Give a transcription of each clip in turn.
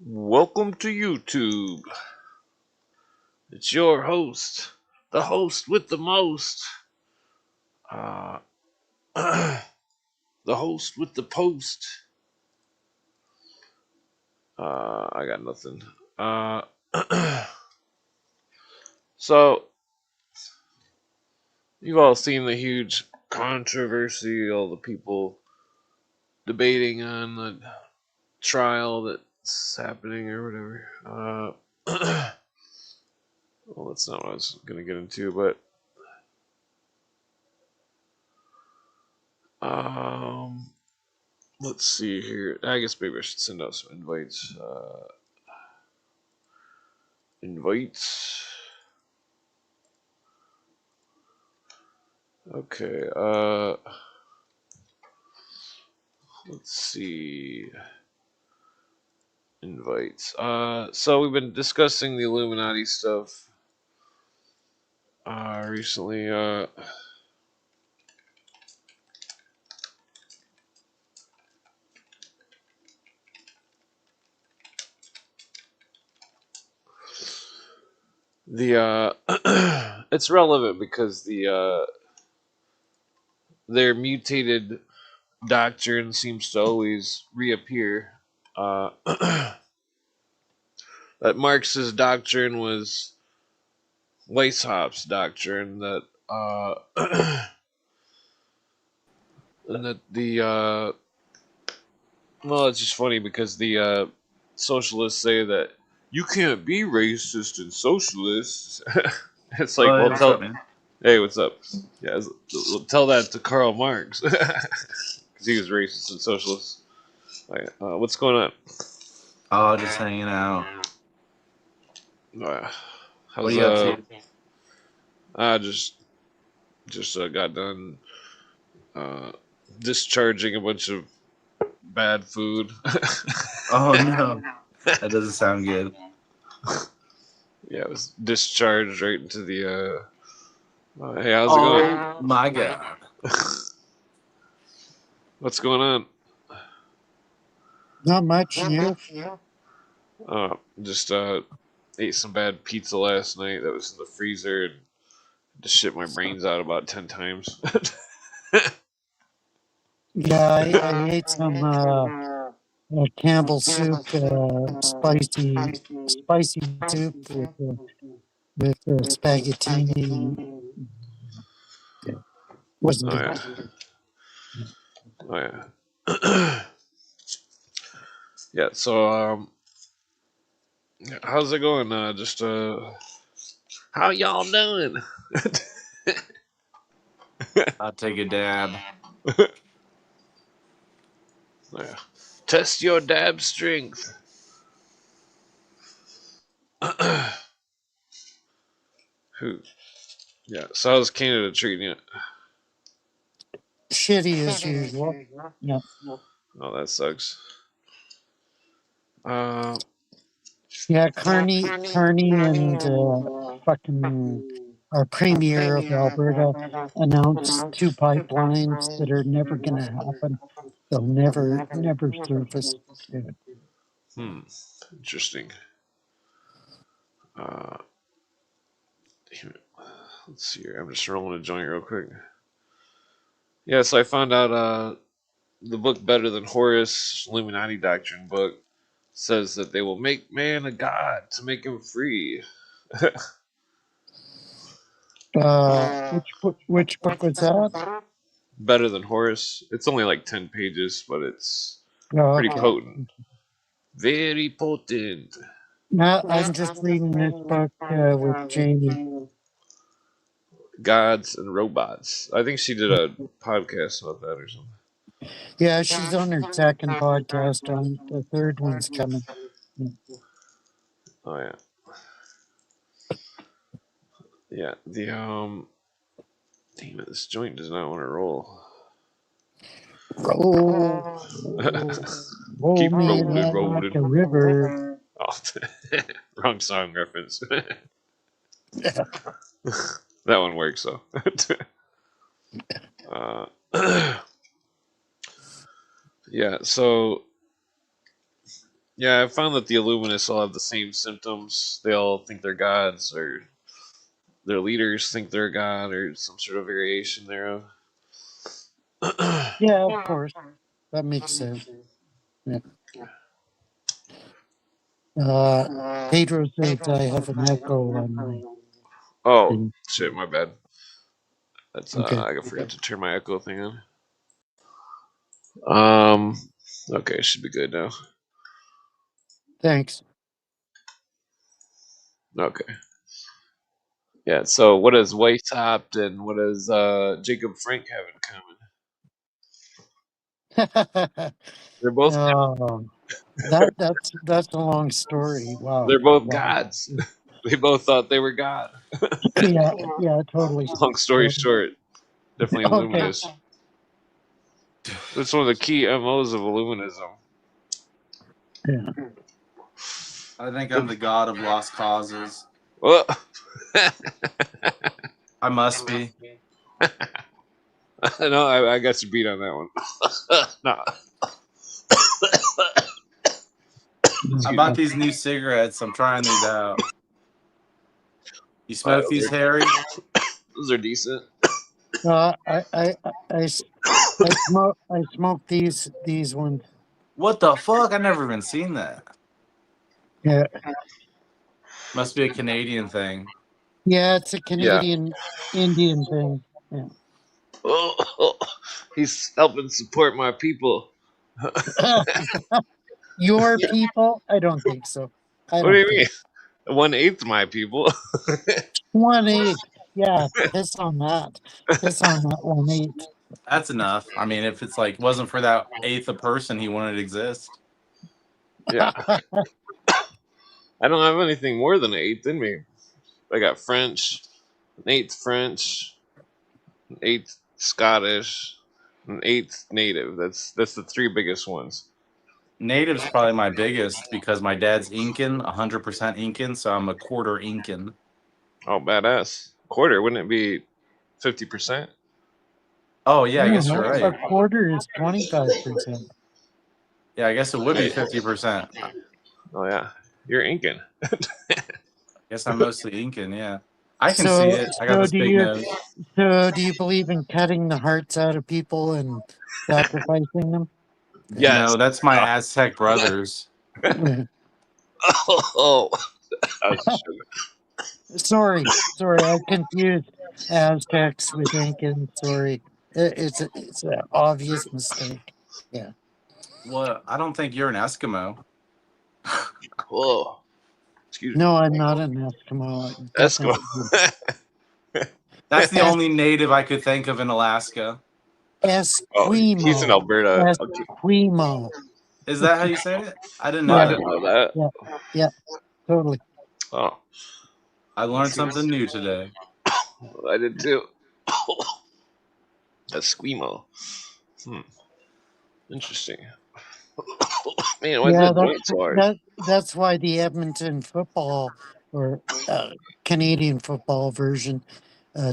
Welcome to YouTube. It's your host, the host with the most, uh, the host with the post. I got nothing. Uh, so you've all seen the huge controversy, all the people debating on the trial that's happening or whatever. Well, that's not what I was gonna get into, but um. Let's see here. I guess maybe I should send out some invites. Invites. Okay. Let's see. Invites. So we've been discussing the Illuminati stuff. Recently. The it's relevant because their mutated doctrine seems to always reappear. Uh, that Marx's doctrine was Weishaupt's doctrine. That and that the well, it's just funny because the socialists say that you can't be racist and socialist. It's like, Oh, hey, well, what's up, man? hey, what's up? Yeah, tell that to Karl Marx because he was racist and socialist. Like, what's going on? Oh, just hanging out. Uh, What are how's you up to? I just got done uh, discharging a bunch of bad food. Oh no, that doesn't sound good. Yeah, it was discharged right into the. Hey, how's it going? Oh my god. What's going on? Not much, you. Just ate some bad pizza last night that was in the freezer and just shit my brains out about 10 times. Yeah, I ate some Campbell soup, spicy soup with spaghettini. Yeah, wasn't Oh, good. yeah. Oh, yeah. Yeah, so, how's it going? How y'all doing? I'll take a dab. Yeah. Test your dab strength. Who? Yeah, so how's Canada treating you? Shitty as usual. Yeah. Oh, that sucks. Uh, Yeah, Carney and fucking our premier of Alberta announced two pipelines that are never going to happen. They'll never surface. Yeah. Interesting. Uh, let's see here. I'm just rolling a joint real quick. Yeah, so I found out the book Better Than Horace, Illuminati Doctrine book, says that they will make man a god to make him free. Which book was that? Better Than Horace. It's only like 10 pages, but it's Oh, pretty okay. potent. Very potent. Now I'm just reading this book with Jamie. Gods and robots. I think she did a podcast about that or something. Yeah, she's on her second podcast. On the third one's coming. Oh yeah. Yeah. Damn it, this joint does not want to roll. Roll, roll Keep me rolling, like rolling. a river. Oh, wrong song reference. That one works though. uh, yeah, so Yeah, I found that the Illuminists all have the same symptoms. They all think they're gods, or their leaders think they're a god, or some sort of variation thereof. Yeah, of course. That makes sense. Yeah. Uh, Pedro says I have an echo on my Oh thing. shit, my bad. That's Okay. I forgot to turn my echo thing on. Um, okay, should be good now. Thanks. Okay. Yeah, so what does Weishaupt and what does Jacob Frank have in common? They're both Oh, that's a long story. Wow. they're both Wow. gods. They both thought they were God. Yeah, totally. Long story short, definitely Okay. Illuminist. That's one of the key MOs of Illuminism. Yeah. I think I'm the god of lost causes. Well, I must be. no, I got you beat on that one. No. I bought these new cigarettes. I'm trying these out. You smoke these, Harry? Those are decent. I smoke these ones. What the fuck? I never even seen that. Yeah. Must be a Canadian thing. Yeah, it's a Canadian Indian thing. Yeah. Oh, he's helping support my people. Your people? I don't think so. What do you mean? 1/8 my people. 1/8. Yeah, piss on that. Piss on that 1/8. That's enough. I mean, if it's like wasn't for that eighth of person, he wouldn't exist. Yeah. I don't have anything more than an eighth in me. I got French, an eighth French, an eighth Scottish, an eighth native. That's the three biggest ones. Native's probably my biggest because my dad's Incan, 100% Incan, so I'm a quarter Incan. Oh, badass. Quarter, wouldn't it be 50%? Oh yeah, I guess you're right. A quarter is 25%. Yeah, I guess it would be 50%. Oh yeah, you're Incan. Guess I'm mostly Incan, yeah. I can see it. I got this big nose. So do you believe in cutting the hearts out of people and sacrificing them? Yes. No, that's my Aztec brothers. Oh, sorry, I confused Aztecs with Incans. Sorry, it's an obvious mistake. Yeah. Well, I don't think you're an Eskimo. Whoa. Excuse me. No, I'm not an Eskimo. Eskimo. That's the only native I could think of in Alaska. Esquimo. Oh, he's in Alberta. Esquimo. Is that how you say it? I didn't know I that. didn't know that. Yeah, totally. Oh, I learned something new today. I did too. Esquimo. Interesting. Man, why is that joint so hard? That's why the Edmonton football or Canadian football version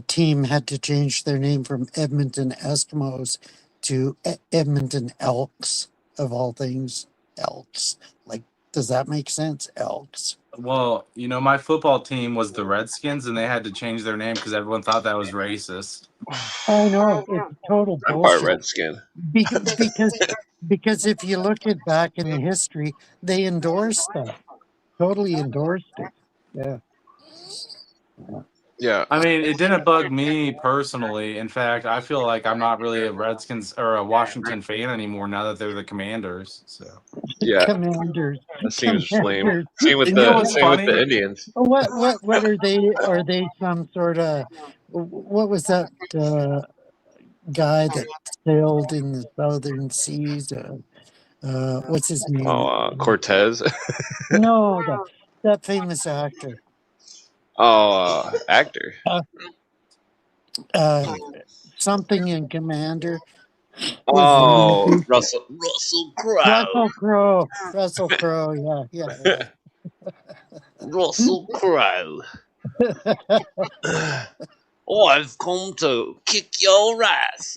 team had to change their name from Edmonton Eskimos to Edmonton Elks, of all things. Elks. Like, does that make sense? Elks. Well, you know, my football team was the Redskins, and they had to change their name because everyone thought that was racist. I know, it's total I'm bullshit. part Redskin. Because if you look at back in the history, they endorsed that. Totally endorsed it. Yeah. Yeah. I mean, it didn't bug me personally. In fact, I feel like I'm not really a Redskins or a Washington fan anymore now that they're the Commanders. So Yeah. Commanders. That seems lame. Commanders. Same with You know what's with funny? the Indians. What are they? Are they some sort of? What was that guy that sailed in the southern seas? What's his name? Oh, Cortez. No, that famous actor. Oh, actor. Something in Commander. Oh, Russell Crowe. Russell Crowe. Yeah. Russell Crowe. Oh, I've come to kick your ass.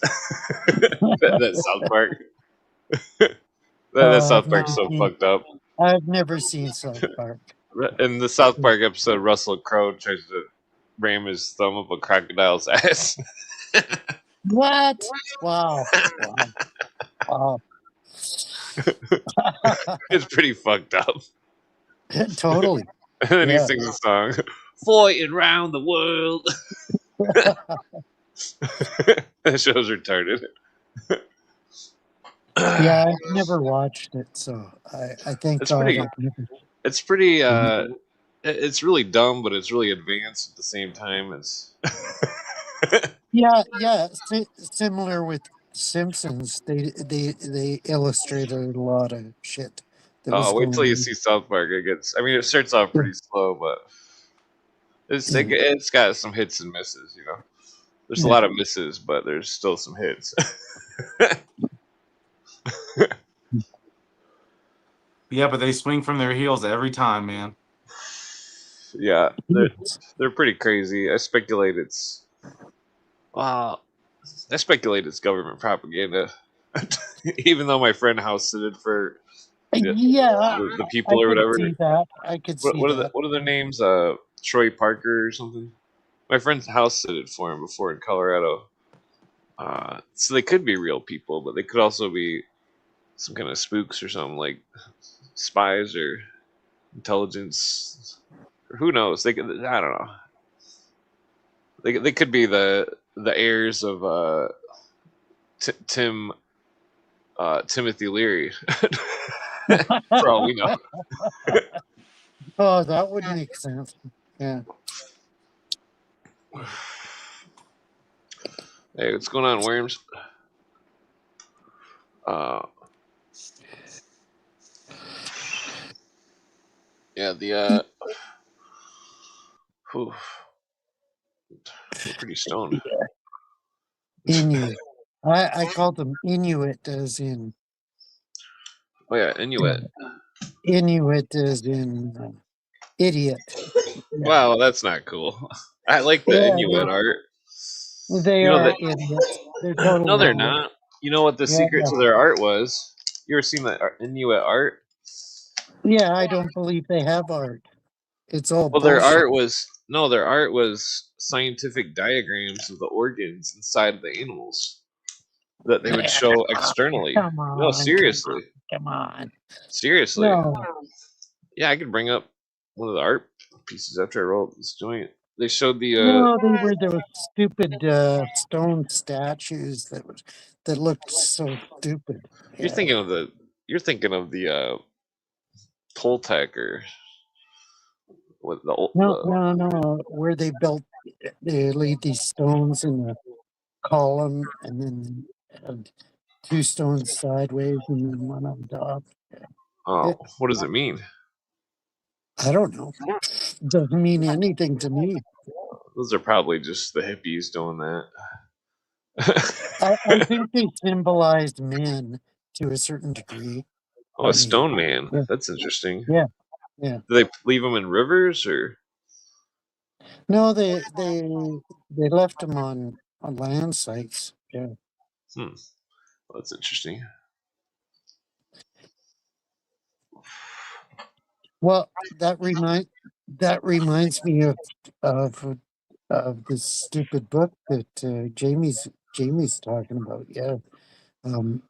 that South Park. that South Park's so fucked up. I've never seen South Park. In the South Park episode, Russell Crowe tries to ram his thumb up a crocodile's ass. What? Wow. Wow. Wow. It's pretty fucked up. Totally. And then he Yeah. sings a song, "Fighting Round the World." That show's retarded. Yeah, I've never watched it, so I thank It's God pretty. I've never. It's pretty. It's really dumb, but it's really advanced at the same time. It's. Yeah, yeah. Similar with Simpsons, they illustrated a lot of shit that was Oh, wait going till you on. see South Park. It gets. I mean, it starts off pretty slow, but Yeah, it's got some hits and misses. You know, there's a yeah. lot of misses, but there's still some hits. Yeah, but they swing from their heels every time, man. Yeah, they're pretty crazy. I speculate it's. Well, I speculate it's government propaganda. Even though my friend house sitted for Yeah, the I people or could whatever. see that. I could see that. What are their names? Troy Parker or something. My friend's house sitted for him before in Colorado. So they could be real people, but they could also be some kind of spooks or something, like spies or intelligence. Or who knows? They could. I don't know. They could be the heirs of Timothy Leary. For all we know. Oh, that would make sense. Yeah. Hey, what's going on, Worms? Yeah, the whew, we're pretty stoned. Inuit. I call them Inuit as in Oh yeah, Inuit. Inuit as in idiot. Yeah, Wow, that's not cool. I like the yeah, Inuit art. they You know are that? idiots. They're total No, they're idiots. not. You know what the Yeah, secret to their art was? You ever seen the Inuit art? yeah. I don't believe they have art. It's all Well, their bullshit. art was no, their art was scientific diagrams of the organs inside the animals that they would Yeah, show externally. come No, on, seriously, come on. seriously. No, Yeah, I could bring up one of the art pieces after I roll this joint. They showed the no, they were those stupid stone statues that looked so stupid. you're Yeah. thinking of the Toltec or what No, the no, no. Where they laid these stones in a column and then had two stones sideways and then one on top. oh, It, what does it mean? I don't know. Doesn't mean anything to me. Those are probably just the hippies doing that. I think they symbolized men to a certain degree. Oh, I a mean, stone man. yeah, That's interesting. yeah, yeah. Do they leave them in rivers or? No, they left them on land sites. Yeah. Hmm, well, that's interesting. Well, that reminds me of of this stupid book that Jamie's talking about. Yeah. Um,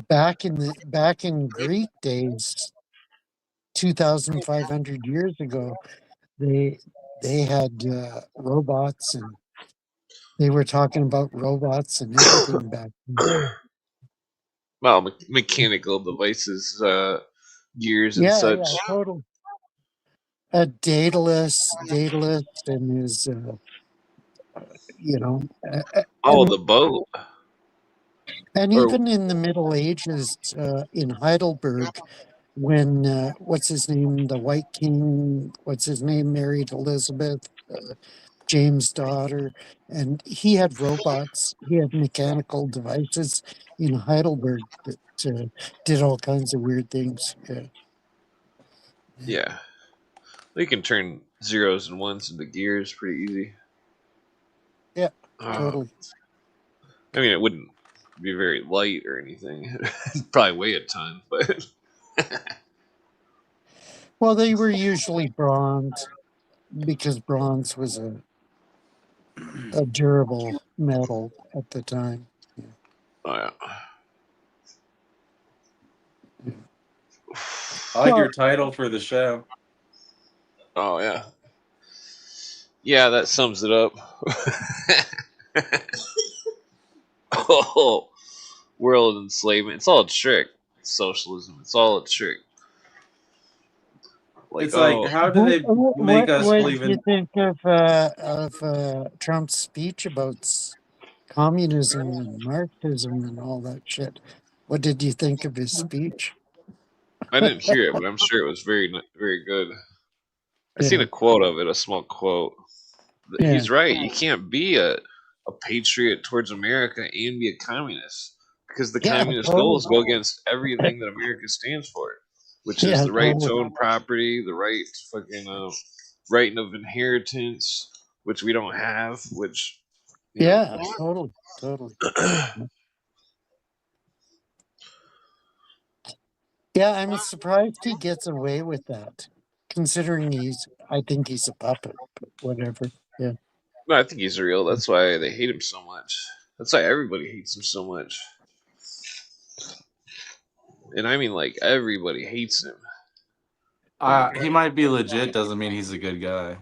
back in Greek days, 2,500 years ago, they they had robots and they were talking about robots and everything back then. Well, mechanical devices, gears and Yeah, such. yeah, total. Daedalus, and his, you know, Oh, the boat. and Or even in the Middle Ages, in Heidelberg, when what's his name, the White King, what's his name, married Elizabeth, James' daughter, and he had robots, he had mechanical devices in Heidelberg that did all kinds of weird things. Yeah, yeah, they can turn zeros and ones into gears pretty easy. yeah, Uh, totally. I mean, it wouldn't be very light or anything. Probably weigh a ton, but Well, they were usually bronze because bronze was a durable metal at the time. Yeah. oh yeah. I like Well, your title for the show. Oh yeah. Yeah, that sums it up. Oh, world enslavement. It's all a trick. Socialism. It's all a trick. Like, It's like, oh, how do they make us what believe do you in? think of Trump's speech about communism and Marxism and all that shit? What did you think of his speech? I didn't hear it, but I'm sure it was very good. I seen Yeah, a quote of it, a small quote. yeah, He's right. You can't be a patriot towards America and be a communist because the yeah, communist totally. goals go against everything that America stands for, which is Yeah, the right to totally. own property, the right to fucking right of inheritance, which we don't have, which you know. Yeah, totally, totally. Yeah, I'm surprised he gets away with that, considering I think he's a puppet, but whatever. Yeah. No, I think he's real. That's why they hate him so much. That's why everybody hates him so much. And I mean, like, everybody hates him. He might be legit, doesn't mean he's a good guy.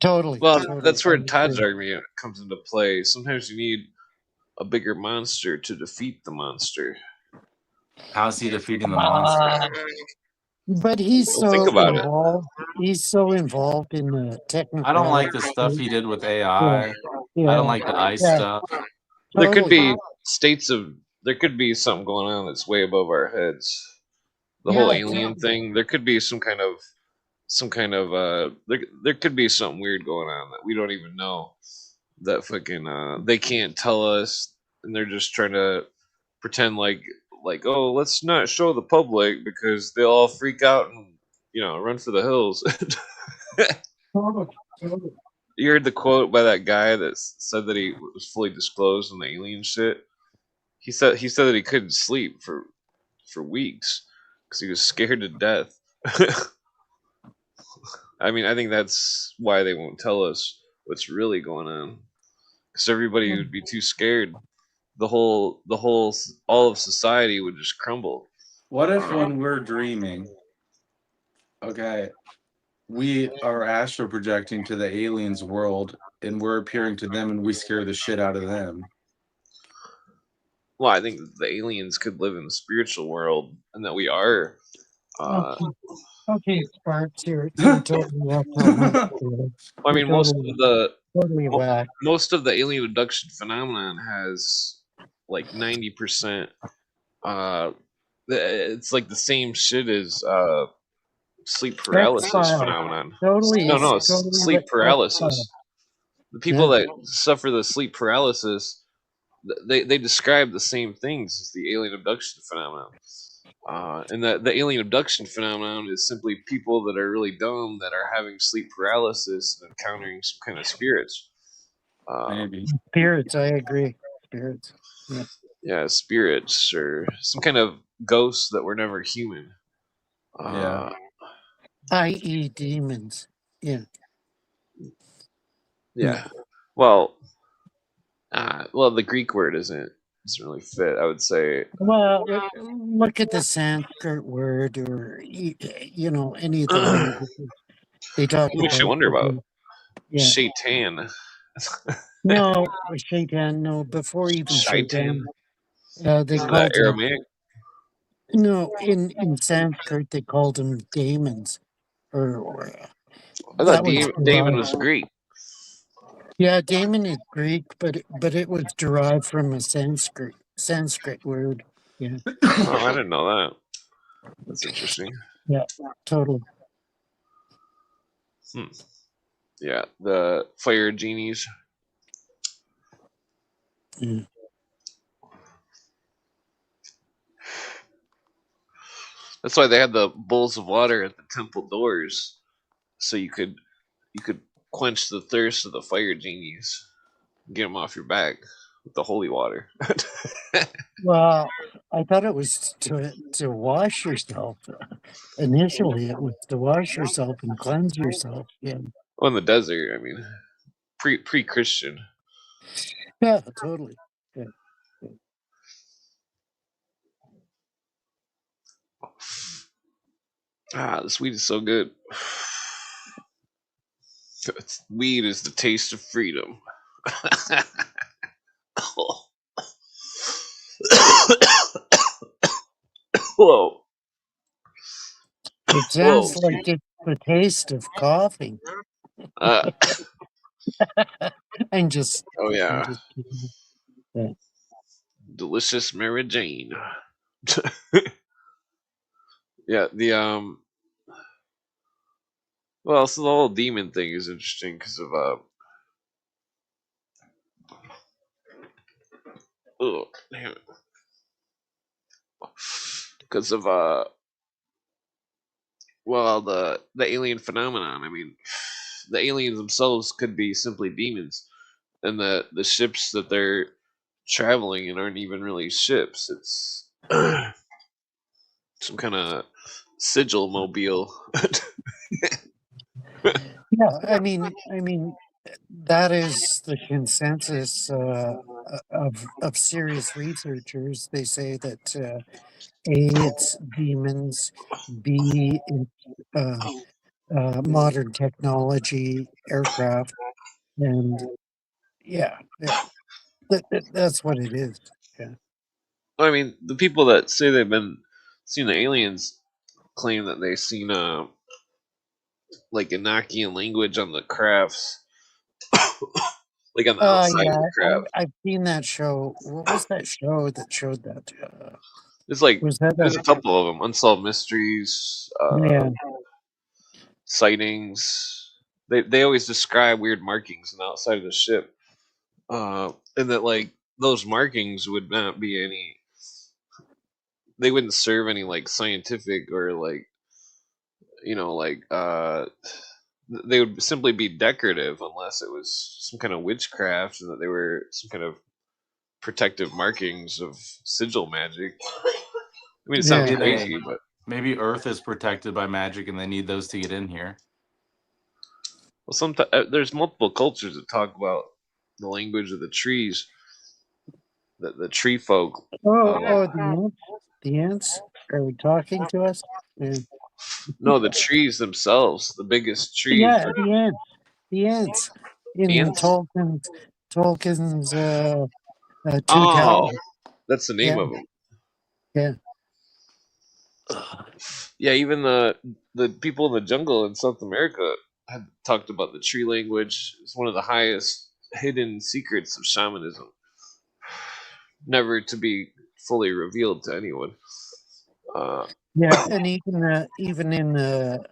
Totally, Well, totally. that's where I Todd's agree. argument comes into play. Sometimes you need a bigger monster to defeat the monster. How's he defeating the monster? But he's Well, think so about it. involved. He's so involved in the I don't like technicality. the stuff he did with Yeah, AI. I don't yeah, like the ICE yeah, stuff. There could totally. be there could be something going on that's way above our heads. The whole Yeah, alien thing, there could be there could be something weird going on that we don't even know. That fucking they can't tell us, and they're just trying to pretend like, oh, let's not show the public because they'll all freak out and run for the hills. totally, totally. You heard the quote by that guy that said that he was fully disclosed on the alien shit. He said that he couldn't sleep for weeks because he was scared to death. I mean, I think that's why they won't tell us what's really going on because everybody would be too scared. All of society would just crumble. What if when we're dreaming, okay, we are astral projecting to the aliens' world and we're appearing to them and we scare the shit out of them? Well, I think the aliens could live in the spiritual world, and that we are. Uh, Okay, okay, Sparks, you're totally off topic. I You're mean, totally whack. most of the alien abduction phenomenon has like 90%. It's like the same shit as sleep paralysis X-Files. phenomenon. Totally, No, it's totally sleep like paralysis. X-Files. The people Yeah. that suffer the sleep paralysis, they describe the same things as the alien abduction phenomenon. And the alien abduction phenomenon is simply people that are really dumb that are having sleep paralysis and encountering some kind of spirits. Maybe. Spirits, I agree. Spirits. Yeah. Yeah, spirits or some kind of ghosts that were never human. Yeah. I.e. demons. Yeah. Yeah. Well, the Greek word doesn't really fit. I would say. Well, look at the Sanskrit word or, any of the languages. They talk Makes you about. wonder about Yeah. Shaitan. No, Shaitan, no, before even Shaitan. Shaitan. They Isn't called that Aramaic? No, in Sanskrit they called them demons. Or I that thought was Damon derived. was Greek. Yeah, Damon is Greek, but it was derived from a Sanskrit word. Yeah. Oh, I didn't know that. That's interesting. Yeah, totally. Yeah, the fire genies. Yeah. That's why they had the bowls of water at the temple doors, so you could quench the thirst of the fire genies, get them off your back with the holy water. Well, I thought it was to wash yourself. Initially, it was to wash yourself and cleanse yourself. Yeah, Well, in the desert, I mean, pre-Christian. yeah, totally. Yeah. This weed is so good. Weed is the taste of freedom. Whoa. It sounds like it's the taste of coffee. I'm just. Oh yeah. I'm just kidding. Yeah. Delicious Mary Jane. Yeah, well, so the whole demon thing is interesting because of oh damn it. Because of well, the alien phenomenon. I mean, the aliens themselves could be simply demons, and the ships that they're traveling in aren't even really ships. It's some kind of sigil mobile. Yeah, I mean, that is the consensus of serious researchers. They say that A, it's demons, B, it's modern technology, aircraft, and yeah, that's what it is. Yeah. I mean, the people that say they've been seen the aliens claim that they've seen like Enochian language on the crafts, like on the outside of Yeah, the craft. I've seen that show. What was that show that showed that? It's like Was that there's a couple of them: Unsolved Mysteries, yeah. sightings. They always describe weird markings on the outside of the ship, and that like those markings would not be any. They wouldn't serve any like scientific or like like they would simply be decorative unless it was some kind of witchcraft and that they were some kind of protective markings of sigil magic. I mean, it sounds Maybe crazy, but maybe Earth is protected by magic and they need those to get in here. well, sometimes there's multiple cultures that talk about the language of the trees. The tree folk. The ants are talking to us. Yeah. No, the trees themselves, the biggest trees. Yeah, the ants in Ants? Tolkien's Two Oh, Towers. that's the name Yeah, of them. yeah. Yeah, even the people in the jungle in South America had talked about the tree language. It's one of the highest hidden secrets of shamanism, never to be fully revealed to anyone. Yeah, and even in the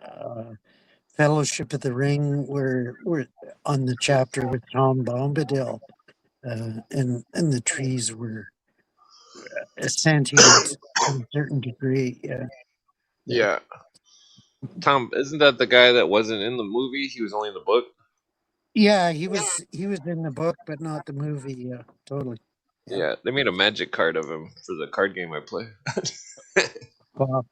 Fellowship of the Ring, we're on the chapter with Tom Bombadil, and the trees were sentient to a certain degree. Yeah, Yeah, Tom, isn't that the guy that wasn't in the movie? He was only in the book. yeah. He was in the book, but not the movie. Yeah, totally. Yeah, they made a magic card of him for the card game I play. Wow.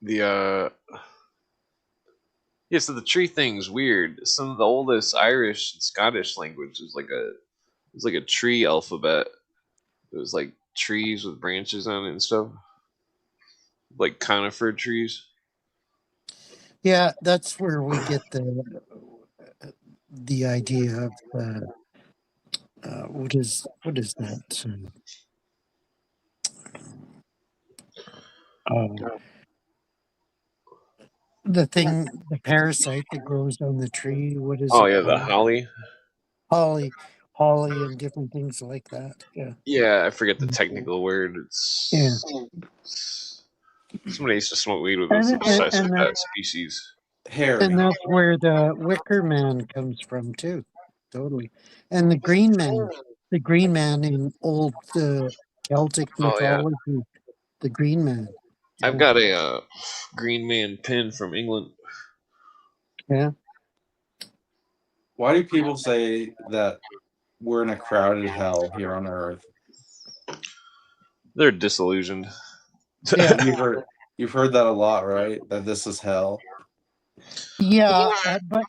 Yeah, yeah. So the tree thing's weird. Some of the oldest Irish and Scottish language is like a tree alphabet. It was like trees with branches on it and stuff, like conifer trees. Yeah, that's where we get the idea of what is that? The thing, the parasite that grows on the tree. What is Oh it yeah, the called? holly. Holly, and different things like that. Yeah, Yeah, I forget the technical word. yeah. Somebody used to smoke weed with us obsessed with that species. Harry. And that's where the Wicker Man comes from too. Totally. And the Green Man in old Celtic Oh yeah, mythology, the Green Man. I've got a Green Man pin from England. Yeah. Why do people say that we're in a crowded hell here on Earth? They're disillusioned. Yeah. You've heard that a lot, right? That this is hell. Yeah, but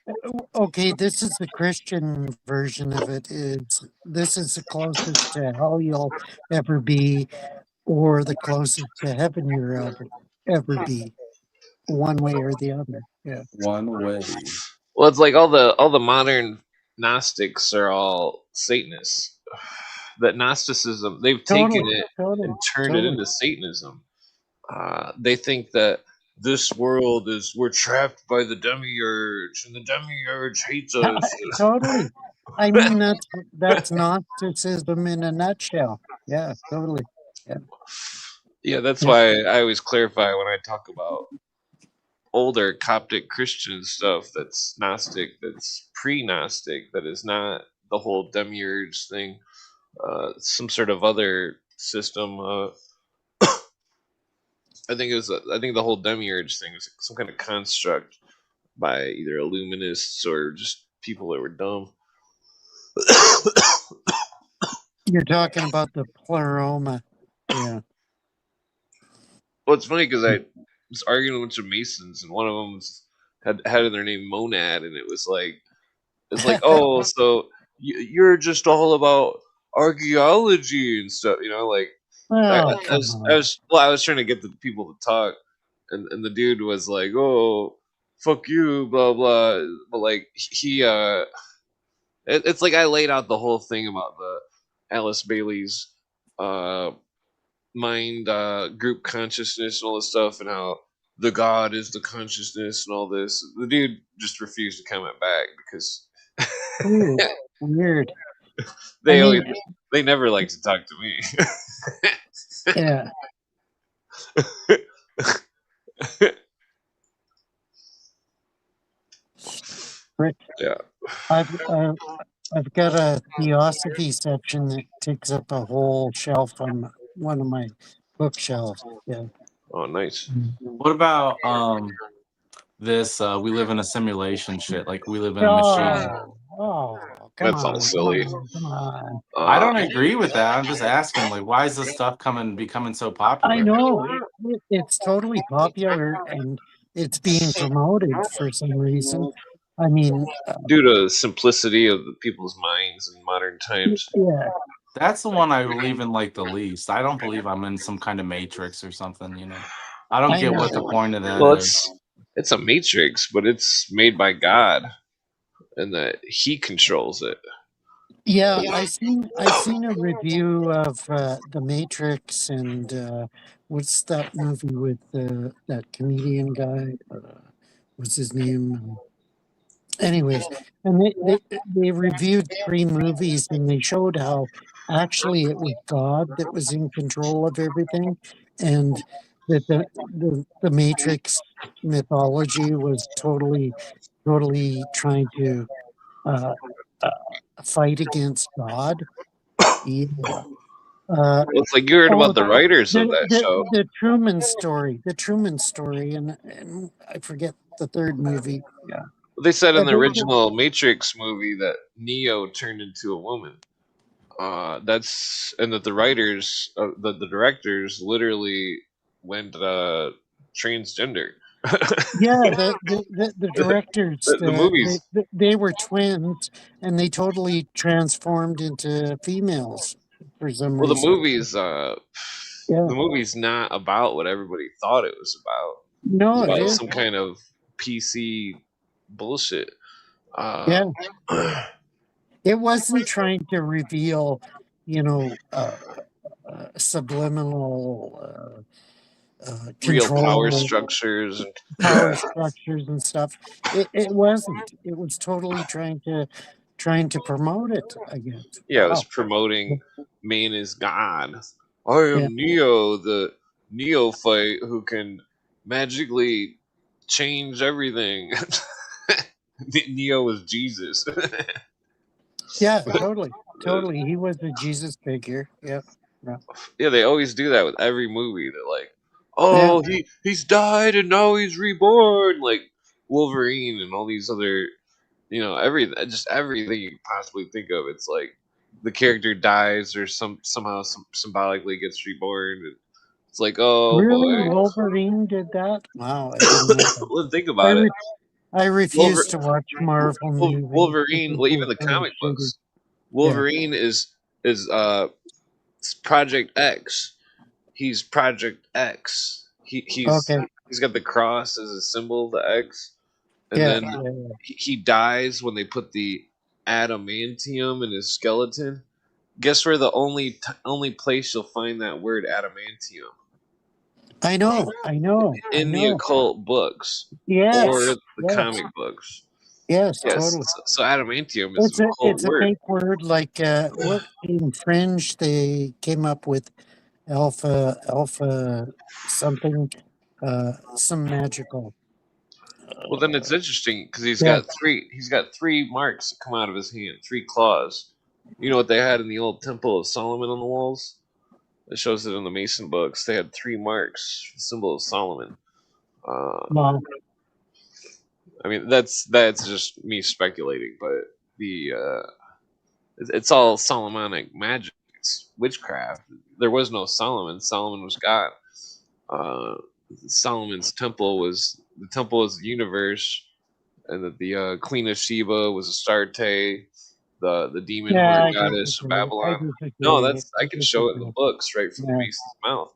okay, this is the Christian version of it. Is this is the closest to hell you'll ever be, or the closest to heaven you'll ever be, one way or the other. Yeah. One way. Well, it's like all the modern Gnostics are all Satanists. That Gnosticism, they've taken it and turned it into Satanism. They think that this world is, we're trapped by the demiurge, and the demiurge hates us. Totally. I mean, that's Gnosticism in a nutshell. Yeah, totally. Yeah. Yeah, that's why I always clarify when I talk about older Coptic Christian stuff that's Gnostic, that's pre-Gnostic, that is not the whole demiurge thing. Some sort of other system. I think the whole demiurge thing was some kind of construct by either Illuminists or just people that were dumb. You're talking about the pleroma. Yeah. Well, it's funny because I was arguing with a bunch of Masons, and one of them had their name Monad, and it's like, oh, so you're just all about archaeology and stuff, like. I was trying to get the people to talk, and the dude was like, "Oh, fuck you, blah blah." But like it's like I laid out the whole thing about the Alice Bailey's mind, group consciousness and all this stuff, and how the God is the consciousness and all this. The dude just refused to comment back because Ooh, weird. they never like to talk to me. Yeah. Yeah. I've got a theosophy section that takes up a whole shelf on one of my bookshelves. Yeah. Oh, nice. What about this? We live in a simulation shit. Like we live in a machine. That's all silly. Come on. I don't agree with that. I'm just asking, like, why is this stuff becoming so popular? I know it's totally popular and it's being promoted for some reason. I mean, due to simplicity of the people's minds in modern times. Yeah, that's the one I believe in like the least. I don't believe I'm in some kind of matrix or something. I don't get what the point of that is. It's a matrix, but it's made by God, and that He controls it. Yeah, I seen a review of The Matrix and what's that movie with that comedian guy? What's his name? Anyways, and they reviewed 3 movies and they showed how actually it was God that was in control of everything, and that the Matrix mythology was totally trying to fight against God. Yeah. It's like you heard about the writers of that show. The Truman Story, and I forget the third movie. Yeah. They said in the original Matrix movie that Neo turned into a woman. And that the writers, the directors, literally went transgender. Yeah, the directors, the movies, they were twins, and they totally transformed into females for some reason. The movie's not about what everybody thought it was about. No, it's about some kind of PC bullshit. Yeah, it wasn't trying to reveal, subliminal. Real power structures and stuff. It wasn't. It was totally trying to promote it, I guess. Yeah, it was promoting man is God. I am Neo, the neophyte who can magically change everything. Neo was Jesus. Yeah, totally. He was the Jesus figure. Yeah. Yeah, they always do that with every movie. They're like, oh, he's died and now he's reborn, like Wolverine and all these other just everything you can possibly think of. It's like the character dies or somehow symbolically gets reborn. And it's like, oh Really, boy. Wolverine did that? Wow, I didn't know that. Well, think I about it. re- I refuse to watch Marvel movies Wolverine, because well, they're even the so comic shitty. books, Wolverine is Project X. He's Project X. Okay, He's got the cross as a symbol, the X, and yeah, then yeah, yeah. he dies when they put the adamantium in his skeleton. Guess where the only place you'll find that word adamantium? I know, I In the know. occult books or Yes, the yes, comic books. yes, Yes, totally. so adamantium is an occult It's a word. fake word. Like what in Fringe they came up with alpha something, some magical. Well, then it's interesting because Yeah, he's got three marks that come out of his hand, three claws. You know what they had in the old Temple of Solomon on the walls? It shows it in the Mason books. They had three marks, the symbol of Solomon. Uh, well, I mean, that's just me speculating, but the it's all Solomonic magic. It's witchcraft. There was no Solomon. Solomon was God. Uh, Solomon's temple was the temple was the universe, and that the Queen of Sheba was Astarte, the demon yeah, horn I goddess of disagree. I Babylon. No, disagree. that's I I can show it in the disagree. books right from the Yeah. Mason's mouth.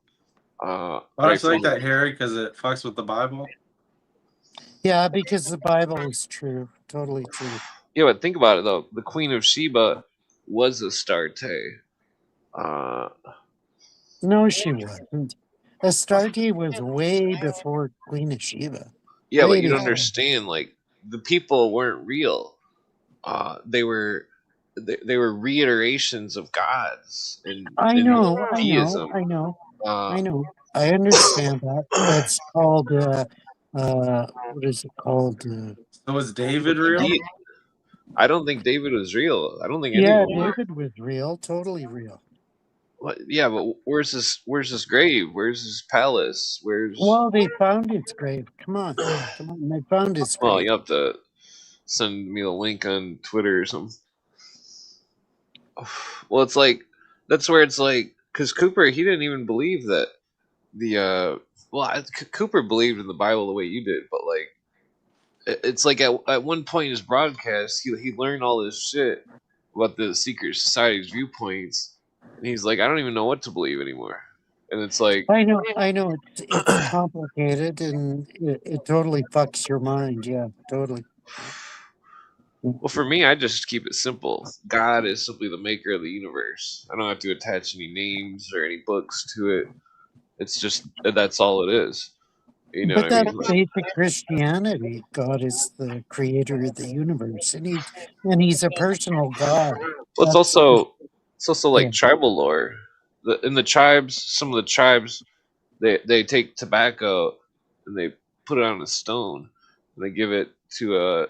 Why Right don't you like from that, Harry? Because it fucks with the Bible. Yeah, because the Bible is true, totally true. yeah, but think about it though. The Queen of Sheba was Astarte. Uh, No, she wasn't. Astarte was way before Queen of Sheba. yeah, but Way you don't before. understand. Like the people weren't real. They were they were reiterations of gods I in know, I know, deism. I know, Uh, I know. I understand that. That's called what is it called? So was David real? I don't think David was real. I don't think Yeah, anyone. David was real, totally real. Yeah, but where's his grave? Where's his palace? Where's Well, they found his grave. Come on, they found his well, grave. you have to send me the link on Twitter or something. Well, it's like that's where it's like because Cooper he didn't even believe that the Cooper believed in the Bible the way you did, but like it's like at one point in his broadcast he learned all this shit about the secret society's viewpoints, and he's like I don't even know what to believe anymore, and it's like I know. It's complicated and it totally fucks your mind. Yeah, totally. well for me I just keep it simple. God is simply the maker of the universe. I don't have to attach any names or any books to it. It's just that's all it is. You know But what I that's mean? basic Christianity. God is the creator of the universe, and he's a personal God. Well, That's it's also yeah. like tribal lore. In the tribes, some of the tribes they take tobacco and they put it on a stone and they give it to a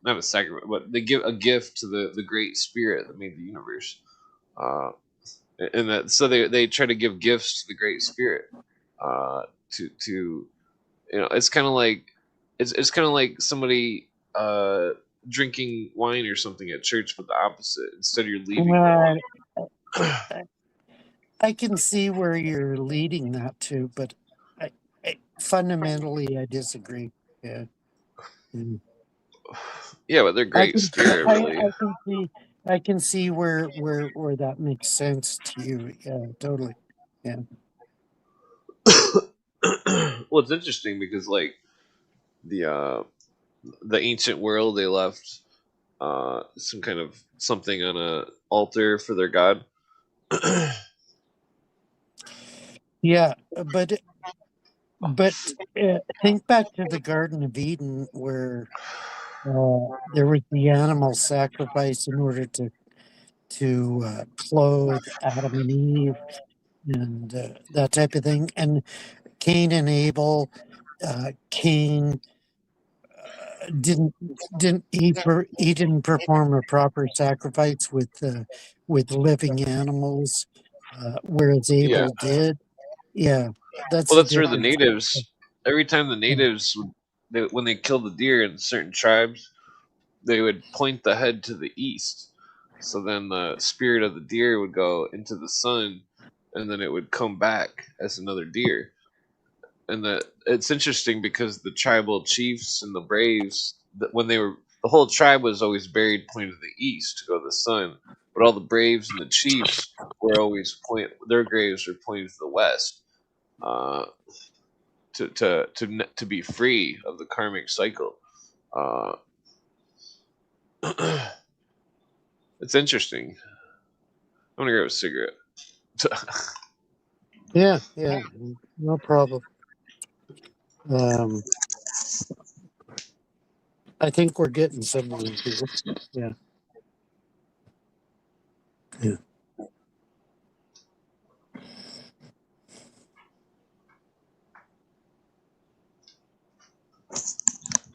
not a sacrifice, but they give a gift to the great spirit that made the universe. Uh, and that so they try to give gifts to the great spirit. To it's kind of like it's kind of like somebody drinking wine or something at church, but the opposite. Instead, you're leaving Well, them. I can see where you're leading that to, but fundamentally, I disagree. Yeah. Mm. Yeah, but they're I great can spirit, really. I can see where that makes sense to you. Yeah, totally. Yeah. Well, it's interesting because like the uh, the ancient world, they left some kind of something on a altar for their god. Yeah, but think back to the Garden of Eden where there was the animal sacrifice in order to clothe Adam and Eve and that type of thing. And Cain and Abel, Cain didn't he didn't perform a proper sacrifice with living animals, whereas Yeah. Abel did. Yeah, that's Well, the that's where the difference. natives. Every time the natives when they killed the deer in certain tribes, they would point the head to the east. So then the spirit of the deer would go into the sun, and then it would come back as another deer. And it's interesting because the tribal chiefs and the braves, when they were the whole tribe was always buried pointing to the east to go to the sun, but all the braves and the chiefs were always their graves were pointing to the west, uh, to be free of the karmic cycle. Uh, it's interesting. I'm gonna grab a cigarette. Yeah, no problem. I think we're getting somewhere here. Yeah.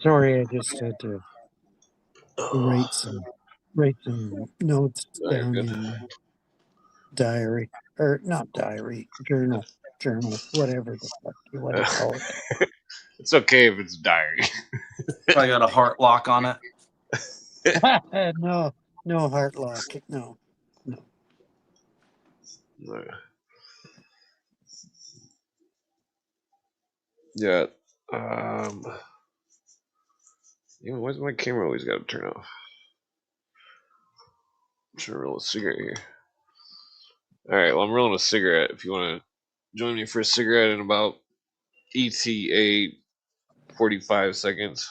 Sorry, I just had to write some notes down Good. in diary, or not diary, journal, whatever the fuck you want to call it. It's okay if it's diary. I got a heart lock on it. No heart lock. No. Yeah. Why's my camera always got to turn off? I'm trying to roll a cigarette here. All right. Well, I'm rolling a cigarette. If you want to join me for a cigarette in about ETA 45 seconds.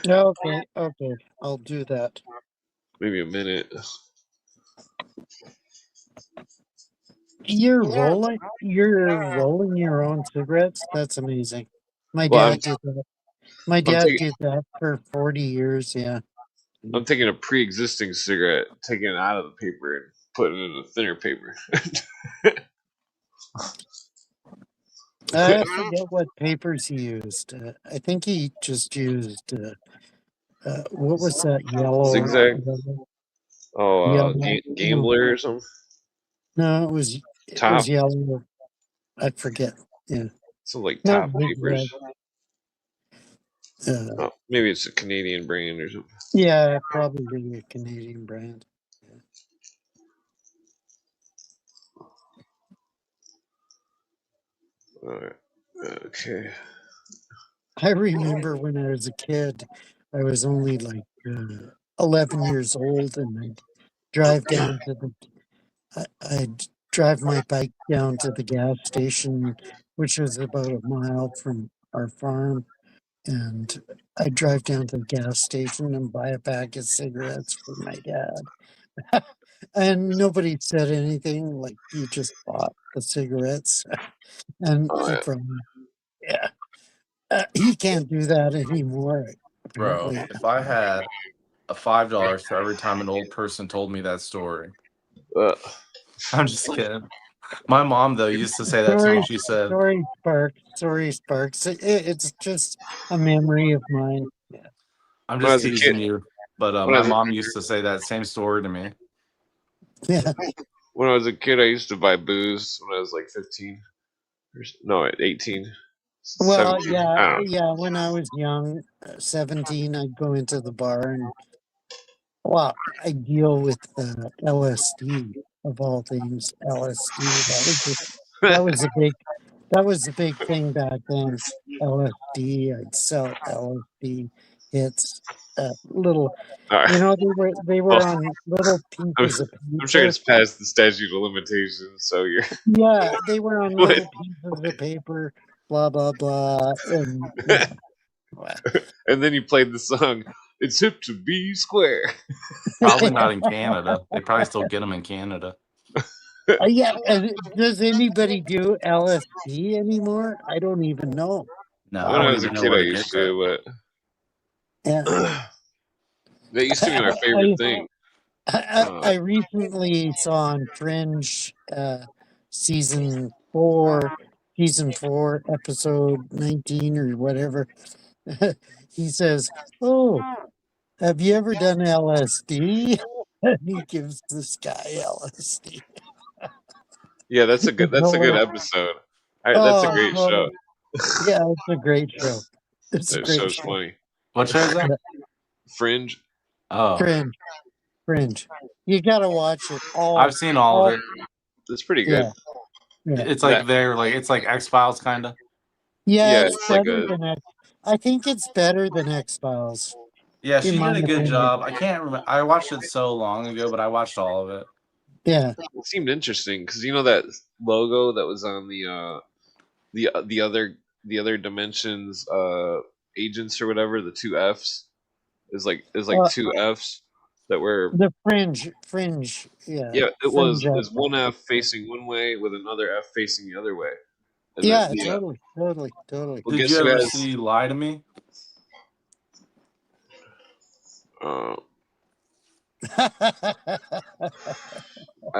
Okay. I'll do that. Maybe a minute. You're rolling your own cigarettes? That's amazing. My Well, dad did that. My dad did that for 40 years, yeah. I'm taking a pre-existing cigarette, taking it out of the paper and putting it in a thinner paper. I forget what papers he used. I think he just used what was that yellow? Zigzag? Oh, Yellow. Gambler or something? No, it was Top? yellow. I forget. Yeah. Something like Not Top Papers. Oh, maybe it's a Canadian brand or something. Yeah, probably a Canadian brand. Yeah. All right. Okay. I remember when I was a kid, I was only like 11 years old, and I'd drive down to I'd drive my bike down to the gas station, which was about a mile from our farm, and I'd drive down to the gas station and buy a pack of cigarettes for my dad. And nobody said anything, like you just bought the cigarettes. And he can't do that anymore. Bro, Apparently. if I had a $5 for every time an old person told me that story. I'm just kidding. My mom, though, used to say that to me. She said, Sorry, Sparks. It's just a memory of mine. Yeah. I'm just teasing you. But my mom used to say that same story to me. Yeah. When I was a kid, I used to buy booze when I was like 15. No, at 18. Well, 17. yeah. When I was young, 17, I'd go into the bar and, well, I deal with LSD of all things. LSD. That was a big thing back then. LSD. I'd sell LSD hits. Little, they were on little pieces of paper. I'm sure it's past the statute of limitations, so you're. Yeah, they were on little pieces of paper. Blah blah blah, and and then you played the song. It's hip to be square. Probably not in Canada. They probably still get them in Canada. Yeah. Does anybody do LSD anymore? I don't even know. No, when I was a kid, I used to, but yeah, that used to be my favorite thing. I recently saw on Fringe season 4, episode 19 or whatever. He says, "Oh, have you ever done LSD?" And he gives this guy LSD. Yeah, that's a good episode. That's a great show. Yeah, it's a great show. It's a great show's show. funny. What show is that? Fringe. Oh, Fringe. You gotta watch it. I've seen all of it. It's pretty good. Yeah. It's like it's like X-Files kind of. Yeah, Yeah, it's it's like better than X. I think it's better than X-Files. Yeah, in she my did a good opinion. job. I can't remember. I watched it so long ago, but I watched all of it. Yeah. It seemed interesting because you know that logo that was on the other dimensions agents or whatever, the two Fs is like two Fs that were The fringe. Yeah. yeah, it was Fringe is up. one F facing one way with another F facing the other way. And Yeah, then, totally. Well, Did guess you who ever has see Lie to Me? I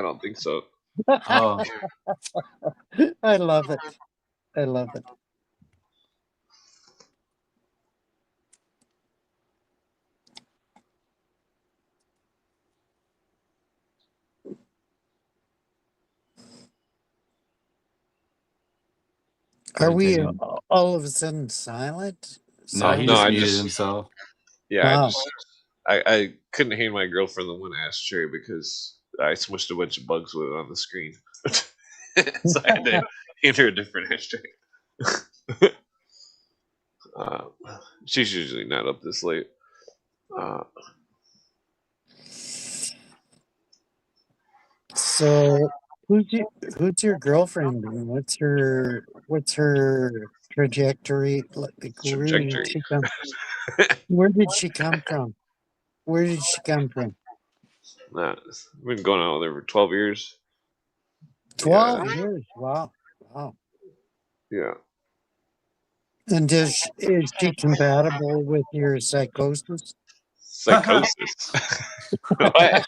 don't think so. Oh, I love it. I love it. Are we all of a sudden silent? no, he No, just I muted just himself. yeah, Wow. I couldn't hand my girlfriend the one ashtray because I smushed a bunch of bugs with it on the screen. So I had to hand her a different ashtray. uh, she's usually not up this late. So who's your girlfriend and what's her trajectory? Like Trajectory. Where did she come from? Where did she come from? I've been going out with her for 12 years. 12 years. Wow. Yeah. And is she compatible with your psychosis? Psychosis. What?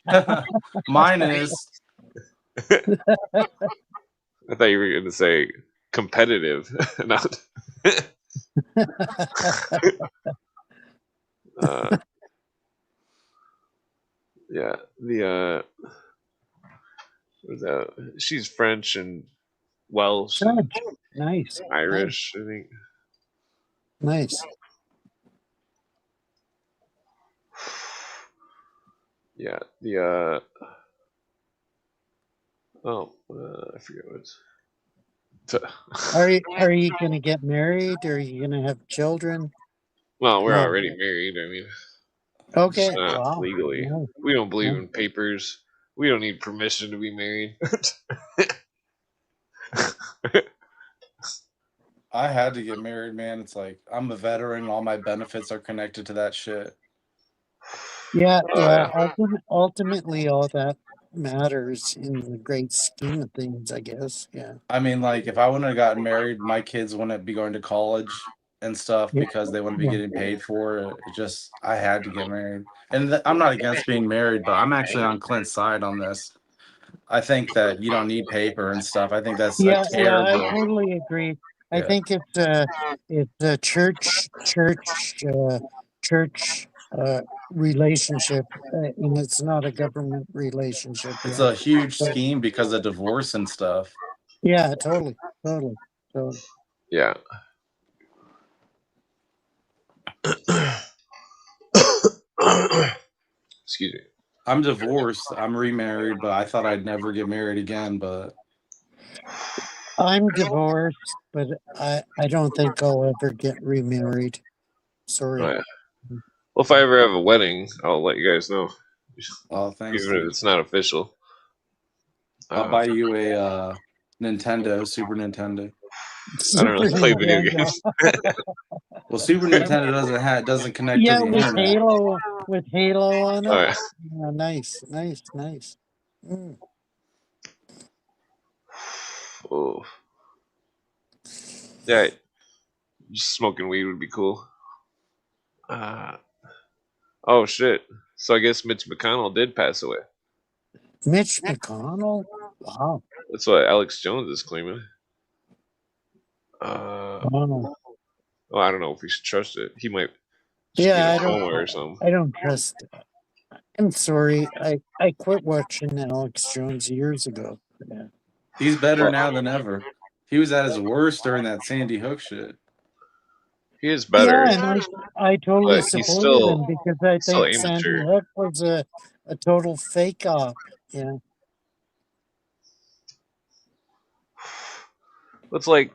Mine is. I thought you were going to say competitive. Not. Yeah. What is that? She's French and Welsh and Nice. Irish, I think. Nice. Yeah. I forget what it's. Are you gonna get married? Are you gonna have children? Well, we're No. already married. I mean, Okay. just not Wow. legally. No. We don't believe No. in papers. We don't need permission to be married. I had to get married, man. It's like I'm a veteran. All my benefits are connected to that shit. Yeah. Ultimately, all that matters in the great scheme of things, I guess. Yeah. I mean, like, if I wouldn't have gotten married, my kids wouldn't be going to college and stuff because they wouldn't be getting paid for it. It just, I had to get married. And I'm not against being married, but I'm actually on Clint's side on this. I think that you don't need paper and stuff. I think that's Yeah, terrible. I totally agree. I think it's a church relationship, and it's not a government relationship. It's a huge scheme because of divorce and stuff. Yeah, totally. Yeah. Excuse me. I'm divorced. I'm remarried, but I thought I'd never get married again. But I'm divorced, but I don't think I'll ever get remarried. Sorry. Oh, yeah. Well, if I ever have a wedding, I'll let you guys know. Oh, thanks. Even if it's not official. I'll buy you a Nintendo, Super Nintendo. I don't really play video games. Well, Super Nintendo doesn't connect to the internet. With Halo on it. Oh, yeah. Yeah, nice. Mm. Oh. Yeah, just smoking weed would be cool. Oh shit! So I guess Mitch McConnell did pass away. Mitch McConnell? Wow. That's what Alex Jones is claiming. Wow. Well, I don't know if we should trust it. He might. Yeah, or something. I don't trust it. I'm sorry. I quit watching Alex Jones years ago. Yeah. He's better now than ever. He was at his worst during that Sandy Hook shit. He is Yeah, better, and I totally but he's supported him because I still think Sandy amateur. Hook was a total fake op. Yeah. It's like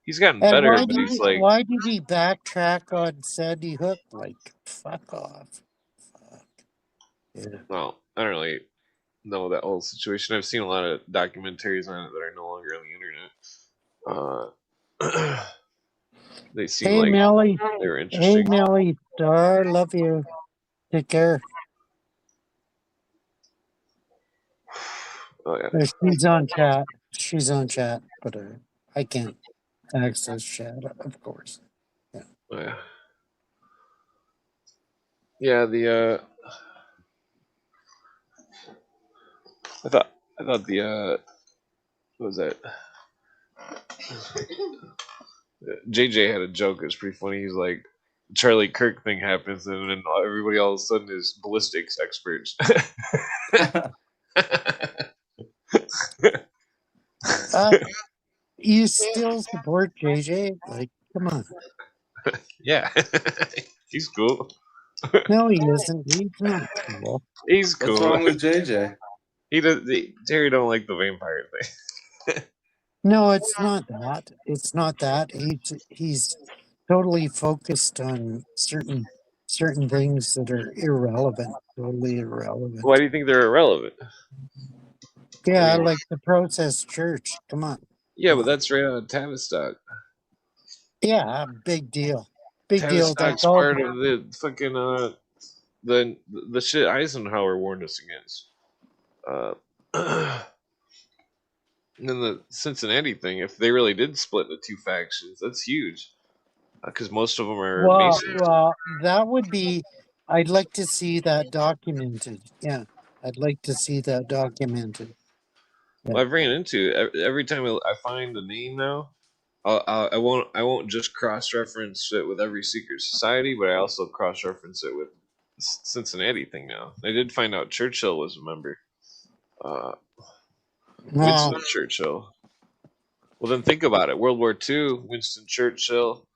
he's gotten And better, but he's like, why did he backtrack on Sandy Hook? Like, fuck off. Fuck. Yeah. well, I don't really know that whole situation. I've seen a lot of documentaries on it that are no longer on the internet. They seem Hey, like Melly. they were Hey, interesting. Melly. Star, love you. Take care. Oh yeah, She's on chat. She's on chat, but I can't access chat, of course. oh yeah, yeah. I thought the what was that? JJ had a joke. It's pretty funny. He's like, Charlie Kirk thing happens, and then everybody all of a sudden is ballistics experts. You still support JJ? Like, come on. Yeah, he's cool. No, he isn't. He's not cool. He's What's cool. wrong with JJ? He does. Terry don't like the vampire thing. No, it's not that. It's not that. He's totally focused on certain things that are irrelevant. Totally irrelevant. Why do you think they're irrelevant? Yeah, I mean, like the Process Church. Come on. yeah, but that's right on Tavistock. Yeah, big deal. Big deal. That's Tavistock's all. part of the fucking the shit Eisenhower warned us against. And then the Cincinnati thing, if they really did split the two factions, that's huge. Because most of them are Masons. Well, that would be. I'd like to see that documented. Yeah, I'd like to see that documented. Well, I've ran into every time I find a name now. I won't just cross reference it with every secret society, but I also cross reference it with Cincinnati thing now. I did find out Churchill was a member. Wow. Winston Churchill. Well, then think about it. World War II, Winston Churchill,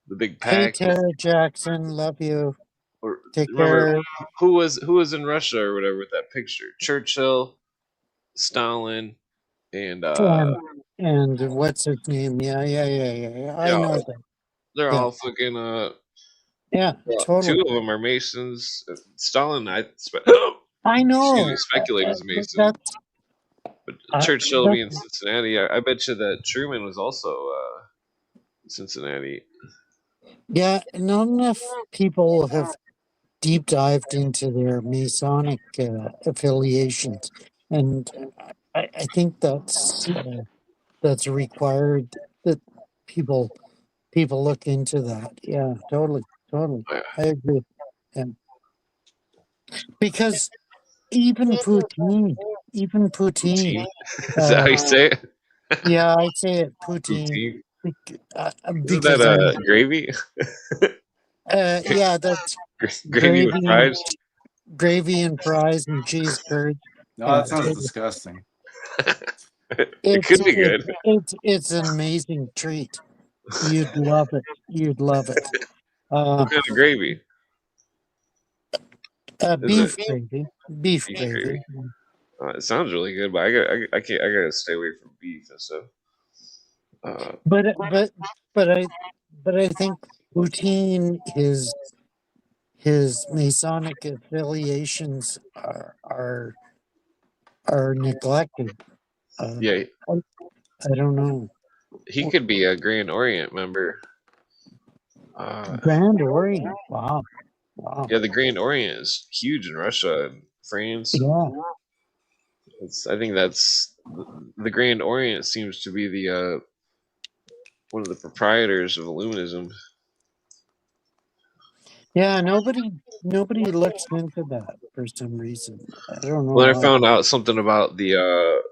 the big Hey, pack. Tara Jackson, love you. Or, Take remember care. who was in Russia or whatever with that picture? Churchill, Stalin, and And what's his name? Yeah. I yeah, know that. they're Yeah. all fucking Yeah, well, totally. two of them are Masons. Stalin, I know. speculate is Mason. That's But Churchill being Cincinnati, I bet you that Truman was also Cincinnati. yeah. Not enough people have deep dived into their Masonic affiliations, and I think that's required that people look into that. Yeah, totally. I agree. And because even Poutine, Poutine? Is that how you say it? yeah, I say it Poutine. Poutine? Isn't Because that gravy? yeah, that's Gravy with fries? gravy and fries and cheese curds. No, that sounds disgusting. It could be good. It's an amazing treat. You'd love it. What kind of gravy? Beef gravy. Beef gravy. gravy. It sounds really good, but I gotta stay away from beef and stuff. But I think Poutine, his Masonic affiliations are neglected. Yeah, I don't know. he could be a Grand Orient member. Grand Orient. Wow. Yeah, the Grand Orient is huge in Russia and France. Yeah. I think that's the Grand Orient seems to be the one of the proprietors of Illuminism. Yeah, nobody looks into that for some reason. I don't know. When I found out something about the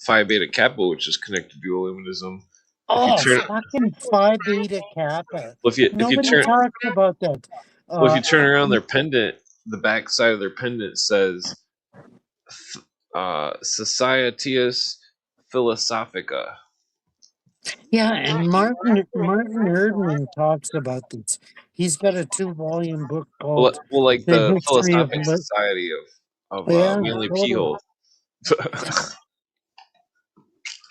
Phi Beta Kappa, which is connected to Illuminism. Fucking Phi Beta Kappa. Nobody talks about that. Well, if you turn around their pendant, the back side of their pendant says Societas Philosophica. Yeah, and Martin Erdman talks about this. He's got a 2-volume book called Well, like The the History of Philosophic Society of Yeah, Manly totally. P-hole.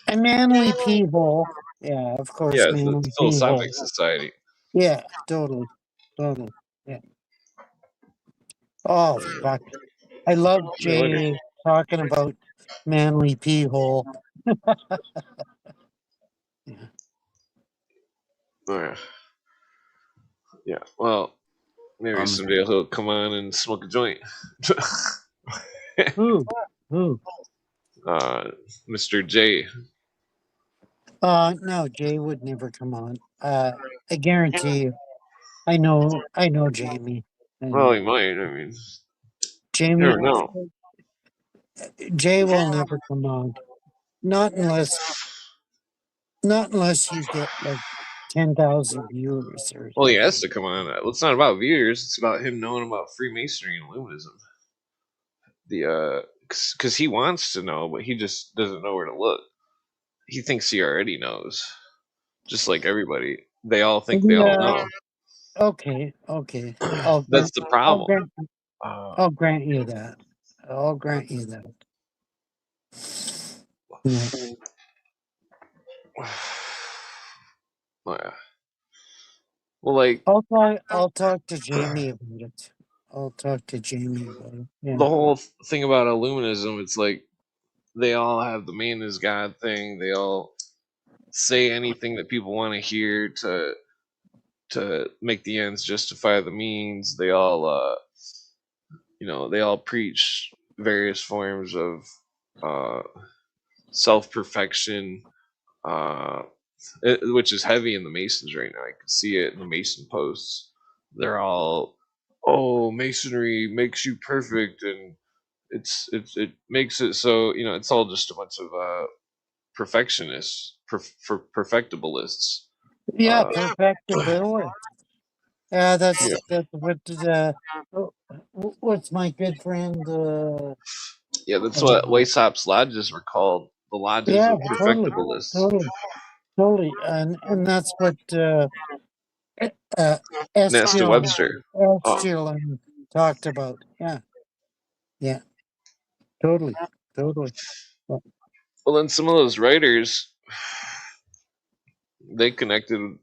A Manly P-hole. Yeah, of course, Yeah, the Manly Philosophic P-hole. Society. Yeah, totally. Totally. Yeah. Oh, fuck. I love Yeah, later. Jay talking about Manly P-hole. Yeah. Oh, yeah. Yeah. Well, maybe someday he'll come on and smoke a joint. Who? Who? Mr. J. No, Jay would never come on. I guarantee you. I know Jamie. I Well, know. he might. I mean, you Jamie, never know. Jay will never come on. Not unless you get like 10,000 viewers or Well, he something. has to come on. It's not about viewers. It's about him knowing about Freemasonry and Illuminism. Because he wants to know, but he just doesn't know where to look. He thinks he already knows, just like everybody. They all think they all Yeah. know. Okay. That's the I'll problem. grant I'll grant you that. I'll grant you that. Yeah. Yeah. Well, like I'll talk to Jamie about it. I'll talk to Jamie about it. Yeah. the whole thing about Illuminism, it's like they all have the man is God thing. They all say anything that people want to hear to make the ends justify the means. They all they all preach various forms of uh, self perfection, uh, which is heavy in the Masons right now. I can see it in the Mason posts. They're all, oh, Masonry makes you perfect, and it makes it so it's all just a bunch of perfectionists, for perfectibilists. Yeah, Uh, perfectibility. yeah, That's what what's my good friend yeah, that's uh, what Waysop's lodges were called, the lodges yeah, of totally. perfectibilists. Totally. And that's what uh Nesta Eskil Webster. Eskil talked about. Yeah. Yeah. Totally. Totally. Well, then some of those writers, they connected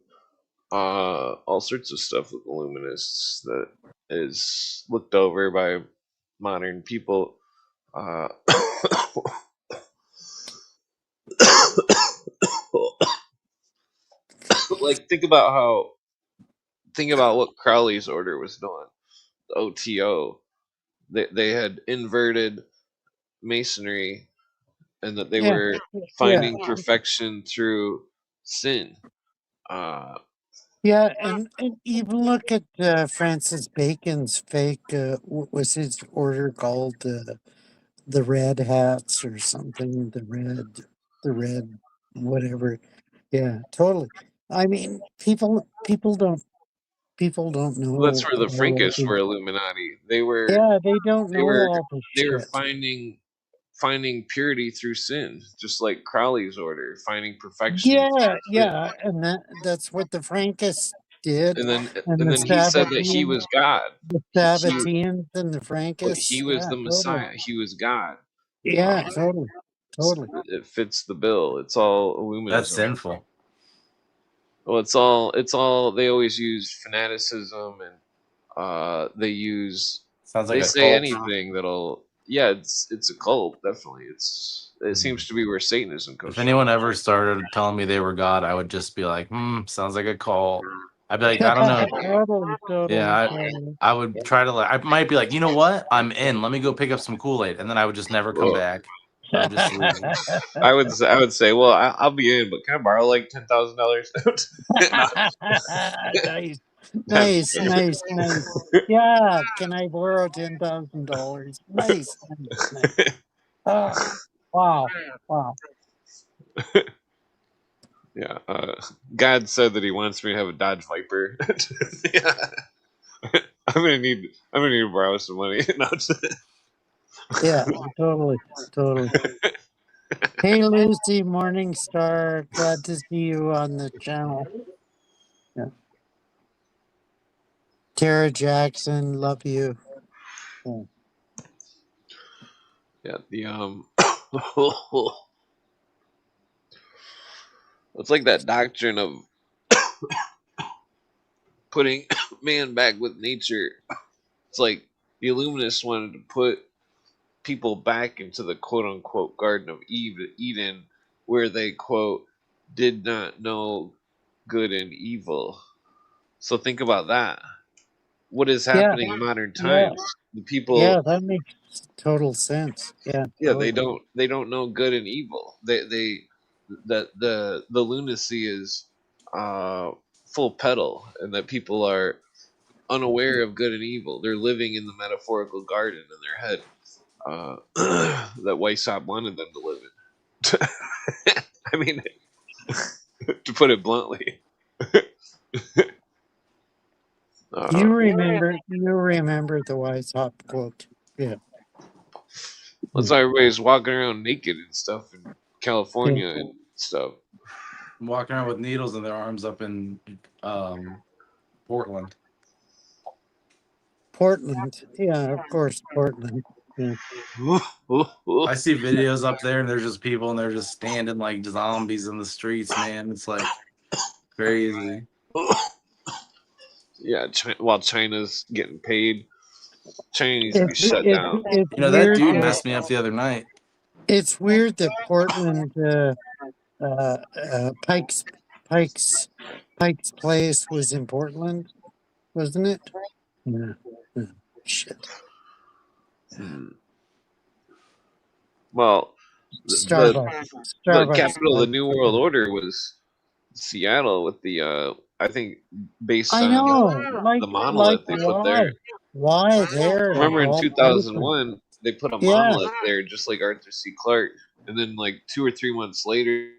all sorts of stuff with Illuminists that is looked over by modern people. Uh, like think about what Crowley's order was doing. The OTO, they had inverted Masonry, and that they Yeah. were Yeah. finding perfection through sin. Uh, Yeah, and even look at Francis Bacon's fake. What was his order called? The Red Hats or something. The red, whatever. Yeah, totally. I mean, people don't well, that's know where the all Frankists the. were Illuminati. They were Yeah, they don't they know were all the they were shit. finding purity through sin, just like Crowley's order, finding perfection Yeah, through sin. yeah, and that's what the Frankists did, And then and and then he said that he was God. The He Sabbateans and the but Frankists. he was Yeah, the totally. Messiah. He was God. Yeah, totally, totally. It fits the bill. It's all That's Illuminism. sinful. Well, it's all. They always use fanaticism, and Sounds like they a say cult. anything that'll. Yeah, it's a cult. Definitely, it seems to be where Satanism comes If from. anyone ever started telling me they were God, I would just be like, sounds like a cult. I'd be like, I don't know. Totally, Yeah, totally, totally. I would try to like, I might be like, you know what? I'm in. Let me go pick up some Kool-Aid. And then I would just never come Well, back. I would just leave. I would say, well, I'll be in, but can I borrow like $10,000? No, Nice, I'm just kidding. nice. Yeah, can I borrow $10,000? Nice. Oh, wow, wow. Yeah, God said that He wants me to have a Dodge Viper. Yeah, I'm gonna need to borrow some money. No, Yeah, totally. Hey, Lucy Morningstar. Glad to see you on the channel. Yeah. Tara Jackson, love you. Yeah. Yeah, it's like that doctrine of putting man back with nature. It's like the Illuminists wanted to put people back into the quote unquote Garden of Eden, where they quote did not know good and evil. So think about that. What is Yeah. happening in modern Yeah. times? The people, Yeah, that makes total sense. Yeah. yeah, Totally. they don't know good and evil. The lunacy is full pedal, and that people are unaware of good and evil. They're living in the metaphorical garden in their head that Weishaupt wanted them to live in. I mean, to put it bluntly. You remember the Weishaupt quote. Yeah. That's why everybody's walking around naked and stuff in California and stuff. Walking around with needles in their arms up in Portland. Portland. Yeah, of course, Portland. Yeah. I see videos up there and there's just people and they're just standing like zombies in the streets, man. It's like crazy. Yeah, while China's getting paid, China needs to be shut down. It's You know, that weird dude messed me up the other night. It's weird that Portland, Pike's Place was in Portland, wasn't it? Yeah. Shit. Well, Starbucks. the capital of the New World Order was Seattle, with the I think based on the monolith they put there. Why there? Remember in 2001 they put a monolith there, just like Arthur C. Clarke, and then like 2 or 3 months later.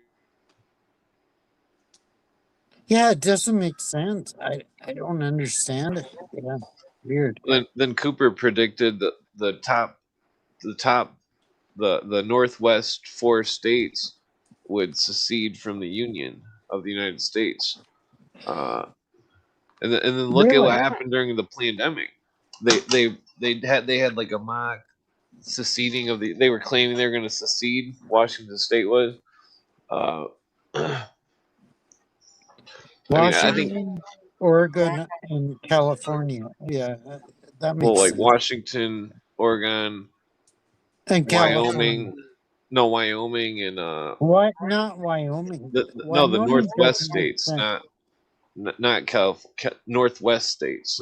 Yeah, it doesn't make sense. I don't understand it. Yeah, weird. Then Cooper predicted the Northwest 4 states would secede from the Union of the United States. And then look at what happened during the pandemic. They had like a mock seceding of they were claiming they were going to secede. Washington State was. Washington, I think Oregon, and California. Yeah, that makes like sense. Washington, Oregon, and Wyoming. No, Wyoming and what? Not Wyoming. The Northwest states, not Northwest states.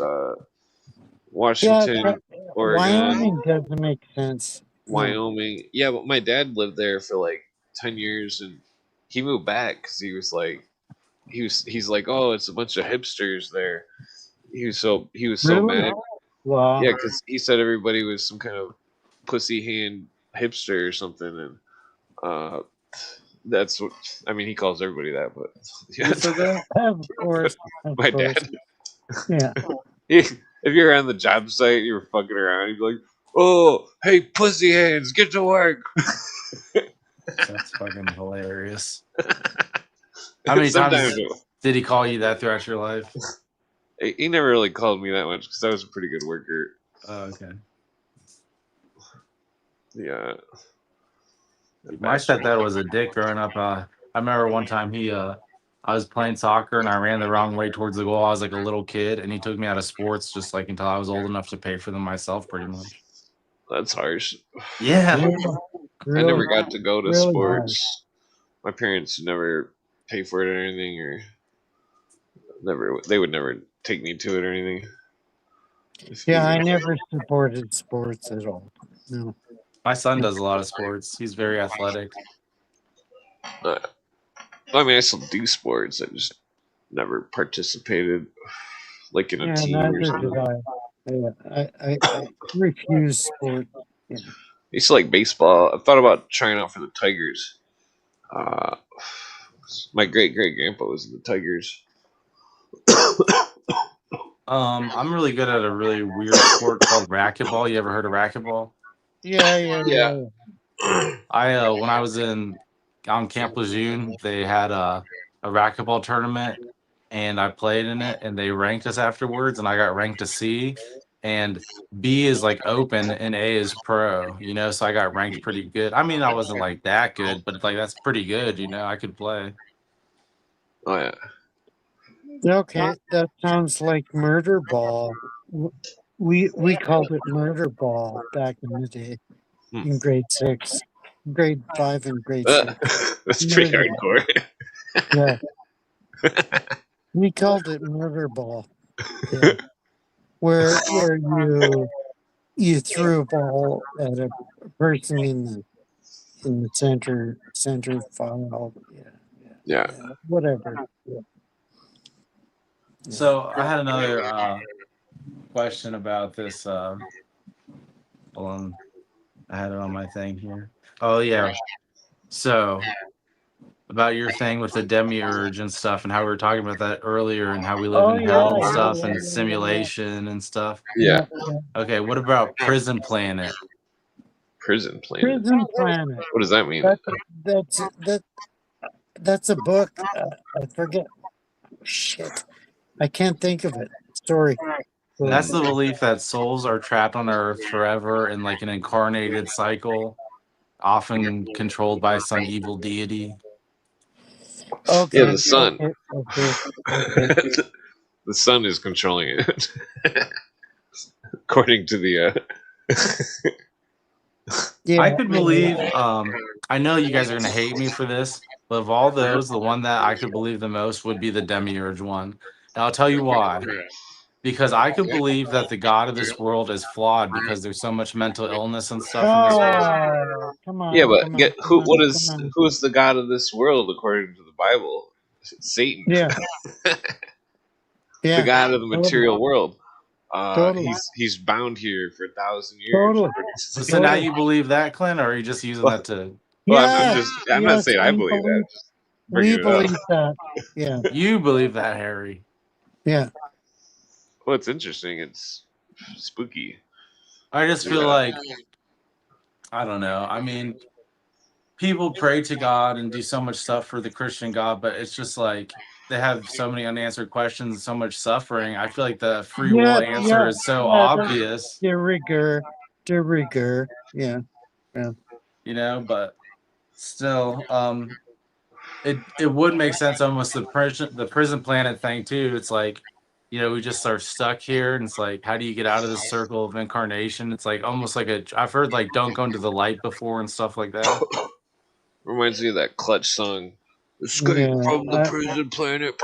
Washington, Oregon. Wyoming doesn't make sense. Wyoming, yeah, but my dad lived there for like 10 years, and he moved back because he was like, he's like, oh, it's a bunch of hipsters there. He was so mad. Wow. Yeah, because he said everybody was some kind of pussy hand hipster or something, and that's what I mean. He calls everybody that, but yeah. Of course, my dad. Yeah. If you're on the job site, you were fucking around. He'd be like, "Oh, hey, pussy hands, get to work." That's fucking hilarious. How many times did he call you that throughout your life? He never really called me that much because I was a pretty good worker. Oh, okay. Yeah. My stepdad was a dick growing up. I remember one time I was playing soccer and I ran the wrong way towards the goal. I was like a little kid and he took me out of sports just like until I was old enough to pay for them myself, pretty much. That's harsh. Yeah. I never got to go to sports. Harsh. My parents never pay for it or anything, or they would never take me to it or anything. Yeah, I never supported sports at all. No. My son does a lot of sports. He's very athletic. I mean, I still do sports. I just never participated, like in a team or something. I refuse sport. Yeah. I used to like baseball. I thought about trying out for the Tigers. My great grandpa was in the Tigers. I'm really good at a really weird sport called racquetball. You ever heard of racquetball? Yeah. I when I was in on Camp Lejeune, they had a racquetball tournament, and I played in it, and they ranked us afterwards, and I got ranked to C, and B is like open and A is pro, you know, so I got ranked pretty good. I mean, I wasn't like that good, but like that's pretty good, you know, I could play. Oh yeah. Okay, that sounds like murder ball. We called it murder ball back in the day Hmm. in grade 6, grade 5, and grade 6. That's pretty Murder ball. hardcore. Yeah, we called it murder ball. Yeah, where you threw a ball at a person in the center file. Yeah. Yeah, whatever. Yeah. So I had another question about this. Hold on, I had it on my thing here. Oh yeah. So about your thing with the demiurge and stuff, and how we were talking about that earlier, and how we live Oh in hell yeah, and yeah, stuff, yeah, and yeah, yeah, yeah. simulation and stuff. Yeah. Okay, what about Prison Planet? Prison Planet. Prison Planet. What does that mean? That's a book. I forget. Shit, I can't think of it. Sorry. That's the belief that souls are trapped on Earth forever in like an incarnated cycle, often controlled by some evil deity. Okay. Yeah, the sun. Okay. The sun is controlling it, according to the. Yeah, I could yeah, believe. yeah. I know you guys are gonna hate me for this, but of all those, the one that I could believe the most would be the demiurge one. And I'll tell you why. Because I could believe that the God of this world is flawed because there's so much mental illness and stuff in this world. Oh, come on. Yeah, but come on, get come who? on, What come is on. who is the god of this world according to the Bible? It's Satan. Yeah. Yeah. The god of the material world. Totally. He's bound here for 1,000 years. Totally. So now you believe that, Clint, or are you just using that to? Well, Yeah. I'm not Yes, saying I we believe that. believe- Just We bringing it up. believe that. Yeah. You believe that, Harry? Yeah. Well, it's interesting. It's spooky. I just feel like I don't know. I mean, people pray to God and do so much stuff for the Christian God, but it's just like they have so many unanswered questions and so much suffering. I feel like the free will answer is so obvious. De rigueur. Yeah. You know, but still, it would make sense almost the prison planet thing too. It's like, you know, we just are stuck here, and it's like, how do you get out of this circle of incarnation? It's like almost like I've heard like don't go into the light before and stuff like that. Reminds me of that Clutch song. Escape from the prison planet.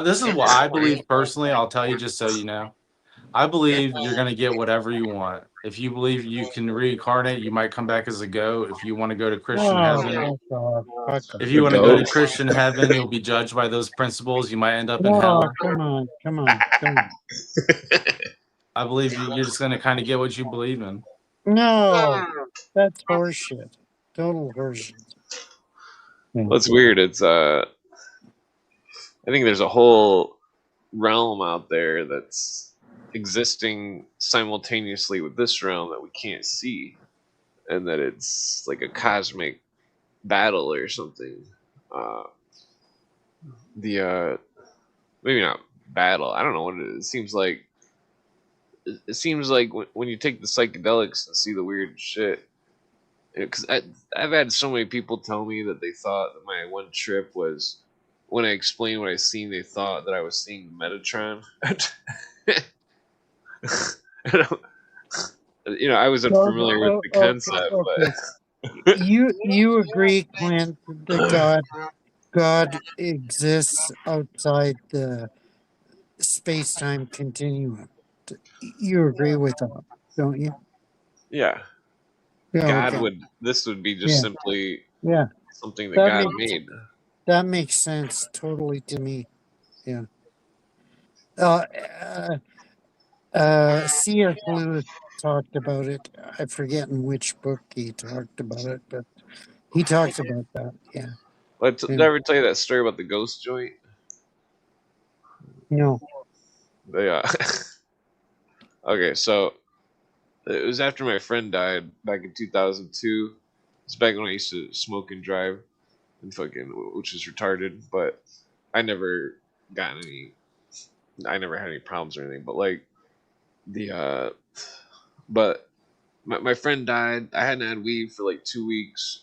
This is what I believe personally. I'll tell you just so you know. I believe you're going to get whatever you want. If you believe you can reincarnate, you might come back as a goat. If you want to go to Christian heaven, if you want to go to Christian heaven, you'll be judged by those principles. You might end up in hell. Come on. I believe you're just going to kind of get what you believe in. No, that's horseshit. Total horseshit. Well, it's weird. It's I think there's a whole realm out there that's existing simultaneously with this realm that we can't see, and that it's like a cosmic battle or something. Maybe not battle. I don't know what it is. It seems like when you take the psychedelics and see the weird shit. Because I've had so many people tell me that they thought that my one trip was when I explained what I seen, they thought that I was seeing Metatron. You know, I was unfamiliar with the concept, but you agree, Clint, that God exists outside the space-time continuum. You agree with that, don't you? Yeah. God this would be just simply something that God made. That makes sense totally to me. Yeah. C.S. Lewis talked about it. I forget in which book he talked about it, but he talks about that. Yeah. Did I ever tell you that story about the ghost joint? No. Okay, so It was after my friend died back in 2002. It's back when I used to smoke and drive and fucking, which is retarded. But I never got any. I never had any problems or anything. But like the but my friend died. I hadn't had weed for like 2 weeks,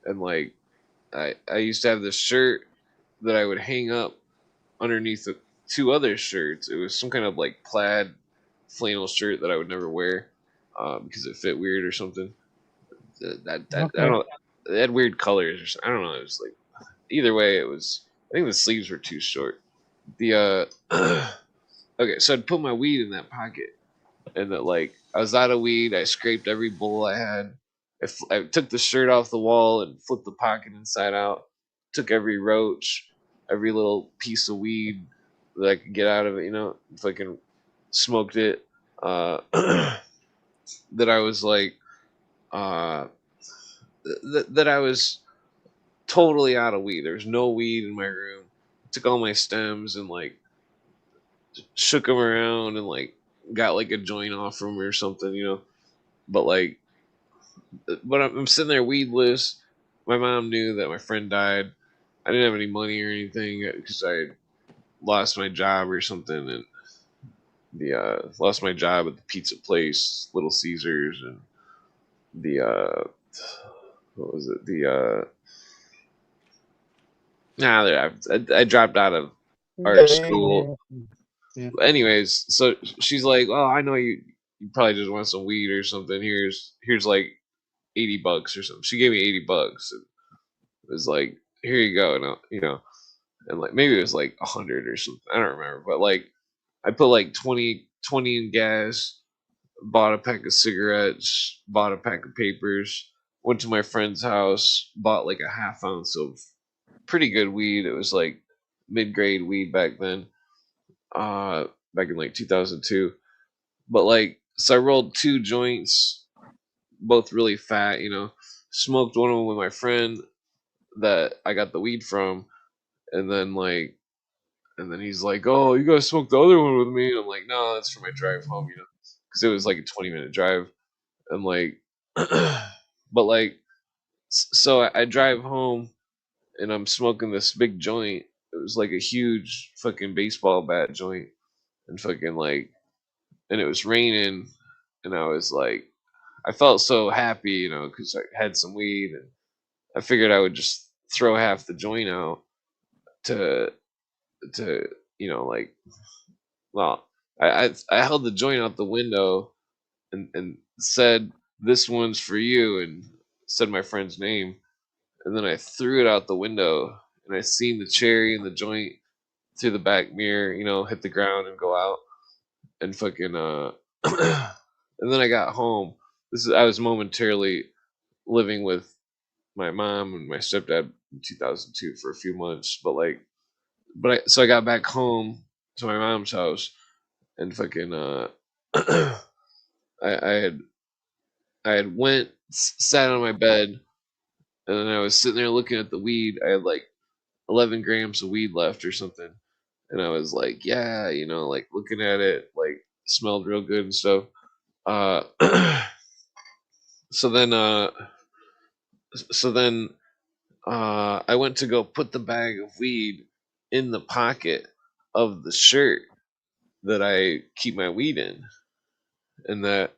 and like I used to have this shirt that I would hang up underneath the two other shirts. It was some kind of like plaid flannel shirt that I would never wear because it fit weird or something. I don't Okay. know. It had weird colors or something. I don't know. It was like either way. It was. I think the sleeves were too short. The okay, so I'd put my weed in that pocket, and that like I was out of weed. I scraped every bowl I had. I took the shirt off the wall and flipped the pocket inside out. Took every roach, every little piece of weed that I could get out of it. Fucking smoked it. Uh, that I was like, uh, that I was totally out of weed. There was no weed in my room. Took all my stems and like shook them around and like got like a joint off from or something. But like but I'm sitting there weedless. My mom knew that my friend died. I didn't have any money or anything because I lost my job or something, and the lost my job at the pizza place, Little Caesars, and the what was it? The I dropped out of art Yeah. school. Yeah. Anyways, so she's like, "Oh, I know you. You probably just want some weed or something. Here's like $80 or something." She gave me $80. And it was like, "Here you go." And like maybe it was like 100 or something. I don't remember, but like I put like 20 in gas, bought a pack of cigarettes, bought a pack of papers, went to my friend's house, bought like a half ounce of pretty good weed. It was like mid grade weed back then, uh, back in like 2002. But like, so I rolled two joints, both really fat. Smoked one of them with my friend that I got the weed from, and then like and then he's like, "Oh, you gotta smoke the other one with me." And I'm like, "No, that's for my drive home, because it was like a 20-minute drive." And like, but like, so I drive home and I'm smoking this big joint. It was like a huge fucking baseball bat joint, and fucking like, and it was raining, and I was like, I felt so happy, because I had some weed, and I figured I would just throw half the joint out to like, well, I held the joint out the window and said, "This one's for you," and said my friend's name, and then I threw it out the window, and I seen the cherry and the joint through the back mirror, hit the ground and go out, and fucking and then I got home. I was momentarily living with my mom and my stepdad in 2002 for a few months, but like, so I got back home to my mom's house and fucking I had went sat on my bed, and then I was sitting there looking at the weed. I had like 11 grams of weed left or something, and I was like, yeah, like looking at it, like smelled real good and stuff. Uh, so then so then I went to go put the bag of weed in the pocket of the shirt that I keep my weed in, and that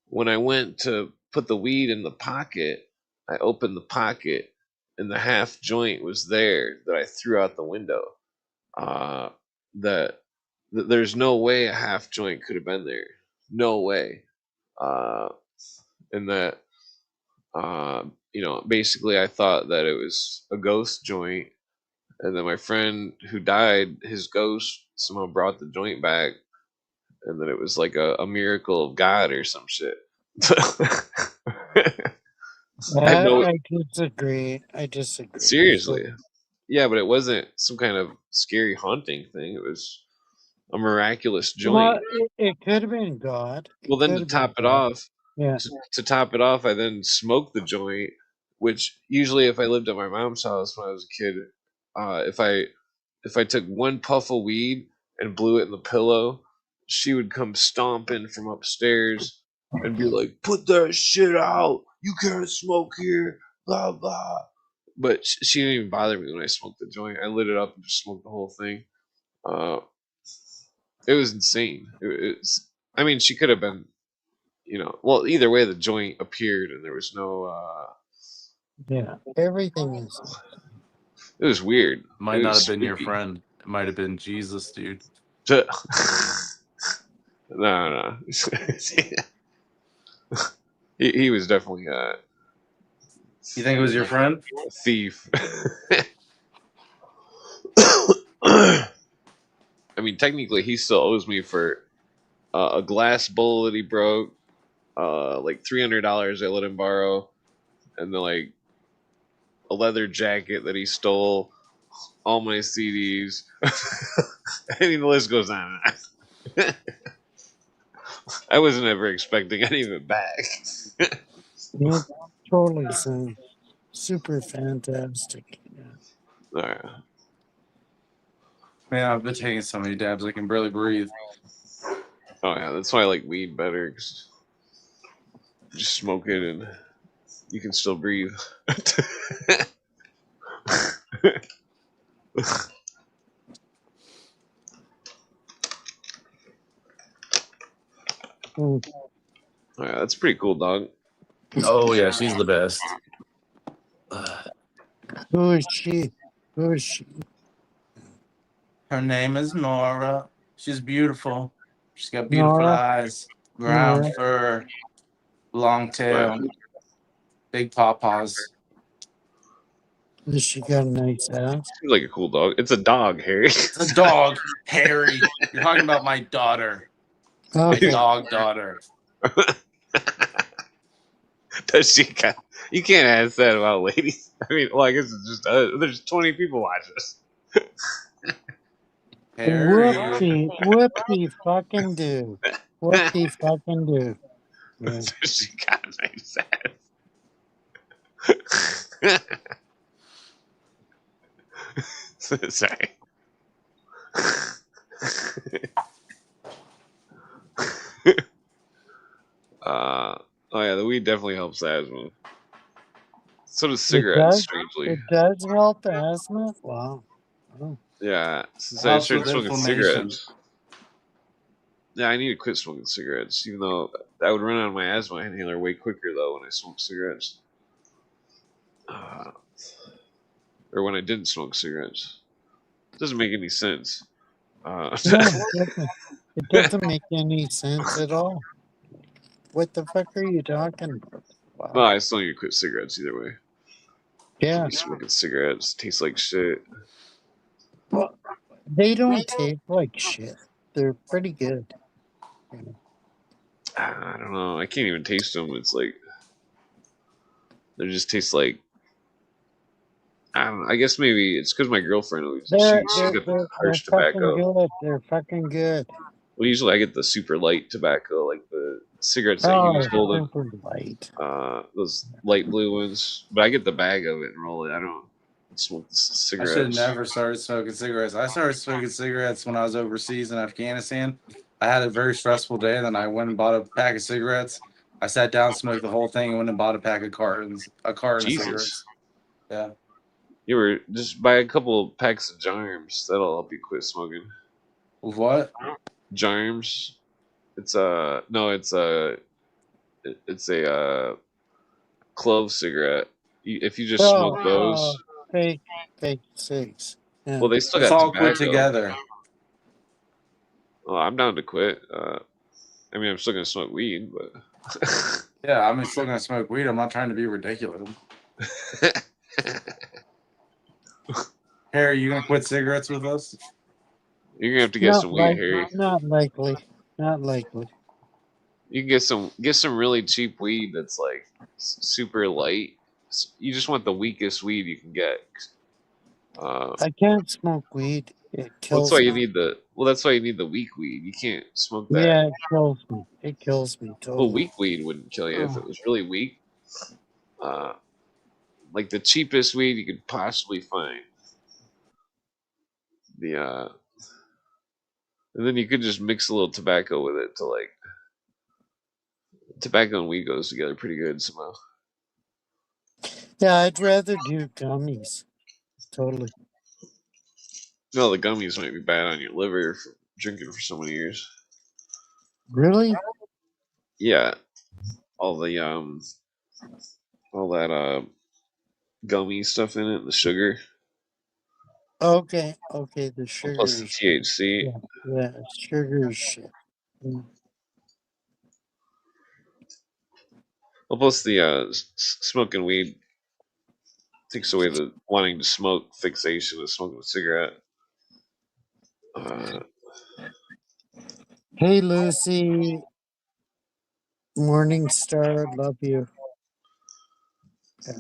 when I went to put the weed in the pocket, I opened the pocket and the half joint was there that I threw out the window. Uh, that, there's no way a half joint could have been there. No way. Uh, and that, basically I thought that it was a ghost joint. And then my friend who died, his ghost somehow brought the joint back. And then it was like a miracle of God or some shit. I had no I disagree. I disagree. seriously. So, Yeah, but it wasn't some kind of scary haunting thing. It was a miraculous well, joint. it could have been God. Well, It then could to have been top it God. off, Yeah. to top it off, I then smoked the joint. Which usually, if I lived at my mom's house when I was a kid, if I took one puff of weed and blew it in the pillow, she would come stomping from upstairs and be like, "Put that shit out! You can't smoke here!" Blah blah. But she didn't even bother me when I smoked the joint. I lit it up and just smoked the whole thing. Uh, it was insane. It's. I mean, she could have been, well, either way, the joint appeared and there was no. Yeah, everything is. It was weird. It Might not was have been your spooky. friend. It might have been Jesus, dude. No, no. he was definitely You think it was your friend? a thief. I mean, technically, he still owes me for a glass bowl that he broke, like $300 I let him borrow, and then like a leather jacket that he stole, all my CDs. I mean, the list goes on. I wasn't ever expecting any of it back. It totally sounds super fantastic. Yeah. Alright. Man, I've been taking so many dabs I can barely breathe. Oh yeah, that's why I like weed better. 'Cause you just smoke it and you can still breathe. Mm. Oh, yeah, that's pretty cool, dog. Oh yeah, she's the best. Who is she? Who is she? Her name is Nora. She's beautiful. She's got beautiful Nora? eyes, brown Nora? fur, long tail, big pawpaws. Does she got a nice ass? Seems like a cool dog. It's a dog, Harry. It's a dog, Harry. You're talking about my daughter, my Okay. dog daughter. Does she? You can't ask that about ladies. I mean, well, I guess it's just there's 20 people watch this. Harry. Whoopsie fucking do. Whoopsie fucking do. Yeah. She got a nice ass. Sorry. Oh yeah, the weed definitely helps asthma. So does cigarettes, does? strangely. It does help asthma? Wow. Oh. Yeah, since I Helps started with smoking inflammation. cigarettes. Yeah, I need to quit smoking cigarettes, even though I would run out of my asthma inhaler way quicker though when I smoked cigarettes. Or when I didn't smoke cigarettes. Doesn't make any sense. No, it doesn't make any sense at all. What the fuck are you talking about? Wow. No, I still need to quit cigarettes either way. Yeah. Smoking cigarettes tastes like shit. Well, they don't taste like shit. They're pretty good. Yeah. I don't know. I can't even taste them. It's like they just taste like I don't know. I guess maybe it's because my girlfriend always she's got the harsh tobacco. Fucking good. They're fucking good. Well, usually I get the super light tobacco, like the cigarettes that Oh, he was holding. super light. Those light blue ones. But I get the bag of it and roll it. I don't smoke the I should have cigarettes. never started smoking cigarettes. I started smoking cigarettes when I was overseas in Afghanistan. I had a very stressful day, and then I went and bought a pack of cigarettes. I sat down, smoked the whole thing, and went and bought a pack of carton of Jesus. cigarettes. Yeah. You were just buy a couple packs of Jarms. That'll help you quit smoking. What? Jarms. It's it's a clove cigarette. If you just smoke those, fake cigs. Yeah. well, they still Let's got all tobacco. quit together. Well, I'm down to quit. I mean, I'm still gonna smoke weed, but Yeah, I'm still gonna smoke weed. I'm not trying to be ridiculous. Harry, you gonna quit cigarettes with us? You're gonna have to get some weed, Harry. Not likely. Not likely. You can get some really cheap weed that's like super light. You just want the weakest weed you can get. I can't smoke weed. It Well, kills that's why you me. need that's why you need the weak weed. You can't smoke that. Yeah, it kills me. It kills me totally. Well, weak weed wouldn't kill you if it was really weak. Like the cheapest weed you could possibly find. And then you could just mix a little tobacco with it to like tobacco and weed goes together pretty good somehow. Yeah, I'd rather do gummies. Totally. No, the gummies might be bad on your liver for drinking for so many years. Really? Yeah, all that gummy stuff in it, the sugar, Okay. Okay. The plus the sugars. THC. Yeah. Yeah. Sugar shit. Mm. Well, plus the smoking weed takes away the wanting to smoke fixation of smoking a cigarette. Uh, Hey, Lucy. Morning Star. Love you. Yeah.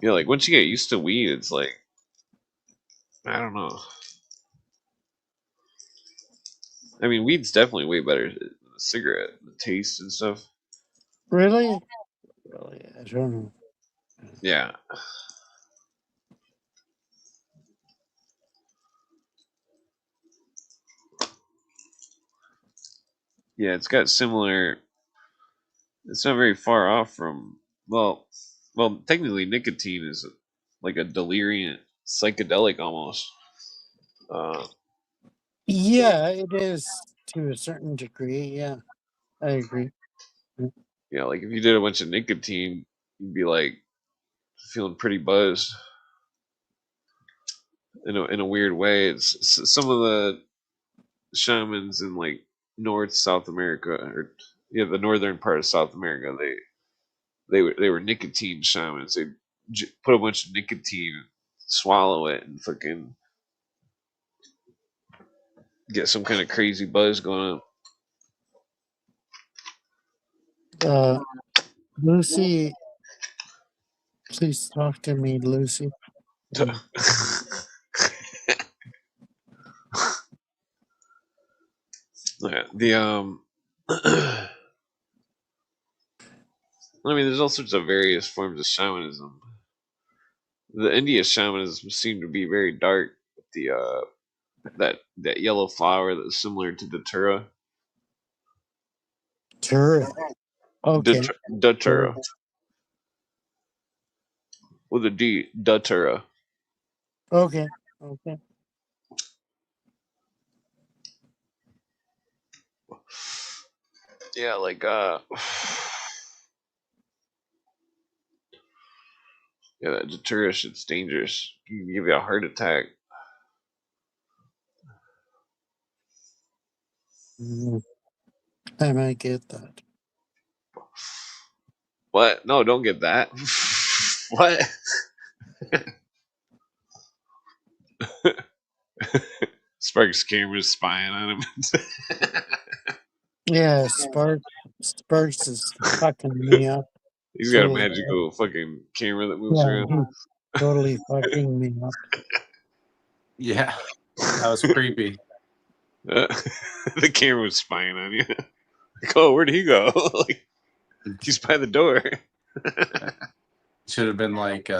yeah, like once you get used to weed, it's like I don't know. I mean, weed's definitely way better than a cigarette. The taste and stuff. Really? Really? I don't know. Yeah, yeah, it's got similar. It's not very far off from well, technically nicotine is like a delirium psychedelic almost. Uh, Yeah, it is to a certain degree. Yeah, I agree. yeah, like if you did a bunch of nicotine, you'd be like feeling pretty buzzed in a weird way. Some of the shamans in like North South America or yeah, the northern part of South America, they were nicotine shamans. They put a bunch of nicotine, swallow it, and fucking get some kind of crazy buzz going Uh, Lucy, please talk to me, Lucy. on. Yeah, I mean, there's all sorts of various forms of shamanism. The India shamanism seemed to be very dark. With the that yellow flower that's similar to datura. Tura. Okay. Datura with a D. Datura. Okay. Okay. Yeah, like yeah, that datura shit's dangerous. It can give you a heart attack. Mm, I might get that. What? No, don't get that. What? Sparks camera's spying on him. Yeah, Sparks is fucking me up. He's got a So magical fucking camera that moves yeah, around. he's totally fucking me up. Yeah, that was creepy. The camera was spying on you. Like, oh, where'd he go? Like, he's by the door. Should have been like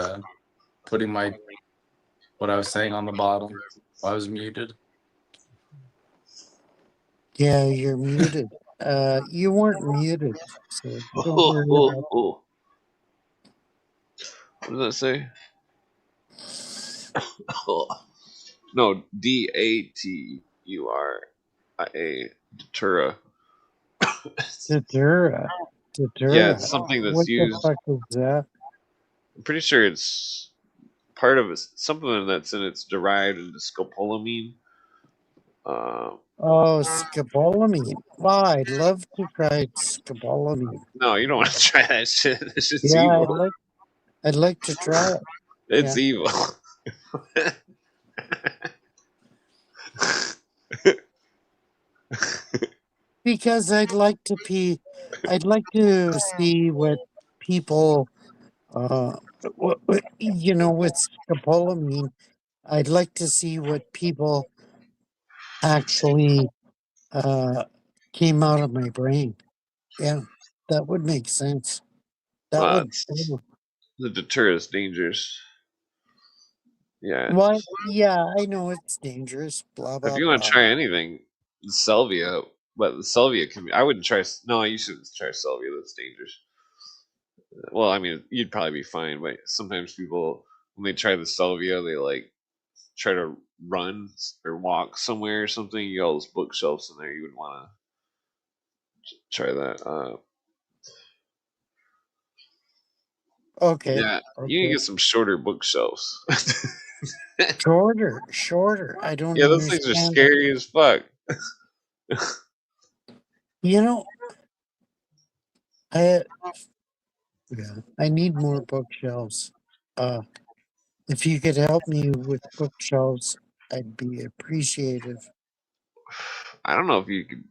putting what I was saying on the bottom while I was muted. Yeah, you're muted. You weren't muted, so don't Oh, worry oh, about oh. What does that say? Oh. No, DATURIA. Datura. Datura. Yeah, Datura. it's something that's What the used. fuck is that? I'm pretty sure it's part of something that's in it's derived into scopolamine. Oh, scopolamine. Wow, I'd love to try scopolamine. No, you don't want to try that shit. This shit's Yeah, evil. I'd like to try it. It's Yeah. evil. Because I'd like to see what people with scopolamine, I'd like to see what people actually came out of my brain. Yeah. That would make sense. That would The deter is dangerous. Yeah. What? Yeah, I know it's dangerous. Blah If blah you want to blah. try anything, salvia But the salvia can be. I wouldn't try. No, you shouldn't try salvia. That's dangerous. Well, I mean, you'd probably be fine. But sometimes people, when they try the salvia, they like try to run or walk somewhere or something. You got all those bookshelves in there. You would want to try that. Okay. Yeah, you can Okay. get some shorter bookshelves. Shorter. I don't Yeah, those things are understand. scary as fuck. You know, I yeah, I need more bookshelves. If you could help me with bookshelves, I'd be appreciative. I don't know if you could.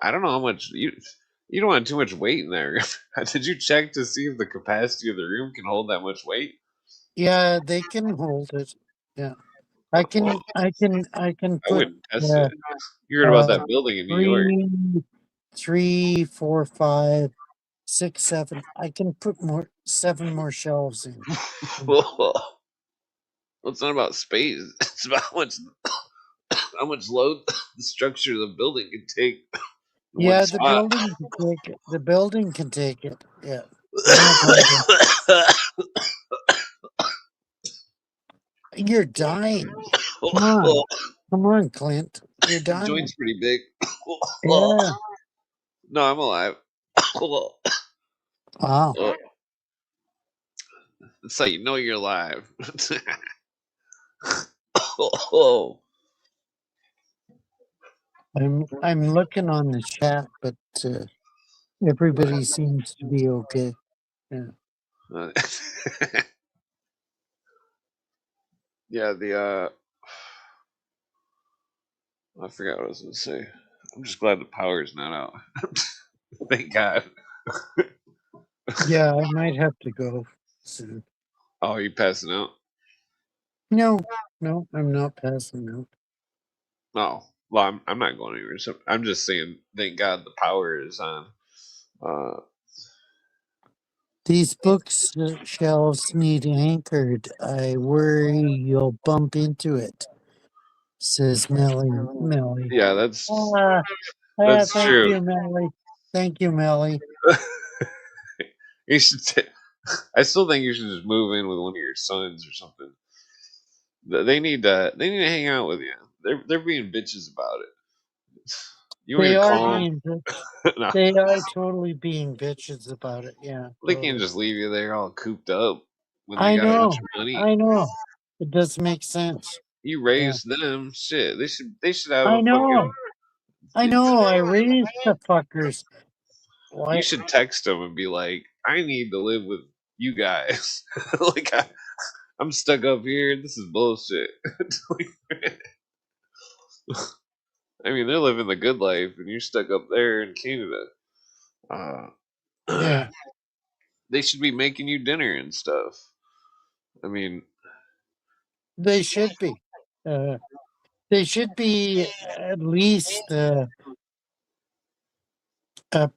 I don't know how much you don't want too much weight in there. Did you check to see if the capacity of the room can hold that much weight? Yeah, they can hold it. Yeah. Well, I can I put wouldn't test uh, it. You heard about uh that building in New York? three, 4, 5, 6, 7. I can put 7 more shelves in. Well, it's not about space. It's about how much load the structure of the building can take in one Yeah, spot. The building can take it. Yeah. No problem. You're dying. Come on, Clint. You're The dying. joint's pretty big. Yeah. No, I'm alive. Wow. That's how you know you're alive. I'm looking on the chat, but everybody seems to be okay. Yeah. Yeah, I forgot what I was going to say. I'm just glad the power's not out. Thank God. Yeah, I might have to go soon. Oh, you passing out? No, I'm not passing out. No. Well, I'm not going anywhere. So I'm just saying, thank God the power is on. Uh, These bookshelves need anchored. I worry you'll bump into it, says Melly. yeah, that's Thank true. you, Melly. Thank you, Melly. You should. I still think you should just move in with one of your sons or something. They need to. They need to hang out with you. They're being bitches about it. You want me They to are call being bitch. them? No, They are totally being bitches about it. Yeah, they can't totally. just leave you there all cooped up when they I got a bunch know. of money. I know. It does make sense. You Yeah. raised them. Shit, they should have I a know. fucking. I know. I raised the fuckers. You Why? should text them and be like, "I need to live with you guys. Like I'm stuck up here. This is bullshit." I mean, they're living the good life, and you're stuck up there in Canada. Yeah, They should be making you dinner and stuff. I mean, they should be. Uh, they should be at least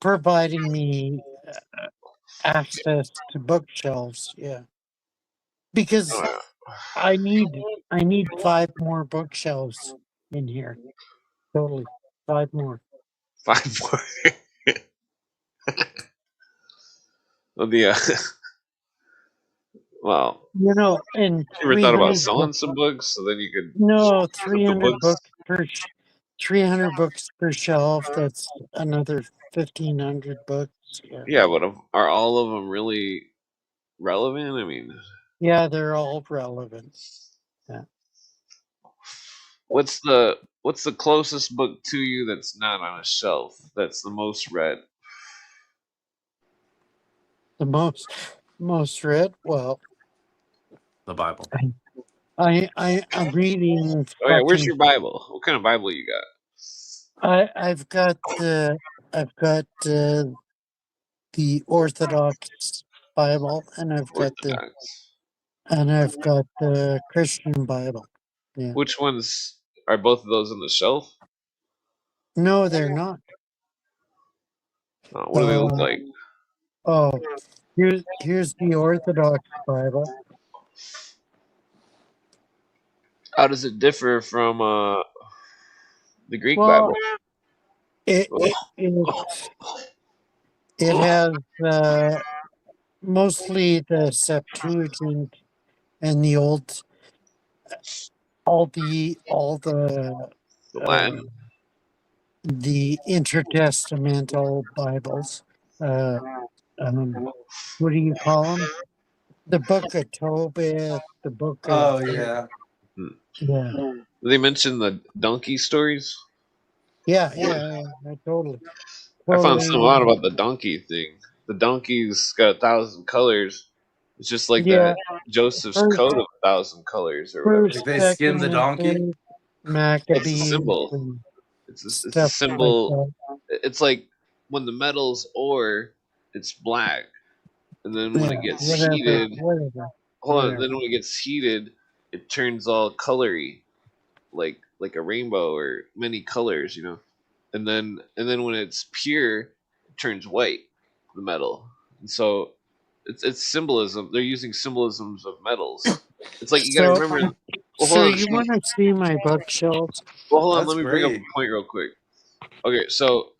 providing me access to bookshelves. Yeah, because uh, I need 5 more bookshelves in here. Totally, 5 more. 5 more. Well, the well, You know, and you ever thought about 300 selling books. some books so then you could No, put the 300 books? books per 300 books per shelf. That's another 1,500 books. Yeah, Yeah, but are all of them really relevant? I mean, yeah, they're all relevant. Yeah. what's the closest book to you that's not on a shelf? That's the most read. The most read. Well, The Bible. I'm reading Oh yeah, where's fucking. your Bible? What kind of Bible you got? I've got the Orthodox Bible, and Orthodox. I've got the Christian Bible. Yeah. Which ones are both of those on the shelf? No, they're not. What do they look Uh, like? oh, here's the Orthodox Bible. How does it differ from the Greek Well, Bible? It has mostly the Septuagint and the old, all the Latin. the intertestamental Bibles. Uh, what do you call them? The Book of Tobit, the Book of Oh yeah. yeah, They mentioned the donkey stories. yeah, totally, I found some out totally. about the donkey thing. The donkey's got 1,000 colors. It's just like Yeah, that Joseph's first, coat of 1,000 colors or whatever. Like first, they skinned second, the and donkey. third It's a Maccabees symbol. and It's a stuff like symbol. that. It's like when the metal's ore, it's black, and then when Yeah, it gets whatever, heated, whatever, hold on. whatever. Then when it gets heated, it turns all colory, like a rainbow or many colors, and then when it's pure, it turns white, the metal. And so it's symbolism. They're using symbolisms of metals. It's like you got to So, remember. Well, so hold on. you want to see my bookshelves? Well, hold on. That's Let me bring up great. a point real quick. Okay, so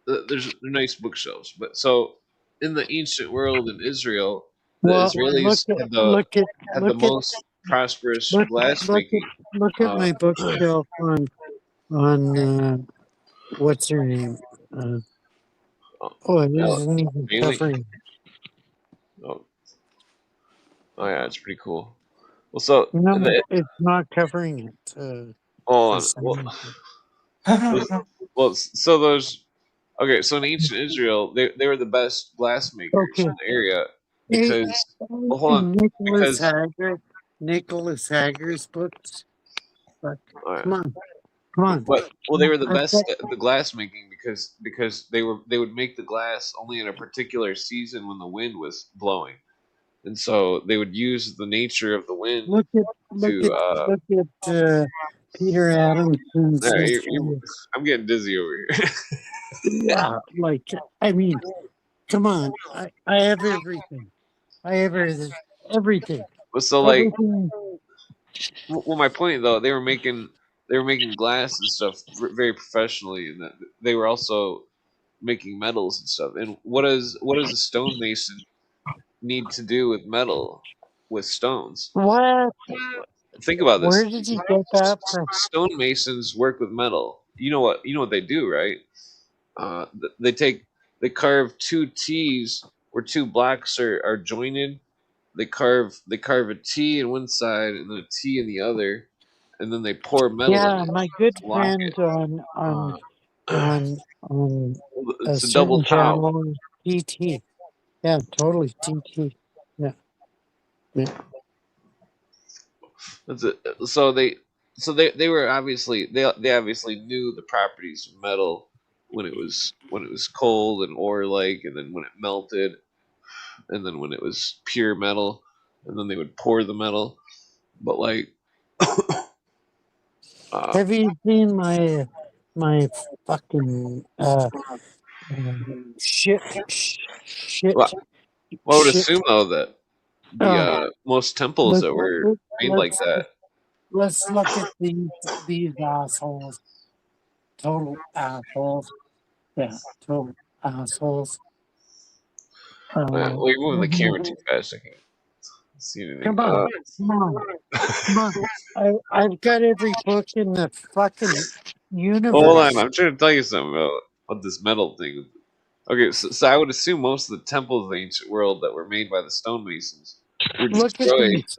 they're nice bookshelves, but so in the ancient world in Israel, the Well, Israelis had the look at, most prosperous look, look at, glassmaking. look at Uh, my bookshelf on what's her name? Uh, oh, it uh, isn't even mainly. covering. Oh, oh yeah, it's pretty cool. Well, so No, it's not covering it. hold For on. some Well, reason. so those. Okay, so in ancient Israel, they were the best glass makers Okay. in the area Hey, because. Well, hold on. Because Nicholas Hager's books. But uh, come on. well, they were the I've got, best at the glass making because they would make the glass only in a particular season when the wind was blowing, and so they would use the nature of the wind look at, to. Peter Adamson's history. I'm getting dizzy over here. Yeah, like, I mean, come on. I have everything. I have everything. So like, Everything. well, my point though, they were making glass and stuff very professionally, and that they were also making metals and stuff. And what does a stonemason need to do with metal, with stones? What? Think about Where this. did you get that from? Stonemasons work with metal. You know what they do, right? They carve two T's where two blocks are jointed. They carve a T in one side and then a T in the other, and then they pour metal in Yeah, it my good to lock friend it. on a It's a double certain top. channel, TT. Yeah, totally TT. Yeah, yeah. That's it. So they were obviously they obviously knew the properties of metal when it was cold and ore like, and then when it melted, and then when it was pure metal, and then they would pour the metal. But like, uh, Have you seen my fucking shit well, shit I would shit? assume though that the Uh, most temples let, that were let, made like let's that. let's look at these assholes. Total assholes. Yeah, total assholes. Well, you're moving the camera Mhm. too fast. I can't see anything. Come on, come on, come on. I've got every book in the fucking Well, hold on. universe. I'm trying to tell you something about this metal thing. Okay, so I would assume most of the temples of the ancient world that were made by the stonemasons were Look at destroyed these.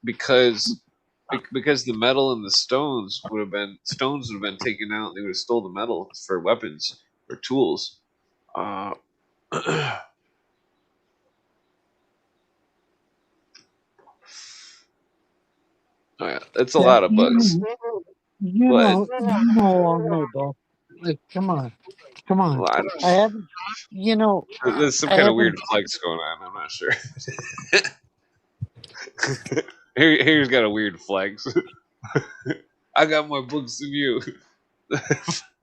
because because the metal and the stones would have been taken out. They would have stole the metal for weapons or tools. Uh, oh yeah, it's a Yeah, lot of bugs. But you know all my book. Like, come on, come on. well, I I don't, haven't, you know, there's some I kind of weird haven't. flex going on. I'm not sure. Here's got a weird flex. I got more books than you.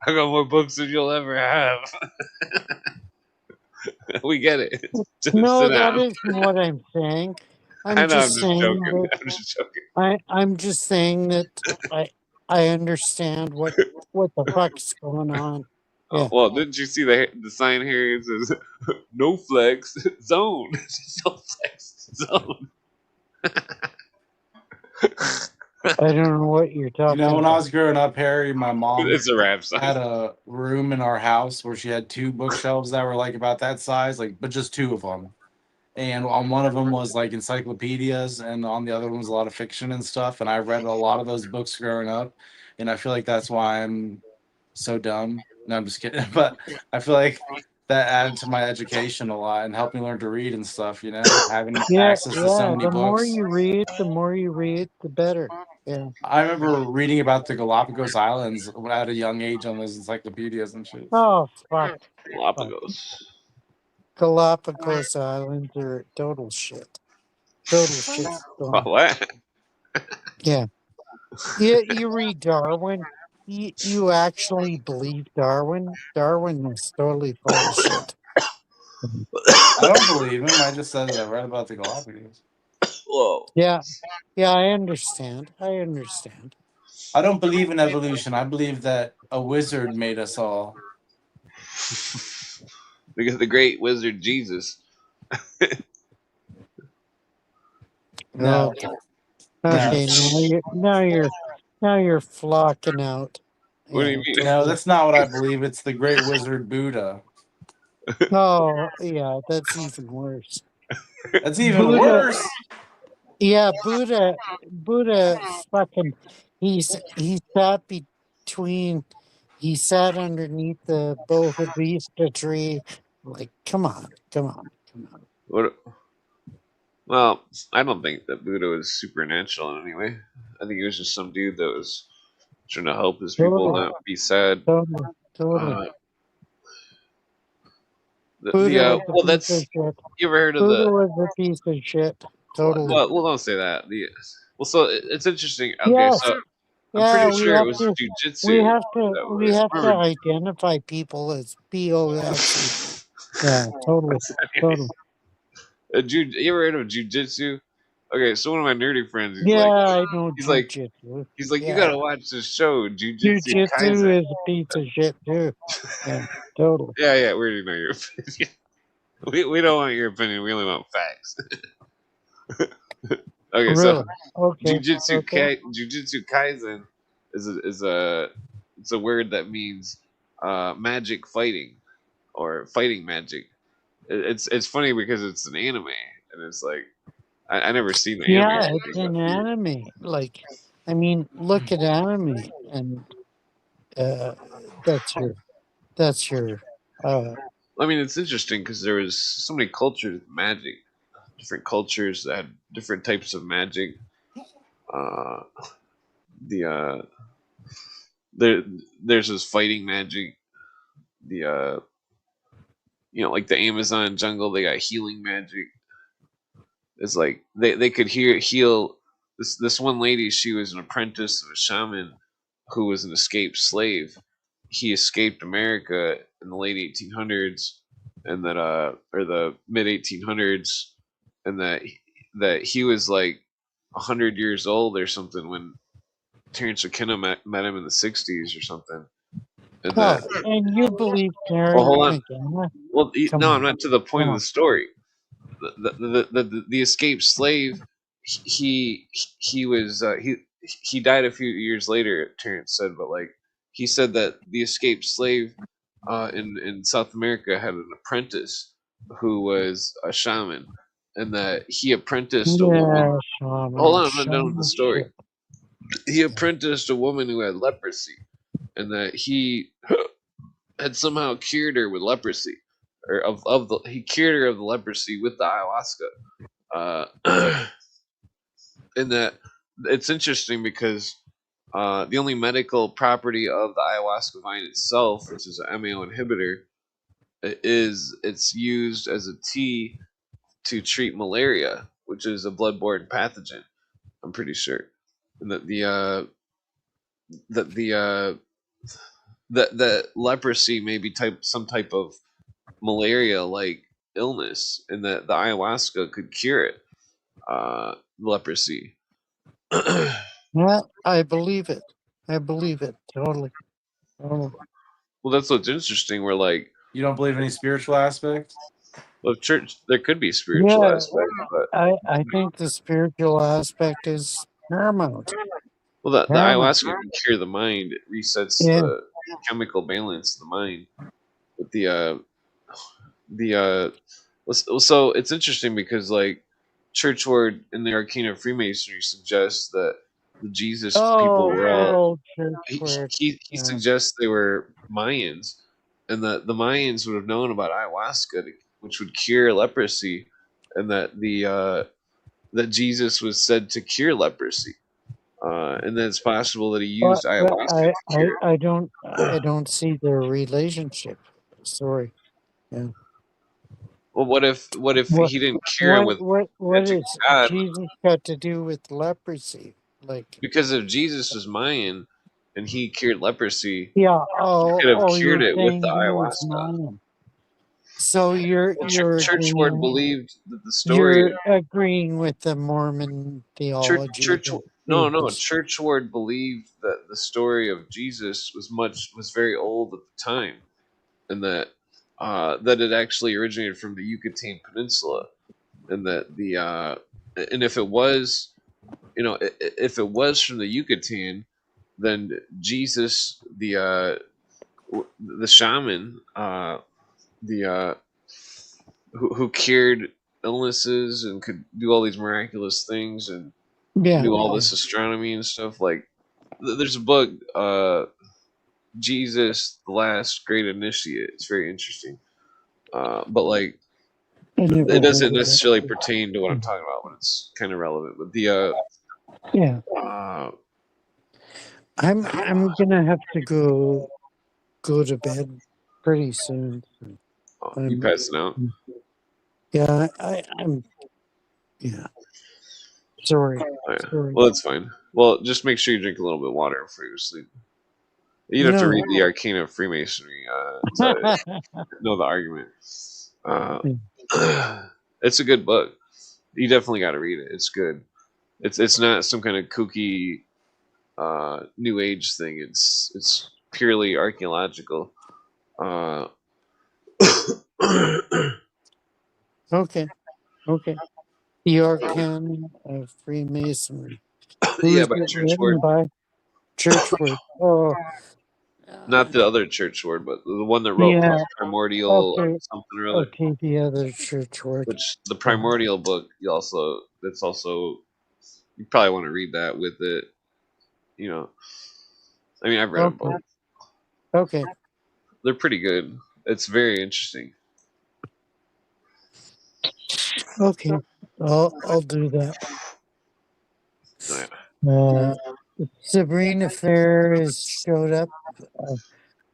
I got more books than you'll ever have. We get it. Just No, sit that down. isn't what I'm saying. I I'm know. I'm just just saying joking. that I'm just joking. I'm just saying that I understand what the fuck's going on. Yeah. Well, didn't you see the sign here? It says no flex zone. No flex zone. I don't know what you're You know, talking when I about. was growing up, Harry, my mom It's a rap had sign. a room in our house where she had 2 bookshelves that were like about that size, like, but just 2 of them. And on one of them was like encyclopedias, and on the other one was a lot of fiction and stuff. And I read a lot of those books growing up, and I feel like that's why I'm so dumb. No, I'm just kidding. But I feel like that added to my education a lot and helped me learn to read and stuff. You know, having Yeah, access to so many the more books. you read, the better. Yeah. I remember reading about the Galapagos Islands at a young age on those encyclopedias and shit. Oh, fuck. Galapagos. Galapagos Islands are total shit. Total shit. What? Yeah. You read Darwin. You actually believe Darwin? Darwin was totally full of shit. I don't believe him. I just said that I read about the Galapagos. Whoa. Yeah. Yeah, I understand. I understand. I don't believe in evolution. I believe that a wizard made us all. Because the great wizard Jesus. No, Okay. no, Okay, now you're flocking out. What do you Yeah, mean? no, totally. that's not what I believe. It's the great wizard Buddha. Oh, yeah, that's even worse. That's even Buddha, worse. yeah, Buddha fucking he sat between he sat underneath the Boha Vista tree. Like, come on. What? Well, I don't think that Buddha was supernatural in any way. I think he was just some dude that was trying to help his people Totally. not be sad. Totally. Well, Was a piece that's of shit. you ever heard of Buddha the? was a piece of shit. Totally. Well, don't say that. So it's interesting. Okay, Yes. so I'm Yeah, pretty sure it was jujitsu. we have to Remember, identify people as POX. Yeah, totally. You ever heard of jujitsu? Okay, so one of my nerdy friends, Yeah, I know he's like, jujitsu. you gotta watch this show, Jujutsu Jujitsu Kaisen. is a piece of shit too. Yeah, totally. Yeah, we already know your opinion. We don't want your opinion. We only want facts. Okay, so Really? Okay. Jujutsu Kaisen is it's a word that means magic fighting or fighting magic. It's funny because it's an anime and it's like I never seen the anime. Yeah, it's an anime. Like, I mean, look at anime, and that's your. I mean, it's interesting because there was so many cultures of magic, different cultures that had different types of magic. Uh, the there's this fighting magic. The like the Amazon jungle, they got healing magic. It's like they could heal. This one lady, she was an apprentice of a shaman who was an escaped slave. He escaped America in the late 1800s, and that or the mid 1800s, and that he was like 100 years old or something when Terrence McKenna met him in the 60s or something. And that And you believe Terry hold on. McKenna? Well, no, I'm on. not to the point of the story. The escaped slave, he was he died a few years later. Terrence said, but like he said that the escaped slave in South America had an apprentice who was a shaman, and that he apprenticed a woman. Shaman, Hold on, I'm not done with the shaman story. shit. He apprenticed a woman who had leprosy, and that he had somehow cured her with leprosy, or he cured her of the leprosy with the ayahuasca. And that it's interesting because the only medical property of the ayahuasca vine itself, which is an MAO inhibitor, is it's used as a tea to treat malaria, which is a bloodborne pathogen. I'm pretty sure, and that that leprosy may be some type of malaria like illness, and that the ayahuasca could cure it, leprosy. Yeah, I believe it. Totally. Well, Well, that's what's interesting. We're like, You don't believe in any spiritual aspect? well, church, there could be spiritual Yeah, aspects, but I think the spiritual aspect is paramount. well, the Paramount. ayahuasca can cure the mind. It resets Yeah. the chemical balance of the mind. But so it's interesting because like Churchward in the Arcana of Freemasonry suggests that the Jesus people Oh, were good all old church word. he Yeah. suggests they were Mayans, and that the Mayans would have known about ayahuasca, which would cure leprosy, and that Jesus was said to cure leprosy, and then it's possible that he used But ayahuasca to cure it. I don't see the relationship. Sorry. Yeah. Well, what if What he didn't cure it with what magic is of God? Jesus got to do with leprosy? Like, Because if Jesus was Mayan and he cured leprosy, yeah. he could have cured You're it with the saying he was ayahuasca. Mayan. So Churchward believed that the story you're agreeing with the Mormon theology church that no it no was. Churchward believed that the story of Jesus was very old at the time, and that it actually originated from the Yucatan Peninsula, and that and if it was, if it was from the Yucatan, then Jesus, the shaman, the who cured illnesses and could do all these miraculous things and Yeah. do all this astronomy and stuff. Like, there's a book, Jesus, the Last Great Initiate. It's very interesting, but like, I never it heard doesn't of it. necessarily pertain to what I'm talking about, but it's kind of relevant. But Yeah. uh, I'm gonna have to go to bed pretty soon. you I'm passing out. yeah, I'm yeah. Sorry. Oh, yeah. Sorry. Well, that's fine. Well, just make sure you drink a little bit of water before you go to sleep. You'd have to No. read the Arcana of Freemasonry to know the argument. It's a good book. You definitely got to read it. It's good. It's not some kind of kooky new age thing. It's purely archaeological. Okay. Okay. The Arcana of Freemasonry. Yeah, Who's by it Churchward. written by? Churchward. Oh. Not the other Churchward, but the one that wrote Yeah. Primordial Okay. something or other. Okay, the other Churchward. Which the Primordial book, that's also, you probably want to read that with it. I mean, I've read them both. Okay. They're pretty good. It's very interesting. Okay. I'll do that. Oh, yeah. Sabrina Fair has showed up.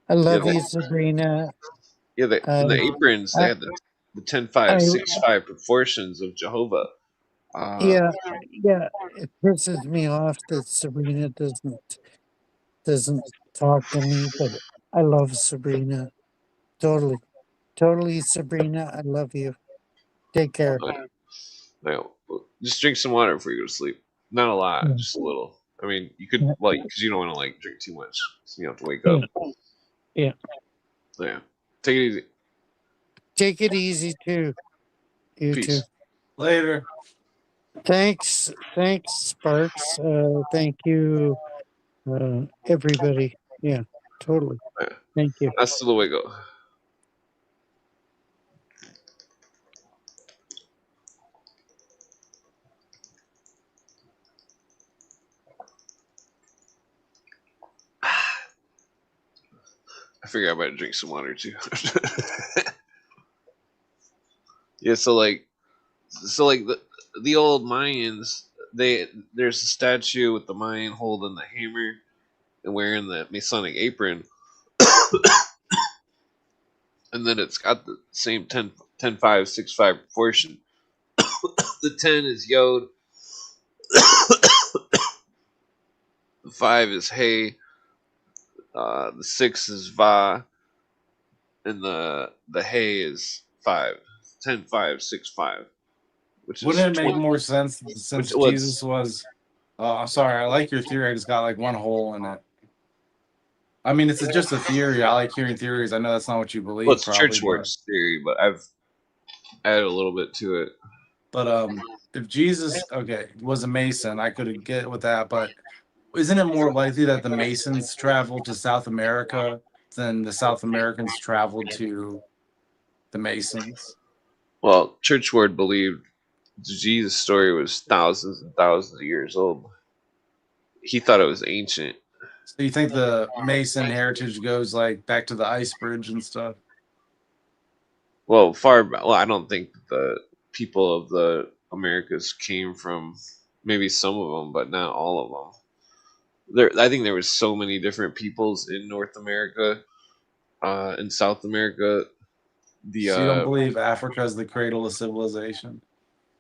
I love you, Sabrina. Yeah, in the aprons they had the 10-5-6-5 proportions of Jehovah. Yeah, it pisses me off that Sabrina doesn't talk to me, but I love Sabrina. Totally, Sabrina. I love you. Take care. No, just drink some water before you go to sleep. Not a lot, just a little. I mean, you could, because you don't want to like drink too much, so you have to wake up. Yeah. Take it easy. Take it easy too. You Peace. too. Later. Thanks, Sparks. Thank you, everybody. Yeah, totally. Thank you. Hasta luego. I figure I might drink some water too. Yeah, so like the old Mayans, there's a statue with the Mayan holding the hammer and wearing the Masonic apron, and then it's got the same 10-5-6-5 proportion. The 10 is Yod, the 5 is Hey, the 6 is Va, and the Hey is 5. 10-5-6-5. Which is Wouldn't it make more sense since Jesus was? I'm sorry, I like your theory. I just got like one hole in it. I mean, it's just a theory. I like hearing theories. I know that's not what you Well, believe, it's probably, but Churchward's theory, but I've added a little bit to it. if Jesus, okay, was a Mason, I could get with that. But isn't it more likely that the Masons traveled to South America than the South Americans traveled to the Masons? Well, Churchward believed Jesus' story was thousands and thousands of years old. He thought it was ancient. So you think the Mason heritage goes like back to the ice bridge and stuff? Well, I don't think the people of the Americas came from, maybe some of them, but not all of them. I think there was so many different peoples in North America, in South America. The So you don't believe Africa is the cradle of civilization?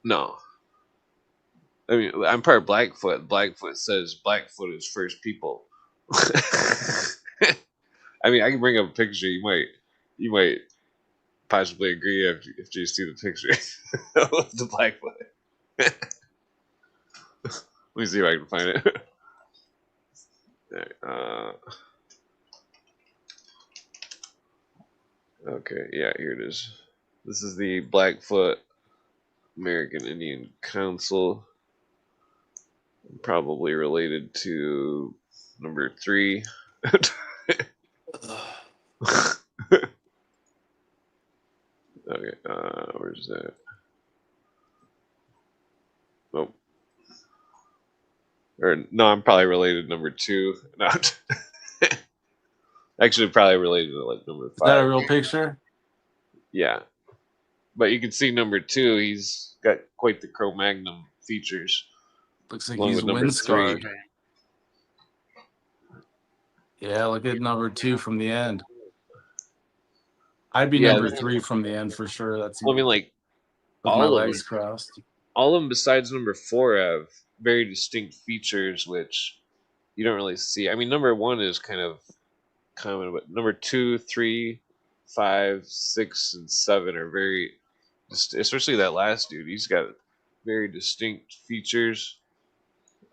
No, I mean I'm part Blackfoot. Blackfoot says Blackfoot is first people. I mean, I can bring up a picture. You might possibly agree if you see the picture of the Blackfoot. Let me see if I can find it. Okay, yeah, here it is. This is the Blackfoot American Indian Council, probably related to number 3. Okay, where's that? Oh, or no, I'm probably related to number 2. Not actually, probably related to like number 5. Is that a real picture? Yeah, but you can see number 2. He's got quite the Cro-Magnon features. Looks like Along he's with number wind 3. scarred. Yeah, look at number 2 from the end. I'd be Yeah, number 3 from the end for sure. That's I mean, like with my all of them, legs crossed. all of them besides number 4 have very distinct features, which you don't really see. I mean, number 1 is kind of common, but number 2, 3, 5, 6, and 7 are very, especially that last dude. He's got very distinct features.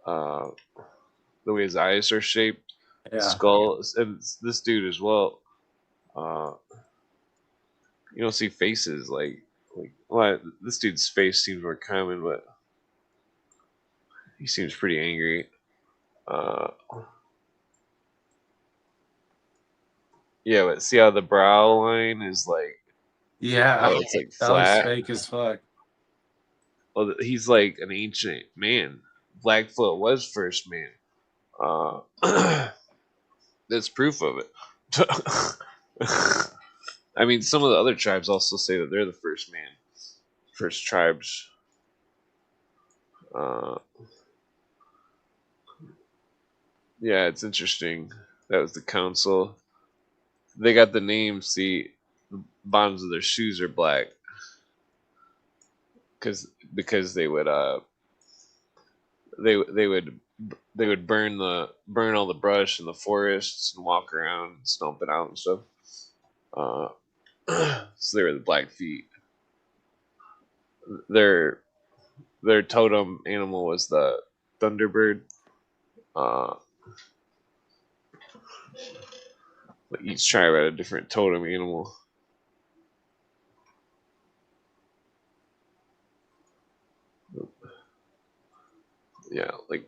The way his eyes are shaped, Yeah. skull, and this dude as well. Uh, you don't see faces like well, this dude's face seems more common, but he seems pretty angry. Yeah, but see how the brow line is like, Yeah. how it's like That looks flat. fake as fuck. Well, he's like an ancient man. Blackfoot was first man. That's proof of it. I mean, some of the other tribes also say that they're the first man, first tribes. Yeah, it's interesting. That was the council. They got the name. See, the bottoms of their shoes are black because they would they would burn all the brush in the forests and walk around and stomp it out and stuff. So they were the Blackfeet. Their totem animal was the Thunderbird. But each tribe had a different totem animal. Yeah, like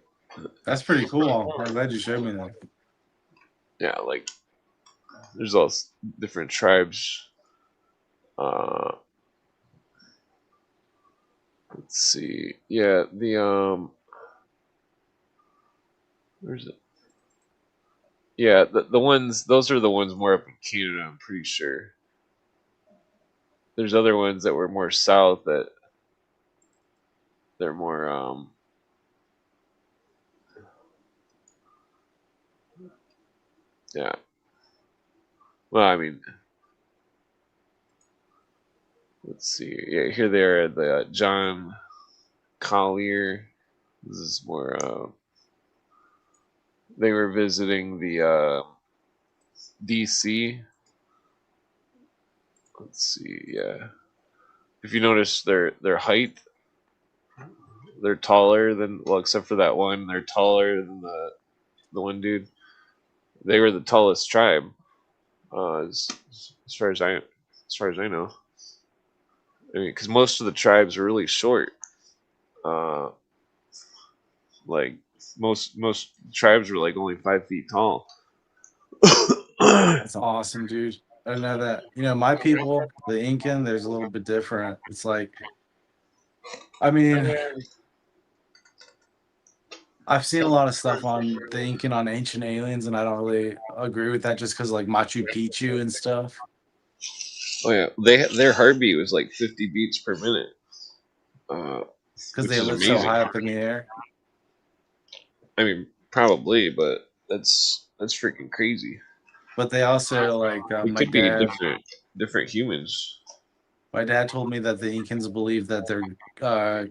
That's pretty cool. I'm glad you showed me that. yeah, like there's all different tribes. Let's see. Yeah, the where's it? Yeah, the ones, those are the ones more up in Canada, I'm pretty sure. There's other ones that were more south that they're more yeah. Well, I mean, let's see. Yeah, here they are at the John Collier. This is more they were visiting the DC. Let's see. Yeah. If you notice their height, they're taller than, well, except for that one, they're taller than the one dude. They were the tallest tribe, as far as I know. I mean, because most of the tribes are really short. Uh, like most tribes were like only 5 feet tall. That's awesome, dude. I know that. My people, the Incan, there's a little bit different. It's like, I mean, I've seen a lot of stuff on the Incan on Ancient Aliens, and I don't really agree with that just because like Machu Picchu and stuff. Oh yeah, their heartbeat was like 50 beats per minute, Because which they is live so amazing. high up in the air. I mean, probably, but that's freaking crazy. But they also like We my could be dad. different humans. My dad told me that the Incans believe that their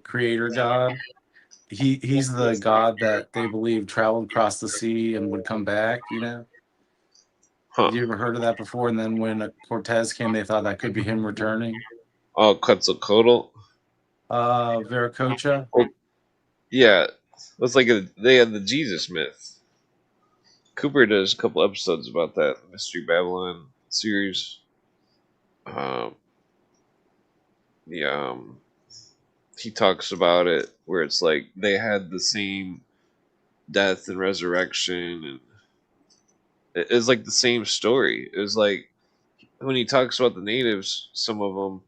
creator god, he's the god that they believe traveled across the sea and would come back. Huh? Have you ever heard of that before? And then when Cortez came, they thought that could be him returning. Oh, Quetzalcoatl. Viracocha. Oh, yeah, it's like they had the Jesus myth. Cooper does a couple episodes about that Mystery Babylon series. Um, the he talks about it where it's like they had the same death and resurrection, and it's like the same story. It was like when he talks about the natives, some of them,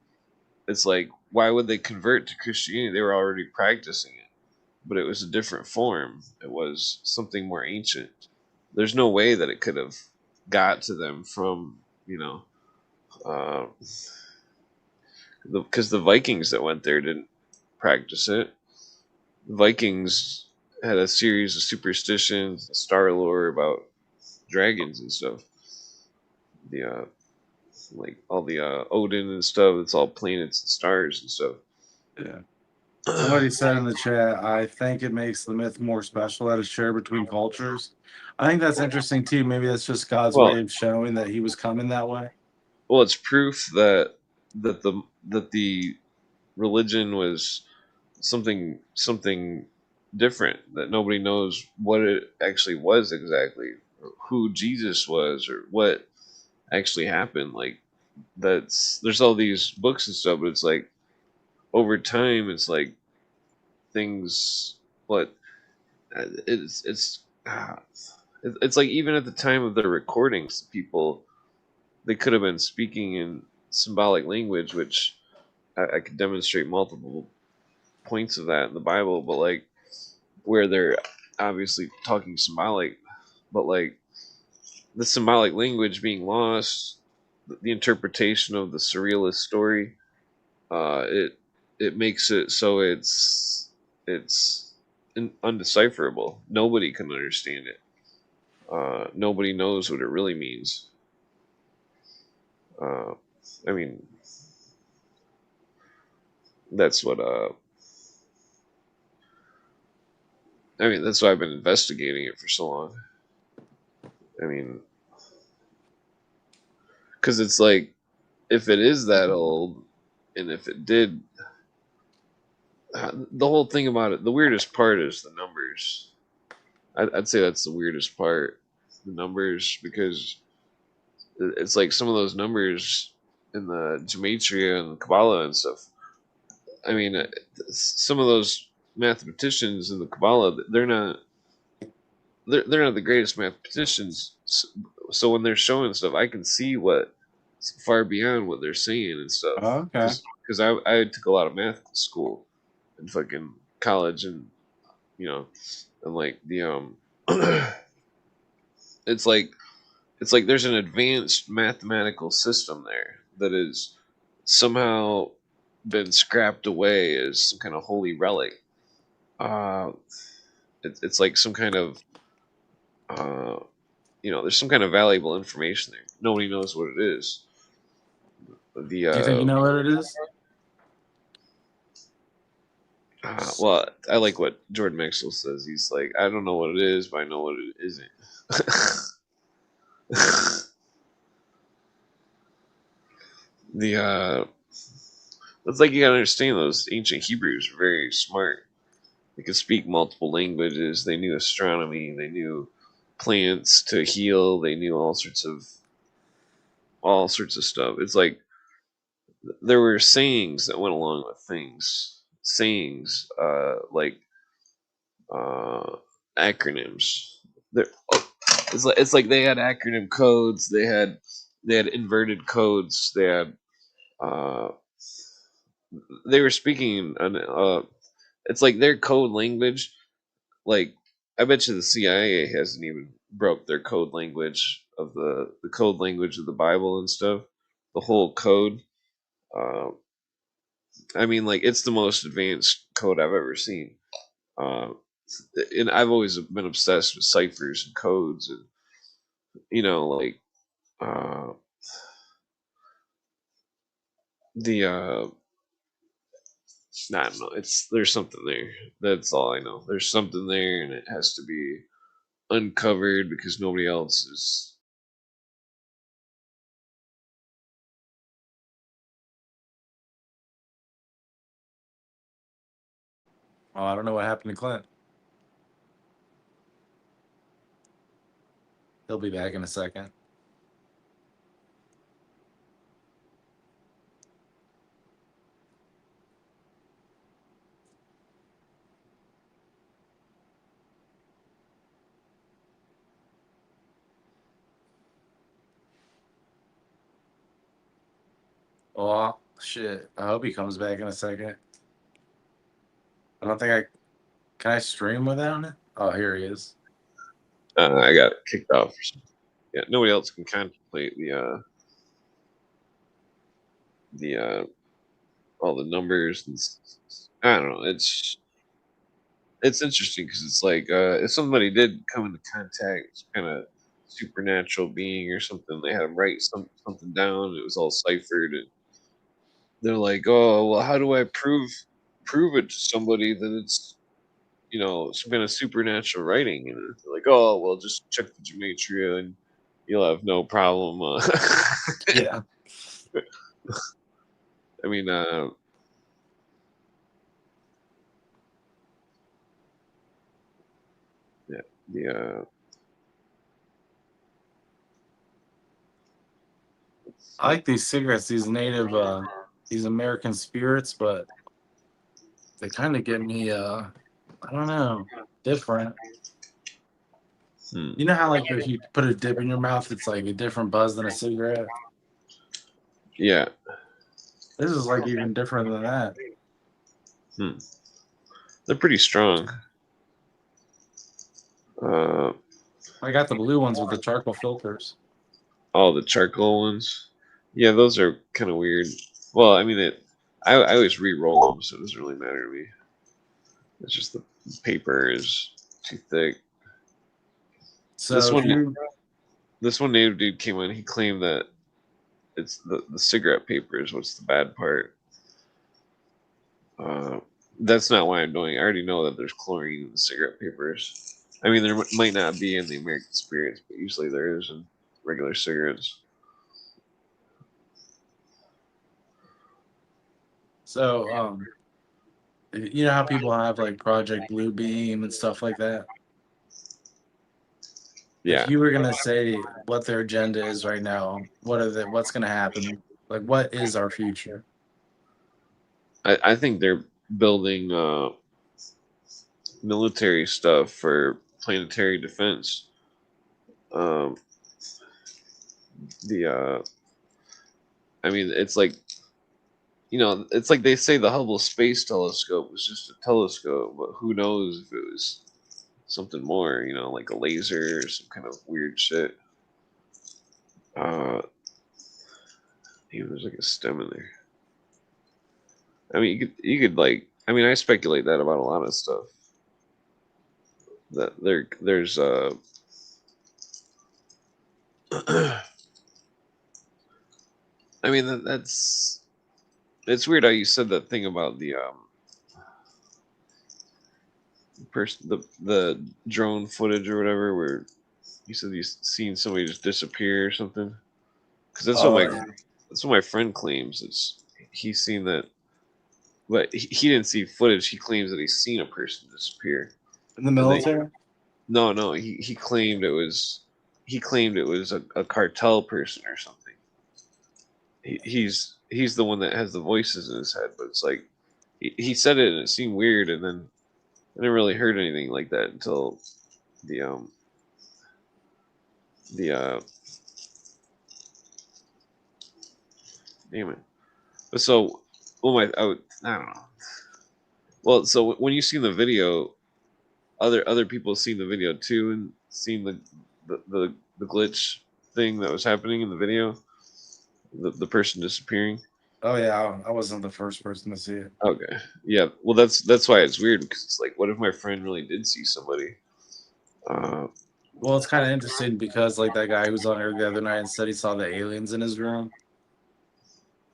it's like why would they convert to Christianity? They were already practicing it, but it was a different form. It was something more ancient. There's no way that it could have got to them from uh, because the Vikings that went there didn't practice it. The Vikings had a series of superstitions, star lore about dragons and stuff. The like all the Odin and stuff. It's all planets and stars and stuff. Yeah. Somebody said in the chat, I think it makes the myth more special that it's shared between cultures. I think that's interesting too. Maybe that's just God's Well, way of showing that he was coming that way. well, it's proof that the religion was something different, that nobody knows what it actually was exactly, or who Jesus was, or what actually happened. Like there's all these books and stuff, but it's like over time, it's like things. But it's like even at the time of the recordings, people they could have been speaking in symbolic language, which I could demonstrate multiple points of that in the Bible, but like where they're obviously talking symbolic, but like the symbolic language being lost, the interpretation of the surrealist story, it makes it so it's undecipherable. Nobody can understand it. Nobody knows what it really means. Uh, I mean, that's what that's why I've been investigating it for so long. I mean, because it's like if it is that old, and if it did, the whole thing about it, the weirdest part is the numbers. I'd say that's the weirdest part, the numbers, because it's like some of those numbers in the gematria and Kabbalah and stuff. I mean, some of those mathematicians in the Kabbalah, they're not the greatest mathematicians. So when they're showing stuff, I can see what's far beyond what they're saying and stuff. Oh, okay. Because I took a lot of math in school and fucking college, and and like it's like there's an advanced mathematical system there that is somehow been scrapped away as some kind of holy relic. Uh, it's like some kind of uh, there's some kind of valuable information there. Nobody knows what it is. The Do you think you know what it is? well, I like what Jordan Maxwell says. He's like, I don't know what it is, but I know what it isn't. the it's like you gotta understand those ancient Hebrews were very smart. They could speak multiple languages. They knew astronomy. They knew plants to heal. They knew all sorts of stuff. It's like there were sayings that went along with things. Sayings, like uh, acronyms. There, it's like they had acronym codes. They had inverted codes. Uh, they were speaking an it's like their code language. Like I bet you the CIA hasn't even broke their code language of the code language of the Bible and stuff. The whole code. Uh, I mean, like it's the most advanced code I've ever seen. Uh, and I've always been obsessed with ciphers and codes, and like uh, the I don't know. There's something there. That's all I know. There's something there, and it has to be uncovered because nobody else is. Oh, I don't know what happened to Clint. He'll be back in a second. Oh shit! I hope he comes back in a second. I don't think I can. I stream without it. Oh, here he is. I got kicked off. Or something. Yeah, nobody else can contemplate the all the numbers and I don't know. It's interesting because it's like if somebody did come into contact with kind of supernatural being or something, they had them write something down. It was all ciphered, and they're like, "Oh, well, how do I prove it to somebody that it's some kind of supernatural writing?" And they're like, "Oh, well, just check the gematria and you'll have no problem." Yeah. I mean, yeah, the I like these cigarettes, these native, these American spirits, but they kind of get me, I don't know, different. You know how like if you put a dip in your mouth, it's like a different buzz than a cigarette. yeah. This is like even different than that. They're pretty strong. I got the blue ones with the charcoal filters. All the charcoal ones. Yeah, those are kind of weird. Well, I mean, I always re-roll them, so it doesn't really matter to me. It's just the paper is too thick. So this one native dude came in. He claimed that it's the cigarette paper is what's the bad part. That's not why I'm doing. I already know that there's chlorine in the cigarette papers. I mean, there might not be in the American spirits, but usually there is in regular cigarettes. So, you know how people have like Project Blue Beam and stuff like that? Yeah. If you were gonna say what their agenda is right now, what's gonna happen? Like, what is our future? I think they're building military stuff for planetary defense. The I mean, it's like it's like they say the Hubble Space Telescope was just a telescope, but who knows if it was something more? Like a laser or some kind of weird shit. Even there's like a stem in there. I mean, you could like. I mean, I speculate that about a lot of stuff. That there's I mean, that's it's weird how you said that thing about the person the drone footage or whatever, where you said you seen somebody just disappear or something. Because that's what my friend claims. He's seen that, but he didn't see footage. He claims that he's seen a person disappear In the and they military? No, he claimed it was a cartel person or something. He's the one that has the voices in his head, but it's like he said it and it seemed weird, and then I didn't really heard anything like that until the the damn it. But so, I don't know. Well, so when you seen the video, other people seen the video too and seen the glitch thing that was happening in the video, the person disappearing. Oh yeah, I wasn't the first person to see it. Okay, yeah. Well, that's why it's weird because it's like, what if my friend really did see somebody? Uh, Well, it's kind of interesting because like that guy who was on air the other night and said he saw the aliens in his room.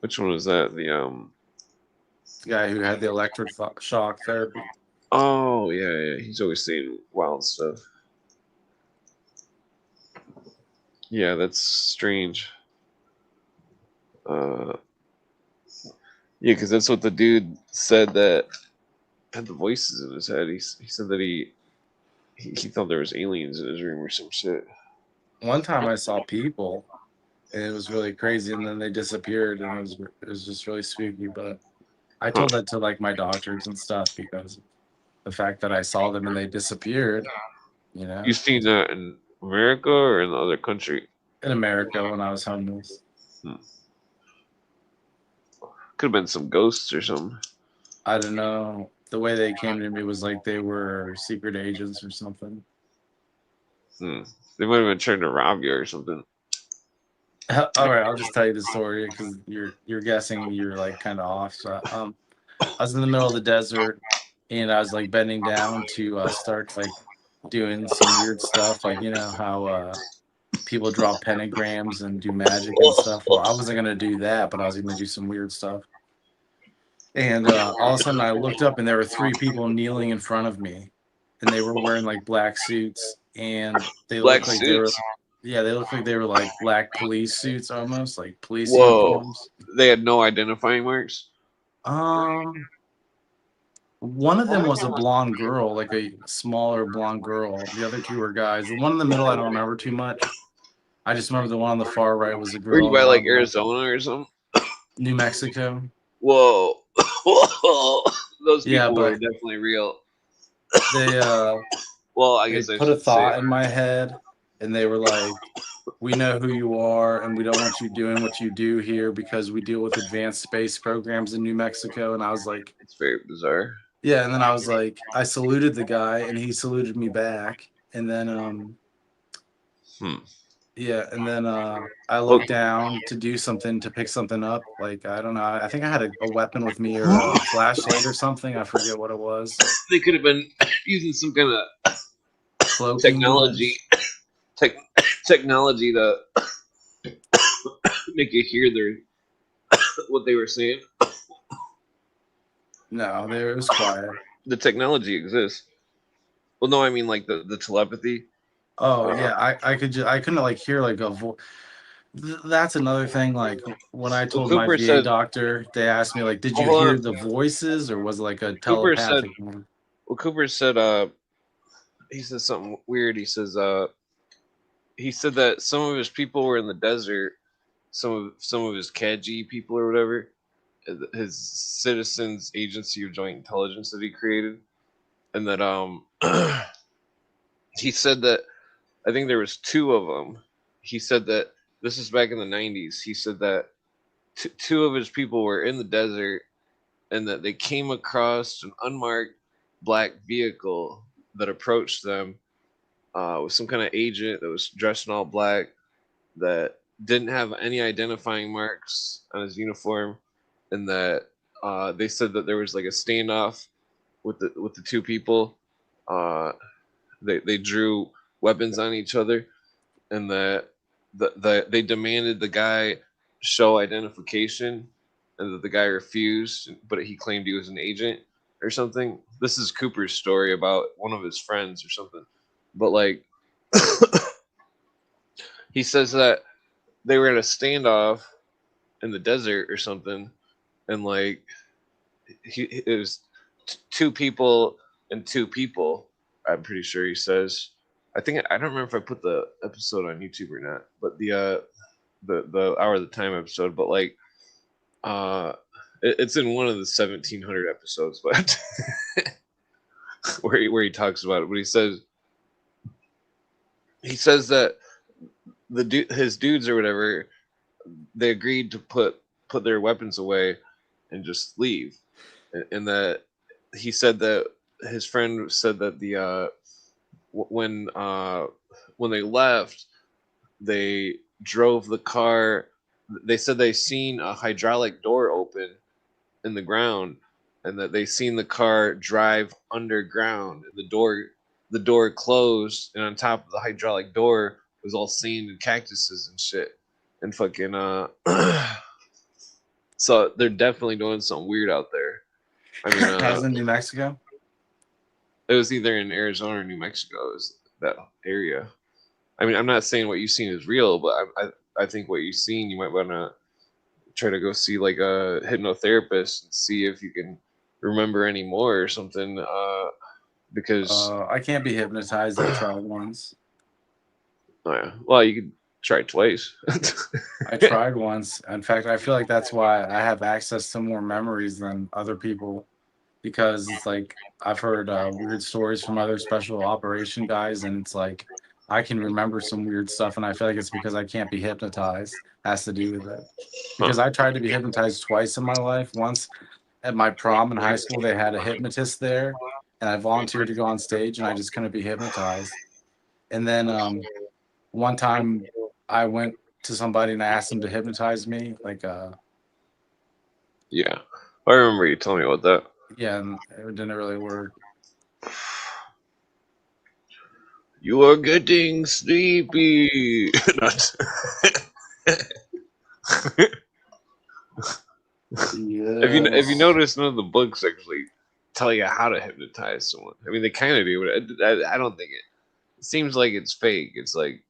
which one was that? The guy who had the electric shock therapy. Oh yeah, he's always saying wild stuff. Yeah, that's strange. Yeah, because that's what the dude said that had the voices in his head. He said that he thought there was aliens in his room or some shit. One time I saw people, and it was really crazy, and then they disappeared, and it was just really spooky. But I told that to like my doctors and stuff because the fact that I saw them and they disappeared, you know, You seen that in America or in the other country? in America when I was homeless. Could have been some ghosts or something. I don't know. The way they came to me was like they were secret agents or something. They might have been trying to rob you or something. All right, I'll just tell you the story because you're guessing you're like kind of off. So I was in the middle of the desert and I was like bending down to start like doing some weird stuff, like you know how people draw pentagrams and do magic and stuff. Well, I wasn't gonna do that, but I was gonna do some weird stuff. And all of a sudden, I looked up and there were three people kneeling in front of me, and they were wearing like black suits, and they Black looked like they were, suits. yeah, they looked like they were like black police suits almost, like police Whoa. uniforms. They had no identifying marks. One of them was a blonde girl, like a smaller blonde girl. The other two were guys. The one in the middle, I don't remember too much. I just remember the one on the far right was a Were you girl. by And like Arizona or something? New Mexico. Whoa. Those Yeah, people were but definitely real. they Well, I they guess I put a should thought say. in my head, and they were like, "We know who you are, and we don't want you doing what you do here because we deal with advanced space programs in New Mexico." And I was like, It's very bizarre. "Yeah." And then I was like, I saluted the guy, and he saluted me back. And then yeah, and then I looked down to do something to pick something up. Like I don't know. I think I had a weapon with me or a flashlight or something. I forget what it was. They could have been using some kind of Cloaking technology, technology to make you hear what they were saying. No, there it was quiet. The technology exists. Well, no, I mean like the telepathy. Oh yeah, I couldn't like hear like a voice. That's another thing. Like when I Well, told my Cooper VA said. doctor, they asked me like, "Did you Hold hear on. the voices, or was it like a Cooper said. telepathic one?" Well, Cooper said. He said something weird. He says. He said that some of his people were in the desert. Some of his KG people or whatever. His Citizens Agency of Joint Intelligence that he created, and that he said that I think there was two of them. He said that this is back in the 90s. He said that two of his people were in the desert and that they came across an unmarked black vehicle that approached them with some kind of agent that was dressed in all black that didn't have any identifying marks on his uniform, and that they said that there was like a standoff with the two people. They drew weapons on each other, and that they demanded the guy show identification, and that the guy refused, but he claimed he was an agent or something. This is Cooper's story about one of his friends or something. But like he says that they were in a standoff in the desert or something, and like it was two people and two people. I'm pretty sure he says, I think I don't remember if I put the episode on YouTube or not, but the Hour of the Time episode, but like uh it's in one of the 1700 episodes, but where he talks about it, but he says that his dudes or whatever, they agreed to put their weapons away and just leave, and that he said that his friend said that when they left, they drove the car. They said they seen a hydraulic door open in the ground, and that they seen the car drive underground. And the door closed, and on top of the hydraulic door was all sand and cactuses and shit, and fucking So they're definitely doing something weird out there. I mean, As in New Mexico. it was either in Arizona or New Mexico. It was that area. I mean, I'm not saying what you've seen is real, but I think what you've seen, you might want to try to go see like a hypnotherapist and see if you can remember any more or something. Because I can't be hypnotized. I tried once. oh yeah, well, you could try twice. I tried once. In fact, I feel like that's why I have access to more memories than other people, because it's like I've heard weird stories from other special operation guys, and it's like I can remember some weird stuff, and I feel like it's because I can't be hypnotized. Has to do with it. Because I tried to be hypnotized twice in my life. Once at my prom in high school, they had a hypnotist there, and I volunteered to go on stage, and I just couldn't be hypnotized. And then one time I went to somebody and I asked them to hypnotize me, like Yeah, I remember you telling me about that. yeah, and it didn't really work. You are getting sleepy. Not- Have you noticed none of the books actually tell you how to hypnotize someone? I mean, they kind of do, but I don't think it seems like it's fake. It's like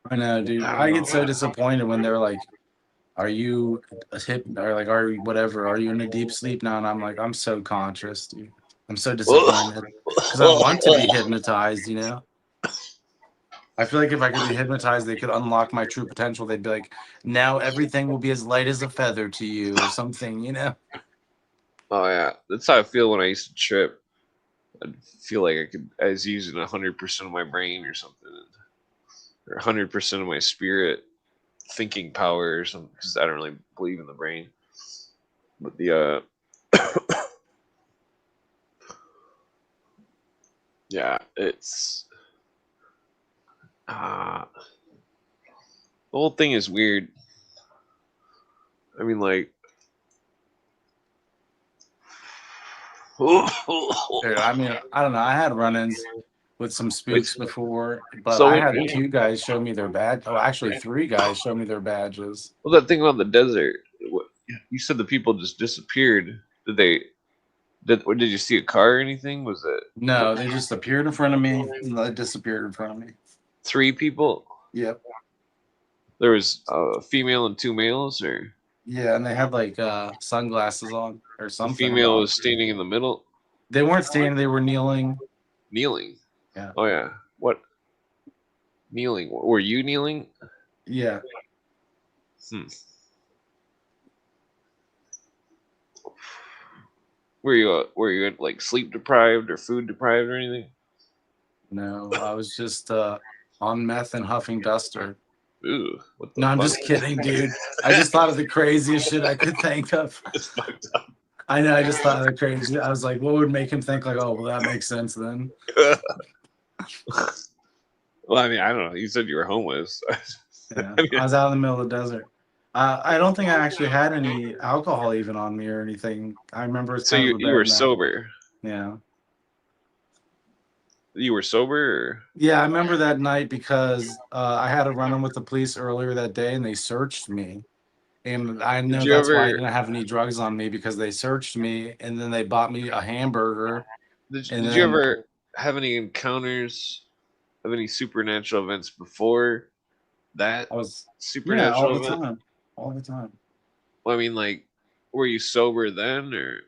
I know, dude. I I don't get so know. disappointed when they're like, "Are you a hip?" Or like, "Are you whatever? Are you in a deep sleep now?" And I'm like, "I'm so conscious, dude. I'm so disappointed because I want to be hypnotized. You know, I feel like if I could be hypnotized, they could unlock my true potential. They'd be like, now everything will be as light as a feather to you, or something. You know." Oh yeah, that's how I feel when I used to trip. I feel like I was using 100% of my brain or something, or 100% of my spirit thinking power or something. Because I don't really believe in the brain, but yeah, it's the whole thing is weird. I mean, like, Dude, I mean, I don't know. I had run-ins with some spooks it's before, but so I when had two guys show me their badge. Oh, actually, three guys show me their badges. well, that thing about the desert. You said the people just disappeared. Did they? Did you see a car or anything? Was it No, they just appeared in front of me and they disappeared in front of me. 3 people? Yep. There was a female and 2 males, or Yeah, and they had like sunglasses on or the something female on. was standing in the middle, They weren't standing; they were kneeling. kneeling. Yeah. Oh yeah, what kneeling? Were you kneeling? Yeah. Hmm. Were you like sleep deprived or food deprived or anything? No, I was just on meth and huffing duster. Ooh, what the No, I'm fuck? just kidding, dude. I just thought of the craziest shit I could think of. It's fucked up. I know. I just thought of the crazy. I was like, what would make him think like, oh, well, that makes sense then. Well, I mean, I don't know. You said you were homeless. Yeah, I was out in the middle of the desert. I don't think I actually had any alcohol even on me or anything. I remember it's So kind of you a you were bad night. sober. Yeah. You were sober, or Yeah, I remember that night because I had a run-in with the police earlier that day and they searched me. And I did know you that's why I ever didn't have any drugs on me because they searched me and then they bought me a hamburger. And did you then ever have any encounters of any supernatural events before that I was, yeah, all supernatural the event? time. All the time. Well, I mean, like, were you sober then, or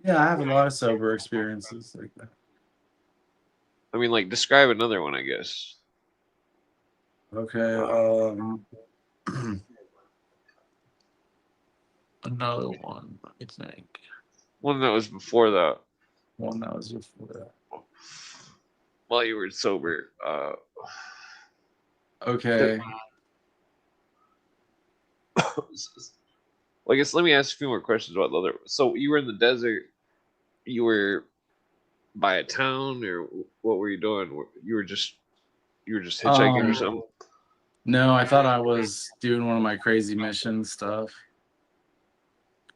Yeah, I have a lot of sober experiences like that. I mean, like, describe another one, I guess. Okay. Another one. I think One that was before that, one that was before that. while you were sober. Okay. Well, I guess let me ask a few more questions about the other. So you were in the desert. You were by a town, or what were you doing? You were just hitchhiking or something. No, I thought I was doing one of my crazy mission stuff.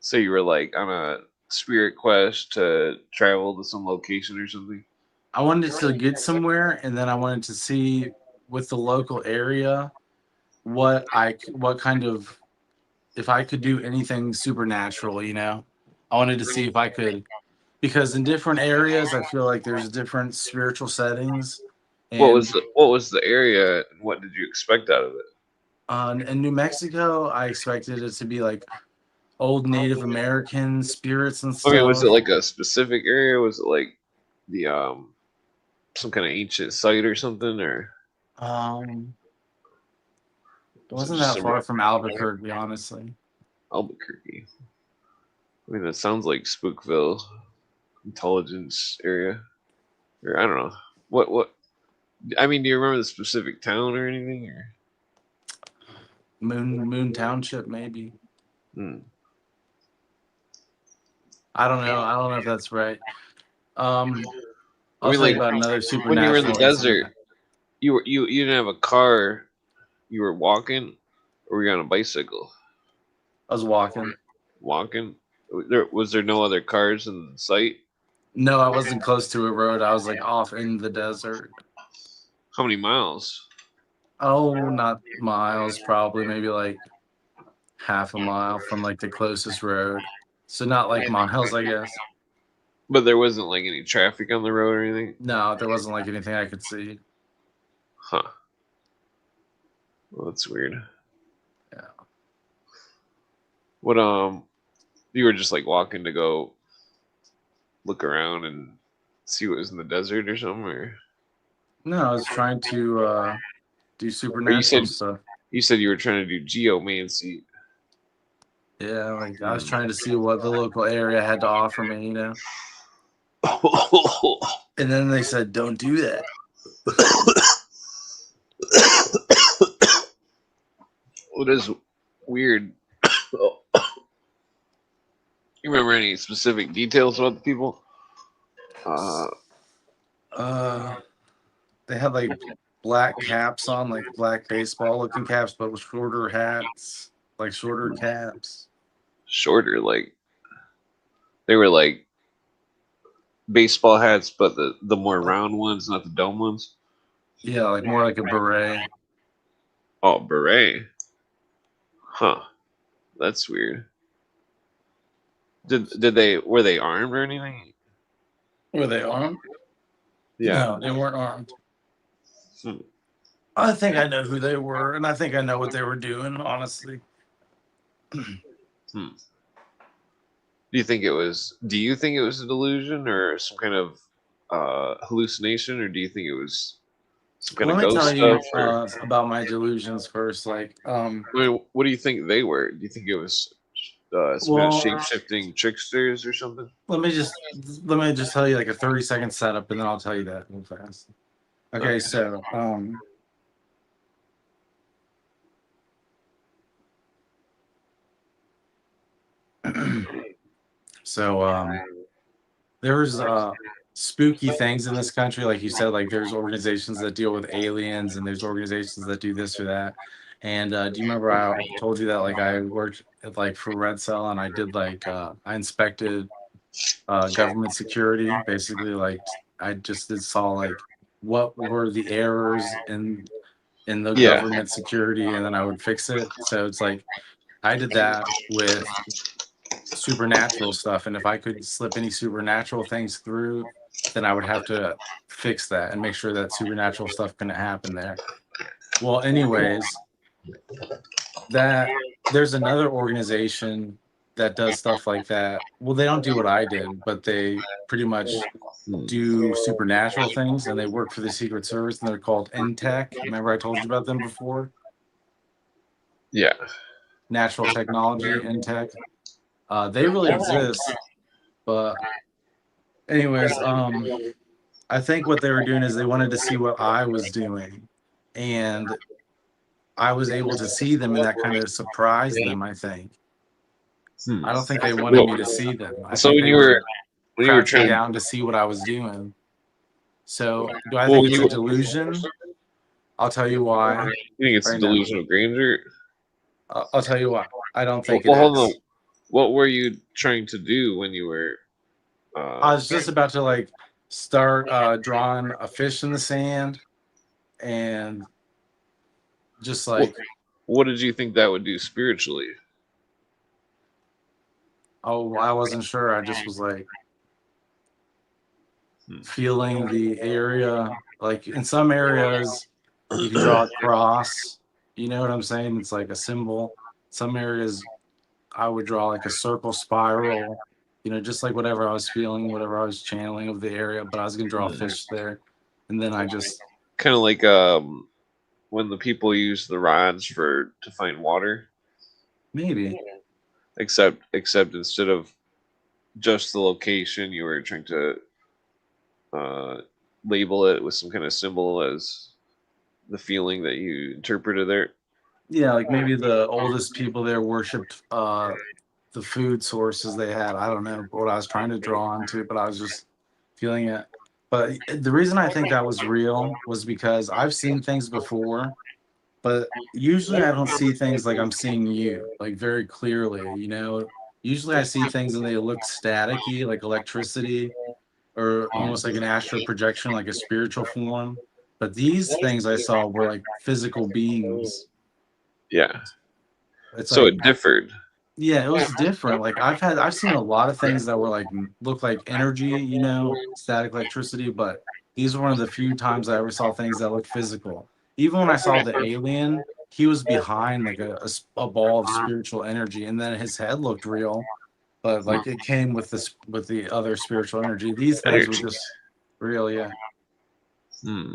So you were like on a spirit quest to travel to some location or something. I wanted to get somewhere, and then I wanted to see with the local area what kind of if I could do anything supernatural. I wanted to see if I could because in different areas, I feel like there's different spiritual settings, and What was the area, and what did you expect out of it? in New Mexico, I expected it to be like old Native American spirits and I mean, was stuff. it like a specific area? Was it like the some kind of ancient site or something, or Um, it was it wasn't just that some far from Albuquerque, honestly. Albuquerque? I mean, that sounds like Spookville intelligence area, or I don't know. What? I mean, do you remember the specific town or anything? Or Moon Township, maybe. hmm. I don't know. I don't know if that's right. Um, I I'll mean, tell you like about another when you were in the supernatural incident. desert, you didn't have a car. You were walking, or were you on a bicycle? I was walking. Walking. There no other cars in sight? No, I wasn't close to a road. I was like off in the desert. How many miles? Oh, not miles, probably maybe like half a mile from like the closest road. So not like miles, I guess. But there wasn't like any traffic on the road or anything. No, there wasn't like anything I could see. Huh. Well, that's weird. Yeah. What you were just like walking to go look around and see what was in the desert or something, No, I was trying to do or supernatural stuff. you said you were trying to do geomancy. Yeah, like I was trying to see what the local area had to offer me. And then they said, "Don't do that." What is weird? You remember any specific details about the people? Uh, they had like black caps on, like black baseball looking caps, but with shorter hats, like shorter caps. Shorter, like they were like baseball hats, but the more round ones, not the dome ones. Yeah, like more like a beret. Oh, beret. Huh. That's weird. Did they were they armed or anything? Were they armed? Yeah. No, they weren't armed. Hmm. I think I know who they were, and I think I know what they were doing, honestly. Hmm. Do you think it was a delusion or some kind of hallucination, or do you think it was some kind Let of me ghost tell you stuff? Or about my delusions first. I mean, what do you think they were? Do you think it was some kind of Well, shape shifting tricksters or something? let me just tell you like a 30-second setup, and then I'll tell you that real fast. Okay, Okay. so so there's spooky things in this country, like you said, like there's organizations that deal with aliens, and there's organizations that do this or that. And do you remember I told you that like I worked at like for Red Cell, and I did like I inspected government security, basically like I just did saw like what were the errors in the Yeah. government security, and then I would fix it. So it's like I did that with supernatural stuff, and if I could slip any supernatural things through, then I would have to fix that and make sure that supernatural stuff couldn't happen there. Well, anyways, that there's another organization that does stuff like that. Well, they don't do what I did, but they pretty much do supernatural things, and they work for the Secret Service, and they're called NTEC. Remember I told you about them before? Yeah. Natural Technology, NTEC. They really exist, but anyways, I think what they were doing is they wanted to see what I was doing, and I was able to see them, and that kind of surprised them. I think. Hmm. I don't think they wanted me to see them. I So think when they you were were crouching trying, down to see what I was doing. So, do I well, think when it's you a delusion? I'll tell you why think it's a right now. delusion of grandeur? I'll tell you why. I don't think Well, it hold on. is. What were you trying to do when you were? I was just about to like start drawing a fish in the sand and just like, What did you think that would do spiritually? oh, I wasn't sure. I just was like Hmm. feeling the area. Like in some areas, you can draw a cross. You know what I'm saying? It's like a symbol. Some areas, I would draw like a circle spiral. You know, just like whatever I was feeling, whatever I was channeling of the area. But I was gonna draw a fish there, and then I just Kind of like when the people use the rods to find water, maybe. except instead of just the location, you were trying to uh, label it with some kind of symbol as the feeling that you interpreted there. Yeah, like maybe the oldest people there worshipped the food sources they had. I don't know what I was trying to draw onto, but I was just feeling it. But the reason I think that was real was because I've seen things before, but usually I don't see things like I'm seeing you, like very clearly, you know. Usually I see things and they look staticky, like electricity, or almost like an astral projection, like a spiritual form. But these things I saw were like physical beings. Yeah. It's So like, it differed. yeah, it was different. Like I've seen a lot of things that were like look like energy, you know, static electricity, but these were one of the few times I ever saw things that looked physical. Even when I saw the alien, he was behind like a ball of spiritual energy, and then his head looked real, but like it came with this with the other spiritual energy. These things were Energy. just real, yeah. Hmm.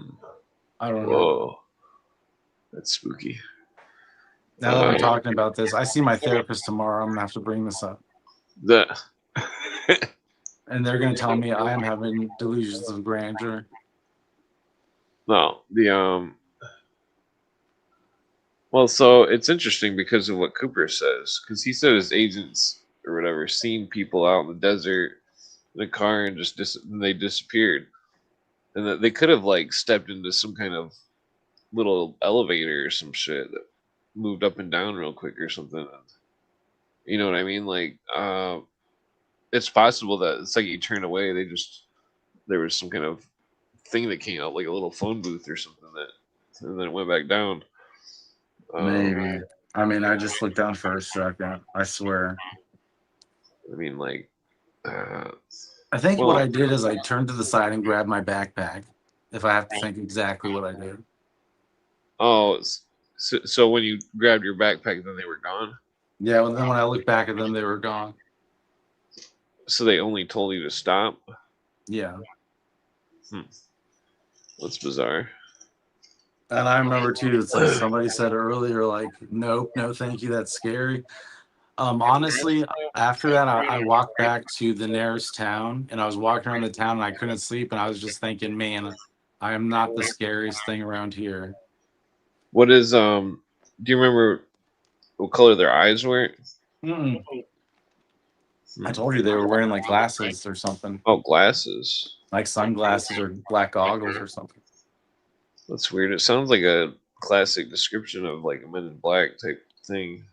I don't know. Whoa. That's spooky. Now that we're talking about this, I see my therapist tomorrow. I'm gonna have to bring this up. The And they're gonna tell me I am having delusions of grandeur. no, well, so it's interesting because of what Cooper says, because he said his agents or whatever seen people out in the desert in a car and just they disappeared, and that they could have like stepped into some kind of little elevator or some shit that moved up and down real quick or something. You know what I mean? Like, it's possible that it's like you turn away, there was some kind of thing that came out like a little phone booth or something and then it went back down. Maybe. I mean, I just looked down for a second. I swear. I mean, like, uh, I think what well, I did is I turned to the side and grabbed my backpack. If I have to think exactly what I did. oh, so when you grabbed your backpack, then they were gone. Yeah, well, then when I looked back at them, they were gone. So they only told you to stop. Yeah. That's bizarre. And I remember too, it's like somebody said earlier, like, nope, no, thank you, that's scary. Honestly, after that, I walked back to the nearest town and I was walking around the town and I couldn't sleep. And I was just thinking, man, I am not the scariest thing around here. What is Do you remember what color their eyes were? Mm-mm. I told you they were wearing like glasses or something, Oh, glasses. like sunglasses or black goggles or something. That's weird. It sounds like a classic description of like a Men in Black type thing.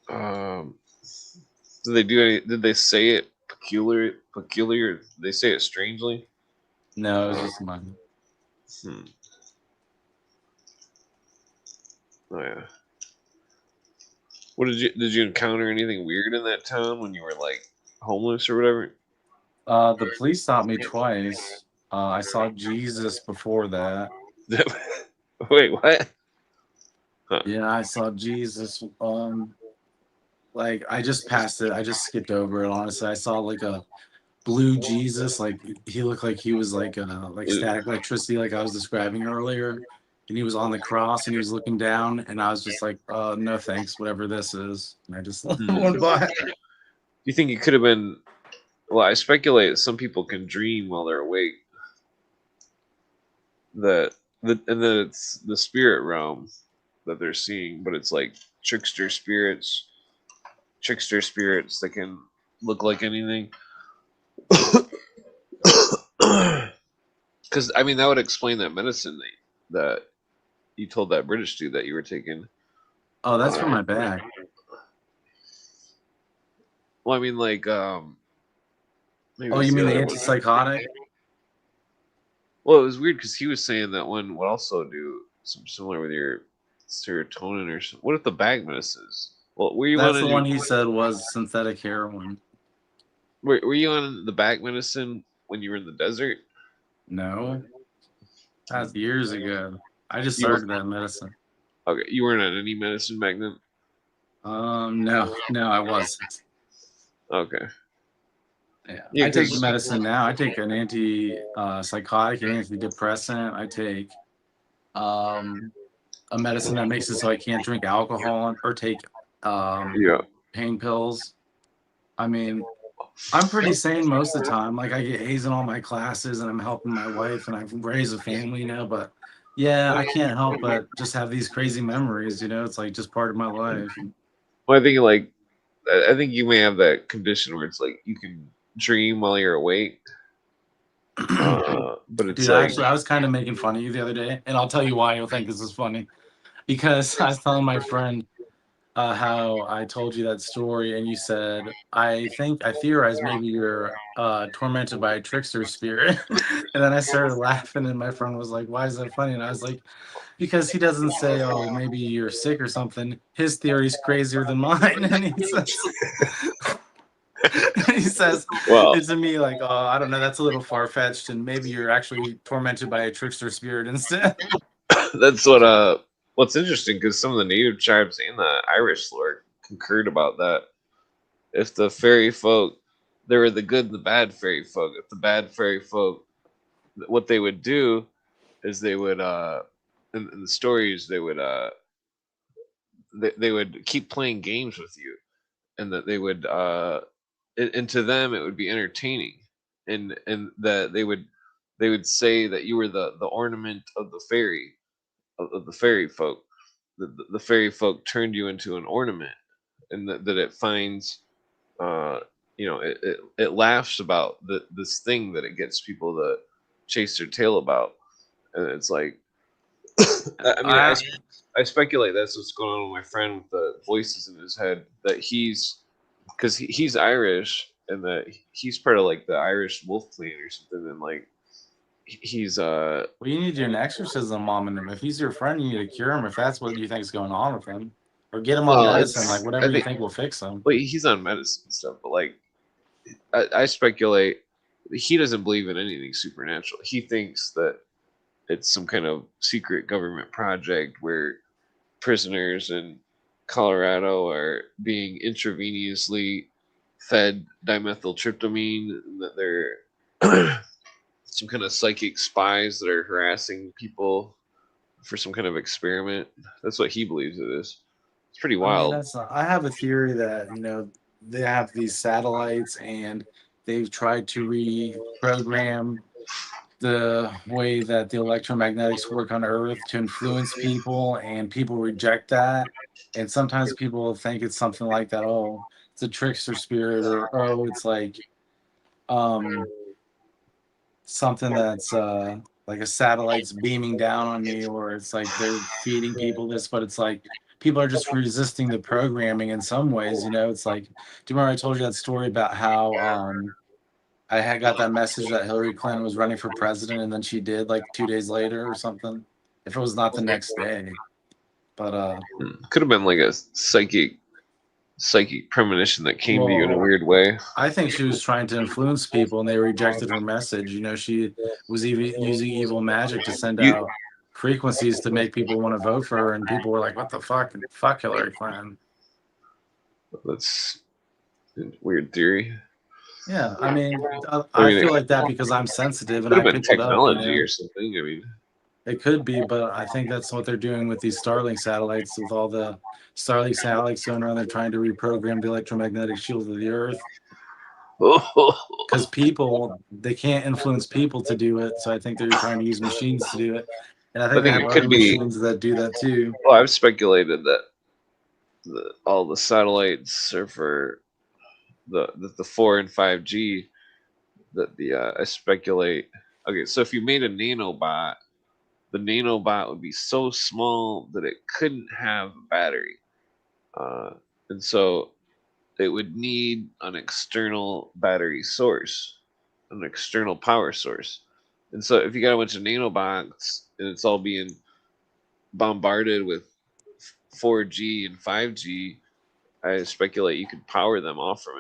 Um, did they do any? Did they say it peculiar? Peculiar? Did they say it strangely? No, it was just mine. Hmm. Oh yeah. What did you encounter anything weird in that town when you were like homeless or whatever? The police stopped me twice. I saw Jesus before that. Wait, what? Huh. Yeah, I saw Jesus. like I just passed it. I just skipped over it. Honestly, I saw like a blue Jesus. Like he looked like he was like static electricity, like I was describing earlier. And he was on the cross and he was looking down, and I was just like, no thanks, whatever this is. And I just went by. You think it could have been? Well, I speculate that some people can dream while they're awake. And then it's the spirit realm that they're seeing, but it's like trickster spirits that can look like anything. Because I mean, that would explain that medicine that you told that British dude that you were taking. Oh, that's for my back. Well, I mean, like, maybe Oh, it's you mean the other one. antipsychotic? Well, it was weird because he was saying that one would also do something similar with your serotonin or something. What if the bag medicines? Well, were you That's on the one he said was synthetic heroin. were you on the back medicine when you were in the desert? No, that's years ago. I just You were, started that medicine. okay, you weren't on any medicine back then. No, I wasn't. Okay. Yeah, I take medicine now. I take an psychotic, an antidepressant. I take a medicine that makes it so I can't drink alcohol or take Yeah. pain pills. I mean, I'm pretty sane most of the time. Like I get A's in all my classes, and I'm helping my wife, and I've raised a family, But yeah, I can't help but just have these crazy memories. It's like just part of my life. Well, I think you may have that condition where it's like you can dream while you're awake. But it's Dude, like, actually, I was kind of making fun of you the other day, and I'll tell you why you'll think this is funny. Because I was telling my friend how I told you that story, and you said, I theorize maybe you're tormented by a trickster spirit. And then I started laughing, and my friend was like, why is that funny? And I was like, because he doesn't say, oh, maybe you're sick or something. His theory's crazier than mine. And he says well, to me, like, oh, I don't know, that's a little far-fetched, and maybe you're actually tormented by a trickster spirit instead. that's what's interesting, because some of the native tribes and the Irish lore concurred about that. If the fairy folk, there were the good and the bad fairy folk. If the bad fairy folk, what they would do is they would in the stories they would keep playing games with you, and that they would and to them it would be entertaining, and that they would say that you were the ornament of the fairy of the fairy folk. The fairy folk turned you into an ornament, and that it finds uh it laughs about this thing that it gets people to chase their tail about. And it's like, I mean, I speculate that's what's going on with my friend with the voices in his head, that because he's Irish, and that he's part of like the Irish wolf clan or something, and like he's Well, you need to do an exorcism on him. If he's your friend, you need to cure him. If that's what you think is going on with him, or get him on medicine, like whatever you think will fix him. Well, he's on medicine and stuff, but like I speculate he doesn't believe in anything supernatural. He thinks that it's some kind of secret government project where prisoners in Colorado are being intravenously fed dimethyltryptamine, and that they're some kind of psychic spies that are harassing people for some kind of experiment. That's what he believes it is. It's pretty wild. I mean, I have a theory that they have these satellites, and they've tried to reprogram the way that the electromagnetics work on Earth to influence people, and people reject that. And sometimes people think it's something like that. Oh, it's a trickster spirit, or oh, it's like something that's like a satellite's beaming down on me, or it's like they're feeding people this, but it's like people are just resisting the programming in some ways. It's like, do you remember I told you that story about how I had got that message that Hillary Clinton was running for president, and then she did like 2 days later or something, if it was not the next day. But could have been like a psychic premonition that came to you in a weird way. I think she was trying to influence people, and they rejected her message. She was even using evil magic to send out frequencies to make people want to vote for her, and people were like, what the fuck? Fuck Hillary Clinton. That's a weird theory. Yeah, I mean, I I mean, feel it like that because I'm sensitive and could I have been picked it up. technology or something. I mean, It could be, but I think that's what they're doing with these Starlink satellites, with all the Starlink satellites going around. They're trying to reprogram the electromagnetic shield of the Earth because people, they can't influence people to do it. So I think they're trying to use machines to do it. And I I think they think have it other could be. machines that do that too. Well, I've speculated that all the satellites are for the 4 and 5G. That I speculate. Okay, so if you made a nanobot, the nanobot would be so small that it couldn't have a battery, uh, and so it would need an external battery source, an external power source. And so if you got a bunch of nanobots and it's all being bombarded with 4G and 5G, I speculate you could power them off from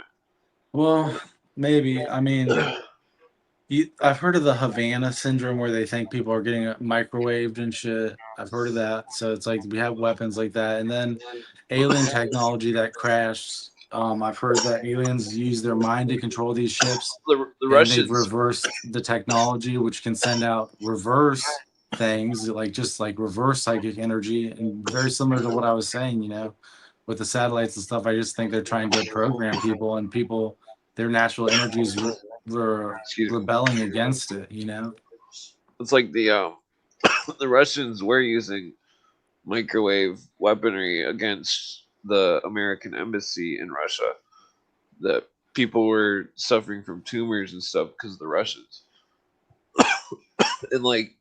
Well, maybe. I mean, it. I've heard of the Havana syndrome where they think people are getting microwaved and shit. I've heard of that. So it's like we have weapons like that. And then alien technology that crashed. I've heard that aliens use their mind to control these ships, The and they've Russians, reversed the technology, which can send out reverse things, like just like reverse psychic energy, and very similar to what I was saying, with the satellites and stuff. I just think they're trying to program people, and people, their natural energies were excuse me, rebelling against it. it's like the Russians were using microwave weaponry against the American embassy in Russia. That people were suffering from tumors and stuff because of the Russians. And like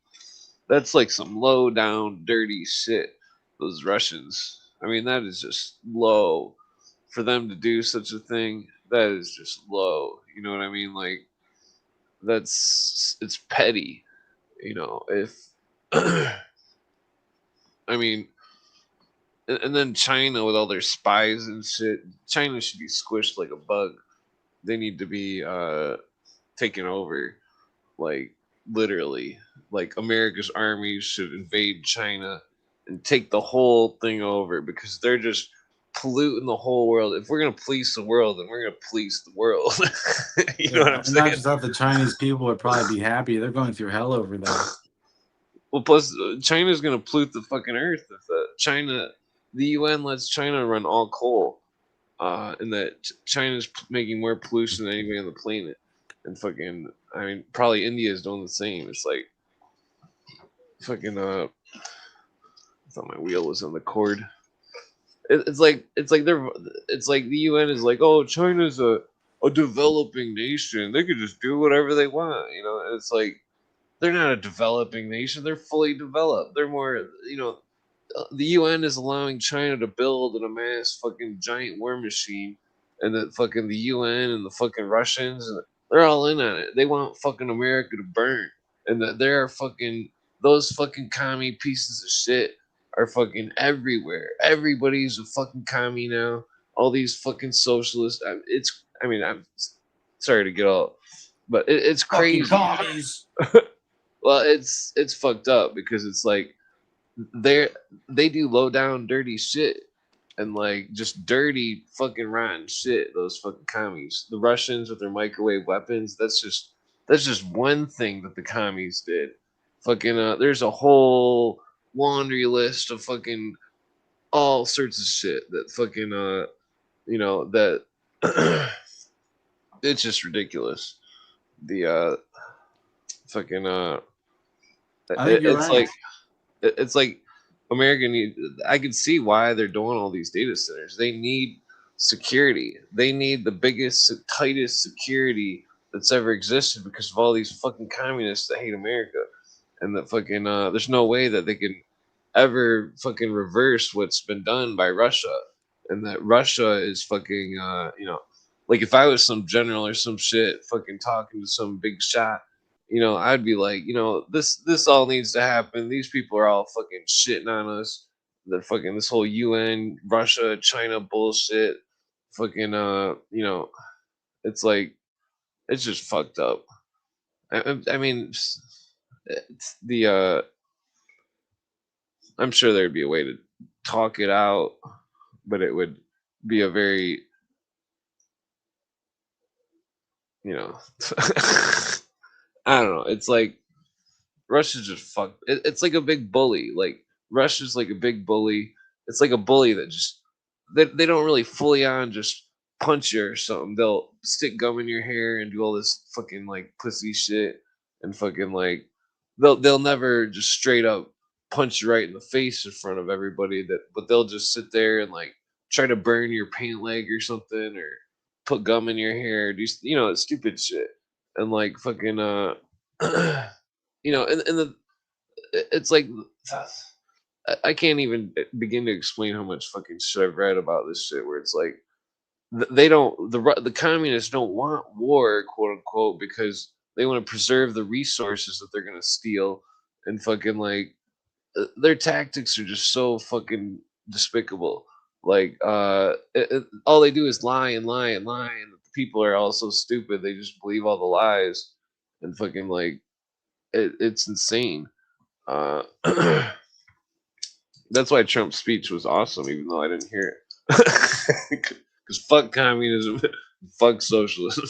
that's like some low down dirty shit. Those Russians. I mean, that is just low for them to do such a thing. That is just low. You know what I mean? Like it's petty. If I mean, and then China with all their spies and shit. China should be squished like a bug. They need to be taken over, like literally. Like America's armies should invade China and take the whole thing over because they're just polluting the whole world. If we're gonna police the world, then we're gonna police the world. You know what Yeah, I'm and not saying? just that, the Chinese people would probably be happy. They're going through hell over there. Well, plus China's gonna pollute the fucking earth if the UN lets China run all coal, and that China's making more pollution than anybody on the planet, and fucking, I mean, probably India is doing the same. It's like fucking I thought my wheel was on the cord. It's like the UN is like, oh, China's a developing nation. They could just do whatever they want, And it's like they're not a developing nation. They're fully developed. They're more, the UN is allowing China to build and amass fucking giant war machine, and that fucking the UN and the fucking Russians, they're all in on it. They want fucking America to burn, and that they're fucking those fucking commie pieces of shit are fucking everywhere. Everybody's a fucking commie now. All these fucking socialists. I mean, I'm sorry to get all, but it's Fucking crazy. commies. Well, it's fucked up because it's like they they do low down dirty shit and like just dirty fucking rotten shit. Those fucking commies, the Russians with their microwave weapons. That's just one thing that the commies did. Fucking there's a whole laundry list of fucking all sorts of shit that fucking that it's just ridiculous. The fucking I think you're it's right. like it's like America need. I can see why they're doing all these data centers. They need security. They need the biggest, tightest security that's ever existed because of all these fucking communists that hate America, and that fucking there's no way that they can ever fucking reverse what's been done by Russia, and that Russia is fucking like if I was some general or some shit fucking talking to some big shot, I'd be like, this all needs to happen. These people are all fucking shitting on us. The fucking this whole UN, Russia, China bullshit. Fucking it's like it's just fucked up. I mean, it's I'm sure there'd be a way to talk it out, but it would be a very, you know, I don't know. It's like Russia's just fucked. It's like a big bully. Like Russia's like a big bully. It's like a bully that just they don't really fully on just punch you or something. They'll stick gum in your hair and do all this fucking like pussy shit and fucking like they'll never just straight up punch you right in the face in front of everybody. That but they'll just sit there and like try to burn your pant leg or something or put gum in your hair. Do stupid shit and like fucking and it's like I can't even begin to explain how much fucking shit I've read about this shit. Where it's like they don't the communists don't want war, quote unquote, because they want to preserve the resources that they're gonna steal and fucking like their tactics are just so fucking despicable. Like all they do is lie and lie and lie, and the people are all so stupid they just believe all the lies and fucking like it's insane. Uh, that's why Trump's speech was awesome, even though I didn't hear it. Because fuck communism, fuck socialism,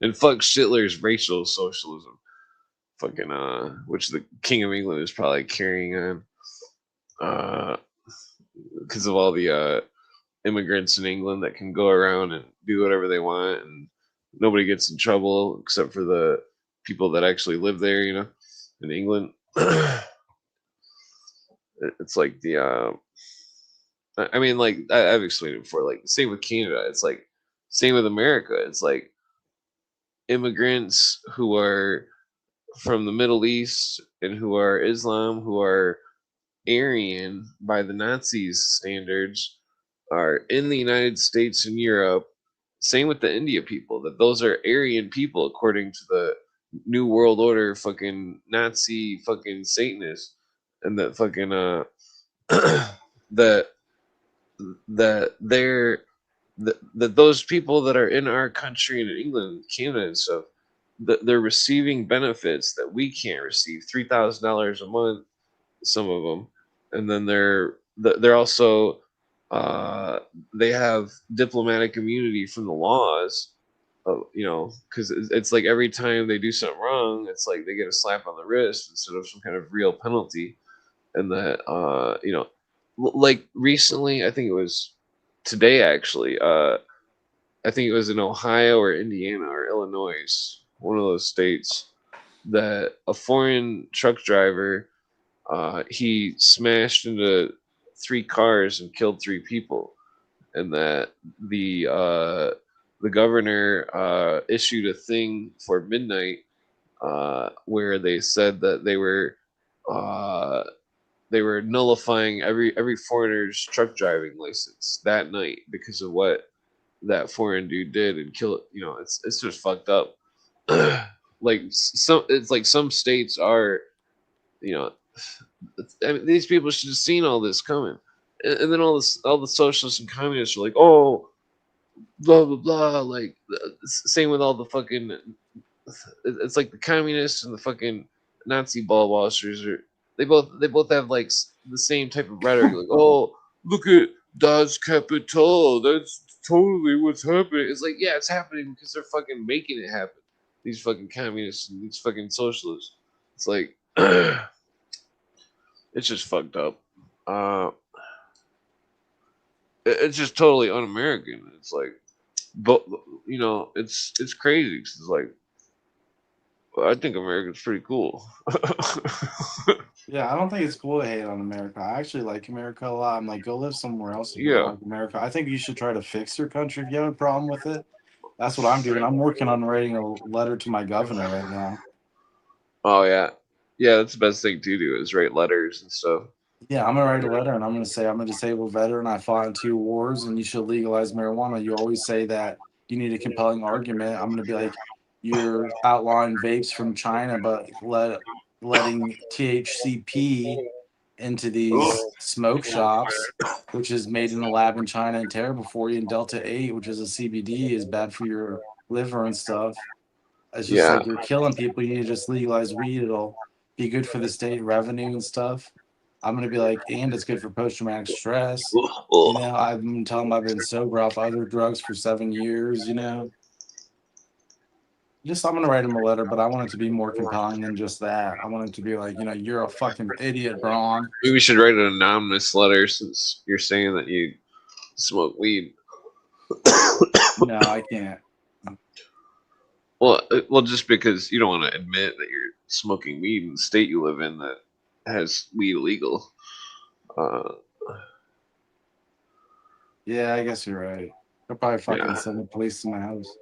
and fuck Hitler's racial socialism. Fucking which the King of England is probably carrying on, because of all the immigrants in England that can go around and do whatever they want, and nobody gets in trouble except for the people that actually live there, in England. It's like I mean, like I've explained it before. Like same with Canada. It's like same with America. It's like immigrants who are from the Middle East and who are Islam, who are Aryan by the Nazis' standards, are in the United States and Europe. Same with the India people. That those are Aryan people according to the New World Order, fucking Nazi, fucking Satanists, and that fucking that that they're that those people that are in our country and in England, Canada, and stuff, that they're receiving benefits that we can't receive, $3,000 a month, some of them, and then they're also they have diplomatic immunity from the laws. Because it's like every time they do something wrong, it's like they get a slap on the wrist instead of some kind of real penalty, and that like recently, I think it was today actually. I think it was in Ohio or Indiana or Illinois, one of those states, that a foreign truck driver he smashed into three cars and killed three people, and that the governor issued a thing for midnight where they said that uh, they were nullifying every foreigner's truck driving license that night because of what that foreign dude did and kill it. It's just fucked up. Like it's like some states are, you know, I mean, these people should have seen all this coming, and then all the socialists and communists are like, oh, blah blah blah. Like same with all the fucking. It's like the communists and the fucking Nazi ball washers are. They both have like the same type of rhetoric. Like, oh, look at Das Kapital. That's totally what's happening. It's like, yeah, it's happening because they're fucking making it happen. These fucking communists and these fucking socialists. It's like it's just fucked up. Uh, it's just totally un-American. It's like, but it's crazy. 'Cause it's like, well, I think America's pretty cool. Yeah, I don't think it's cool to hate on America. I actually like America a lot. I'm like, go live somewhere else if you don't Yeah. like America. I think you should try to fix your country if you have a problem with it. That's what I'm doing. I'm working on writing a letter to my governor right now. Oh yeah, yeah. That's the best thing to do is write letters and stuff. Yeah, I'm gonna write a letter and I'm gonna say I'm a disabled veteran. I fought in 2 wars and you should legalize marijuana. You always say that you need a compelling argument. I'm gonna be like, you're outlawing vapes from China, but letting THCP into these smoke shops, which is made in a lab in China and terrible for you, and Delta 8, which is a CBD, is bad for your liver and stuff. It's just Yeah, like you're killing people. You need to just legalize weed. It'll be good for the state revenue and stuff. I'm gonna be like, and it's good for post-traumatic stress. Ugh. I've been telling them I've been sober off other drugs for 7 years. Just I'm gonna write him a letter, but I want it to be more compelling than just that. I want it to be like, you're a fucking idiot, Braun. Maybe we should write an anonymous letter since you're saying that you smoke weed. No, I can't. Well, just because you don't want to admit that you're smoking weed in the state you live in that has weed illegal. Yeah, I guess you're right. They'll probably fucking Yeah. send the police to my house.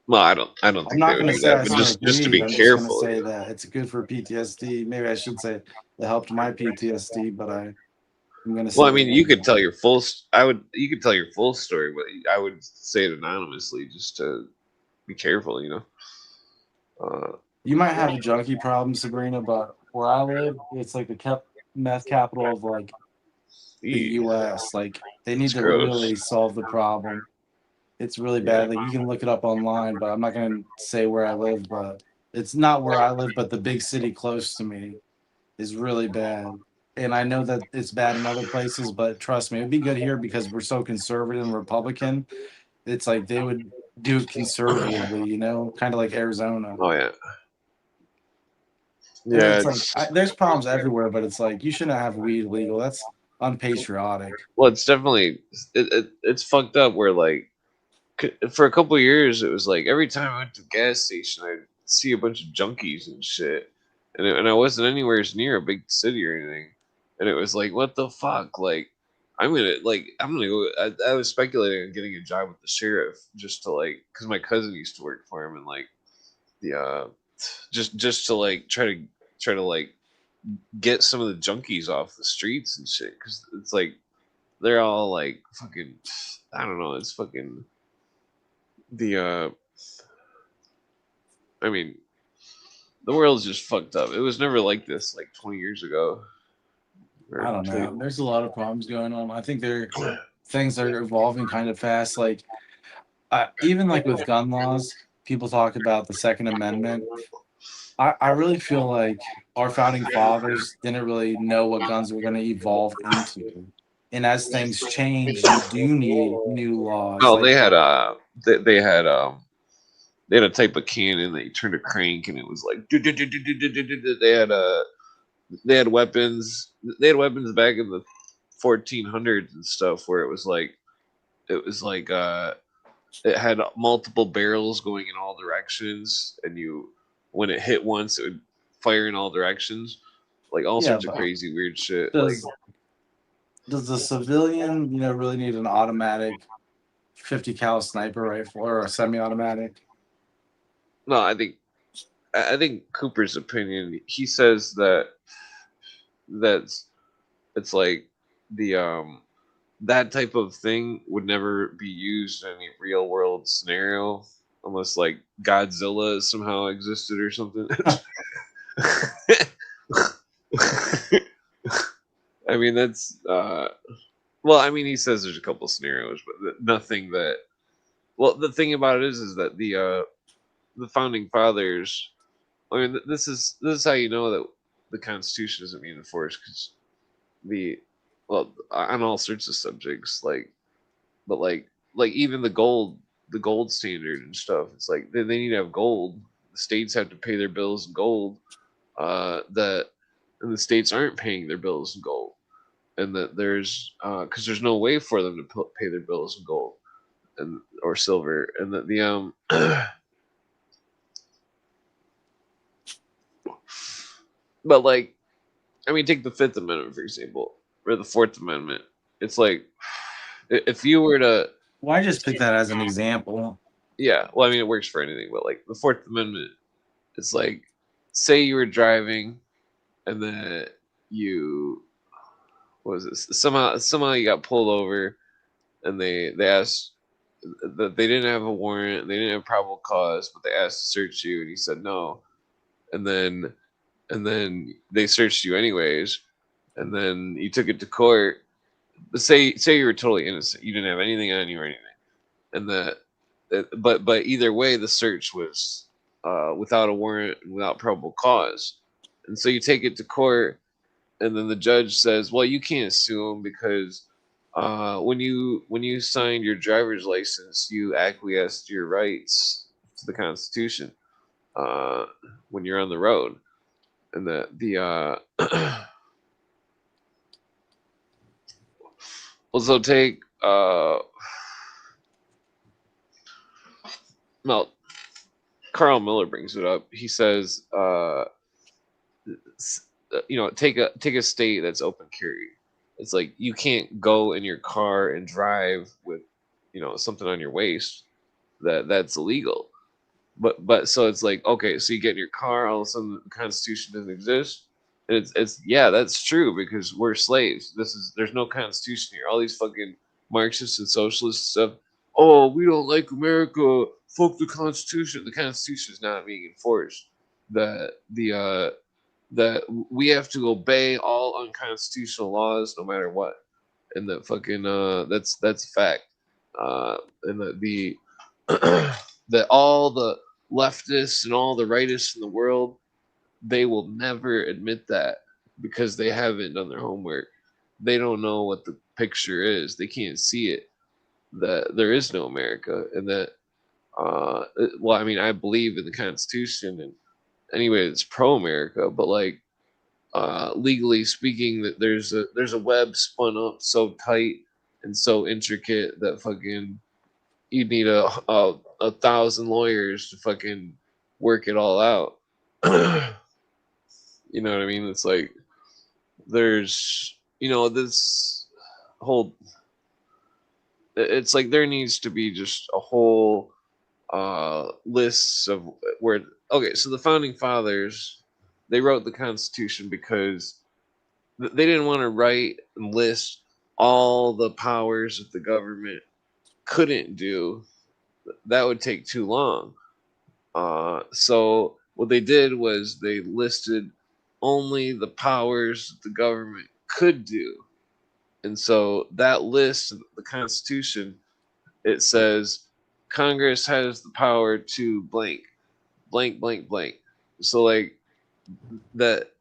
Well, I don't I'm think not they would gonna do say I that, but smoke just to weed. be I'm just gonna careful. say that it's good for PTSD. Maybe I should say it helped my PTSD, but I'm gonna say. Well, I mean, you could tell your full. You could tell your full story, but I would say it anonymously just to be careful. You might have a junkie problem, Sabrina, but where I live, it's like the meth capital of like the Eee, U.S. Like they need it's to gross. really solve the problem. It's really Yeah. bad. Like you can look it up online, but I'm not gonna say where I live. But it's not where I live, but the big city close to me is really bad. And I know that it's bad in other places, but trust me, it'd be good here because we're so conservative and Republican. It's like they would do it conservatively, kind of like Arizona. Oh yeah. And Yeah. it's like there's problems everywhere, but it's like you shouldn't have weed legal. That's unpatriotic. Well, it's definitely it's fucked up. Where like for a couple of years, it was like every time I went to a gas station, I'd see a bunch of junkies and shit, and I wasn't anywhere near a big city or anything, and it was like, what the fuck, like. I'm gonna go. I was speculating on getting a job with the sheriff just to like, cause my cousin used to work for him, and like the just to like try to like get some of the junkies off the streets and shit, cause it's like they're all like fucking, I don't know, it's fucking the I mean, the world's just fucked up. It was never like this like 20 years ago. I don't know. There's a lot of problems going on. I think things are evolving kind of fast. Like even like with gun laws, people talk about the Second Amendment. I really feel like our founding fathers didn't really know what guns were going to evolve into. And as things change, you do need new laws. Oh, Like, they had they had a type of cannon that you turned a crank and it was like they had they had weapons back in the 1400s and stuff where it was like it had multiple barrels going in all directions, and when it hit once it would fire in all directions, like all sorts of crazy weird shit. Does the civilian really need an automatic 50 cal sniper rifle or a semi-automatic? No, I think Cooper's opinion, he says that it's like the that type of thing would never be used in any real world scenario unless like Godzilla somehow existed or something. I mean, that's well, I mean, he says there's a couple scenarios, but nothing that. Well, the thing about it is that the founding fathers. I mean, this is how you know that the Constitution isn't being enforced, because on all sorts of subjects, but even the gold standard and stuff. It's like they need to have gold. The states have to pay their bills in gold. And the states aren't paying their bills in gold, and that there's because there's no way for them to pay their bills in gold and or silver, and that but like, I mean, take the Fifth Amendment for example, or the Fourth Amendment. It's like if you were to. Well, I just picked that as an example. Yeah, well, I mean, it works for anything, but like the Fourth Amendment, it's like, say you were driving, and then you, what was this? Somehow you got pulled over, and they asked that they didn't have a warrant, they didn't have probable cause, but they asked to search you, and you said no, and then they searched you anyways, and then you took it to court. But say you were totally innocent, you didn't have anything on you or anything, and but either way, the search was without a warrant, without probable cause, and so you take it to court, and then the judge says, well, you can't sue him because when you signed your driver's license, you acquiesced your rights to the Constitution uh, when you're on the road, and the also take well, Carl Miller brings it up. He says, take a state that's open carry. It's like you can't go in your car and drive with, something on your waist. That's illegal. But so it's like, okay, so you get in your car, all of a sudden the Constitution doesn't exist. And it's yeah, that's true because we're slaves. There's no Constitution here. All these fucking Marxists and socialists stuff. Oh, we don't like America. Fuck the Constitution. The Constitution is not being enforced. That we have to obey all unconstitutional laws no matter what, and that fucking that's a fact. And the that all the leftists and all the rightists in the world, they will never admit that because they haven't done their homework. They don't know what the picture is. They can't see it. That there is no America, and that well, I mean, I believe in the Constitution and anyway, it's pro-America, but like legally speaking, that there's a web spun up so tight and so intricate that fucking you need a 1,000 lawyers to fucking work it all out. You know what I mean? It's like there's this whole. It's like there needs to be just a whole lists of where. Okay, so the founding fathers, they wrote the Constitution because they didn't want to write and list all the powers that the government couldn't do. That would take too long. So what they did was they listed only the powers that the government could do. And so that list, the Constitution, it says Congress has the power to blank, blank, blank, blank. So like that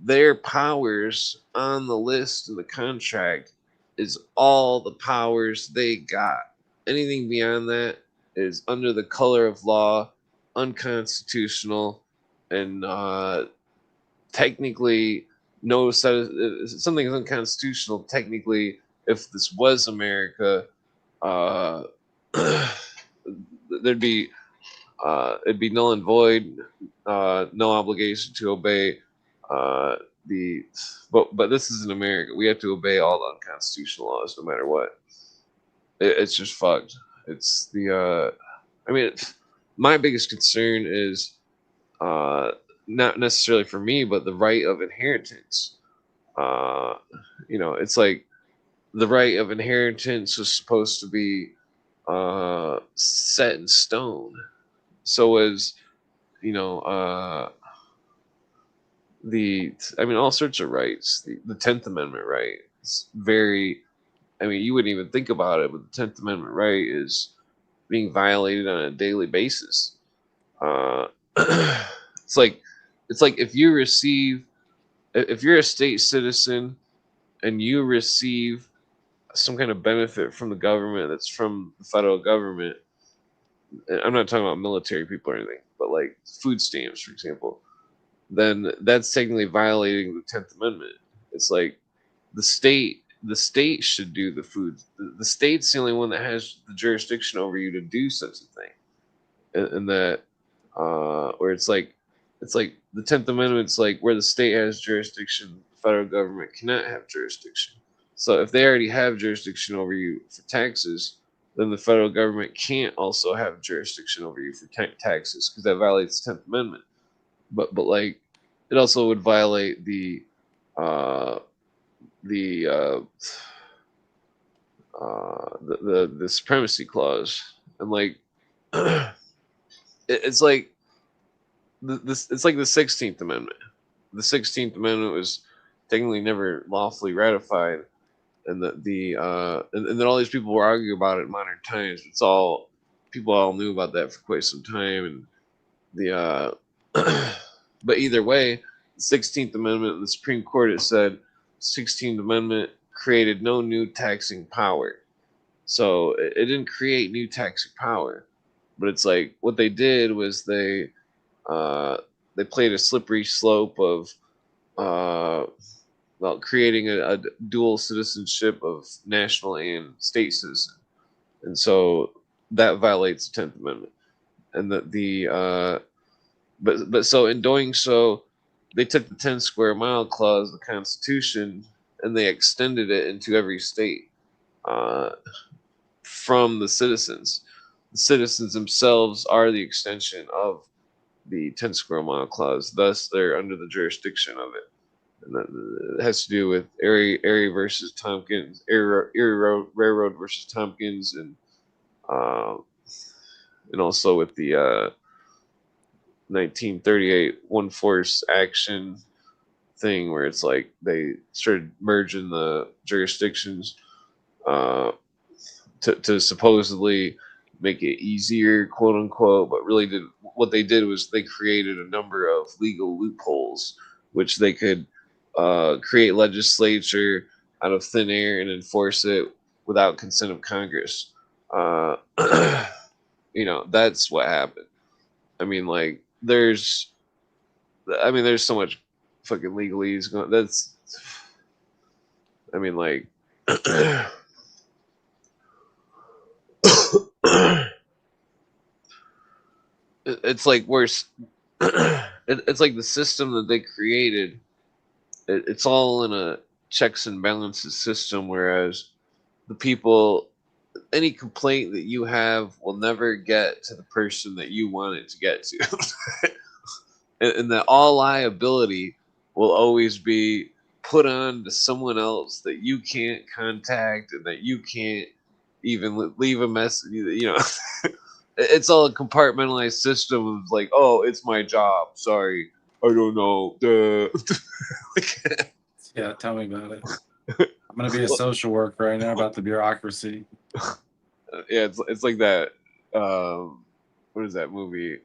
their powers on the list of the contract is all the powers they got. Anything beyond that is under the color of law, unconstitutional, and technically no set of, something is unconstitutional. Technically, if this was America, there'd be it'd be null and void, no obligation to obey the. But this is in America. We have to obey all the unconstitutional laws, no matter what. It's just fucked. It's the. I mean, my biggest concern is not necessarily for me, but the right of inheritance. It's like the right of inheritance was supposed to be set in stone. So as all sorts of rights. The 10th Amendment right is very. I mean, you wouldn't even think about it, but the 10th Amendment right is being violated on a daily basis. It's like if you're a state citizen and you receive some kind of benefit from the government that's from the federal government. I'm not talking about military people or anything, but like food stamps, for example, then that's technically violating the 10th Amendment. It's like the state should do the food. The state's the only one that has the jurisdiction over you to do such a thing, and that where it's like the 10th Amendment's like where the state has jurisdiction, the federal government cannot have jurisdiction. So if they already have jurisdiction over you for taxes, then the federal government can't also have jurisdiction over you for taxes because that violates the 10th Amendment. But like it also would violate the supremacy clause, and like it's like it's like the 16th Amendment. The 16th Amendment was technically never lawfully ratified, and and then all these people were arguing about it in modern times. People all knew about that for quite some time, and the but either way, the 16th Amendment, the Supreme Court, it said 16th Amendment created no new taxing power. So it didn't create new taxing power, but it's like what they did was uh, they played a slippery slope of uh, well, creating a dual citizenship of national and state citizen, and so that violates the 10th Amendment. And but so in doing so, they took the 10 square mile clause of the Constitution and they extended it into every state uh, from the citizens. The citizens themselves are the extension of the 10 square mile clause, thus they're under the jurisdiction of it. And that it has to do with Erie versus Tompkins, Erie Railroad versus Tompkins, uh, and also with the 1938 one force action thing where it's like they started merging the jurisdictions uh, to supposedly make it easier, quote unquote, but really did what they did was they created a number of legal loopholes which they could create legislature out of thin air and enforce it without consent of Congress. Uh, that's what happened. I mean, like, there's so much fucking legalese going. I mean, like, it's like worse. It's like the system that they created. It's all in a checks and balances system, whereas the people, any complaint that you have will never get to the person that you want it to get to. And that all liability will always be put on to someone else that you can't contact and that you can't even leave a message. It's all a compartmentalized system of like, oh, it's my job. Sorry, I don't know. Yeah, tell me about it. I'm gonna be a social worker right now about the bureaucracy. Yeah, it's like that. What is that movie?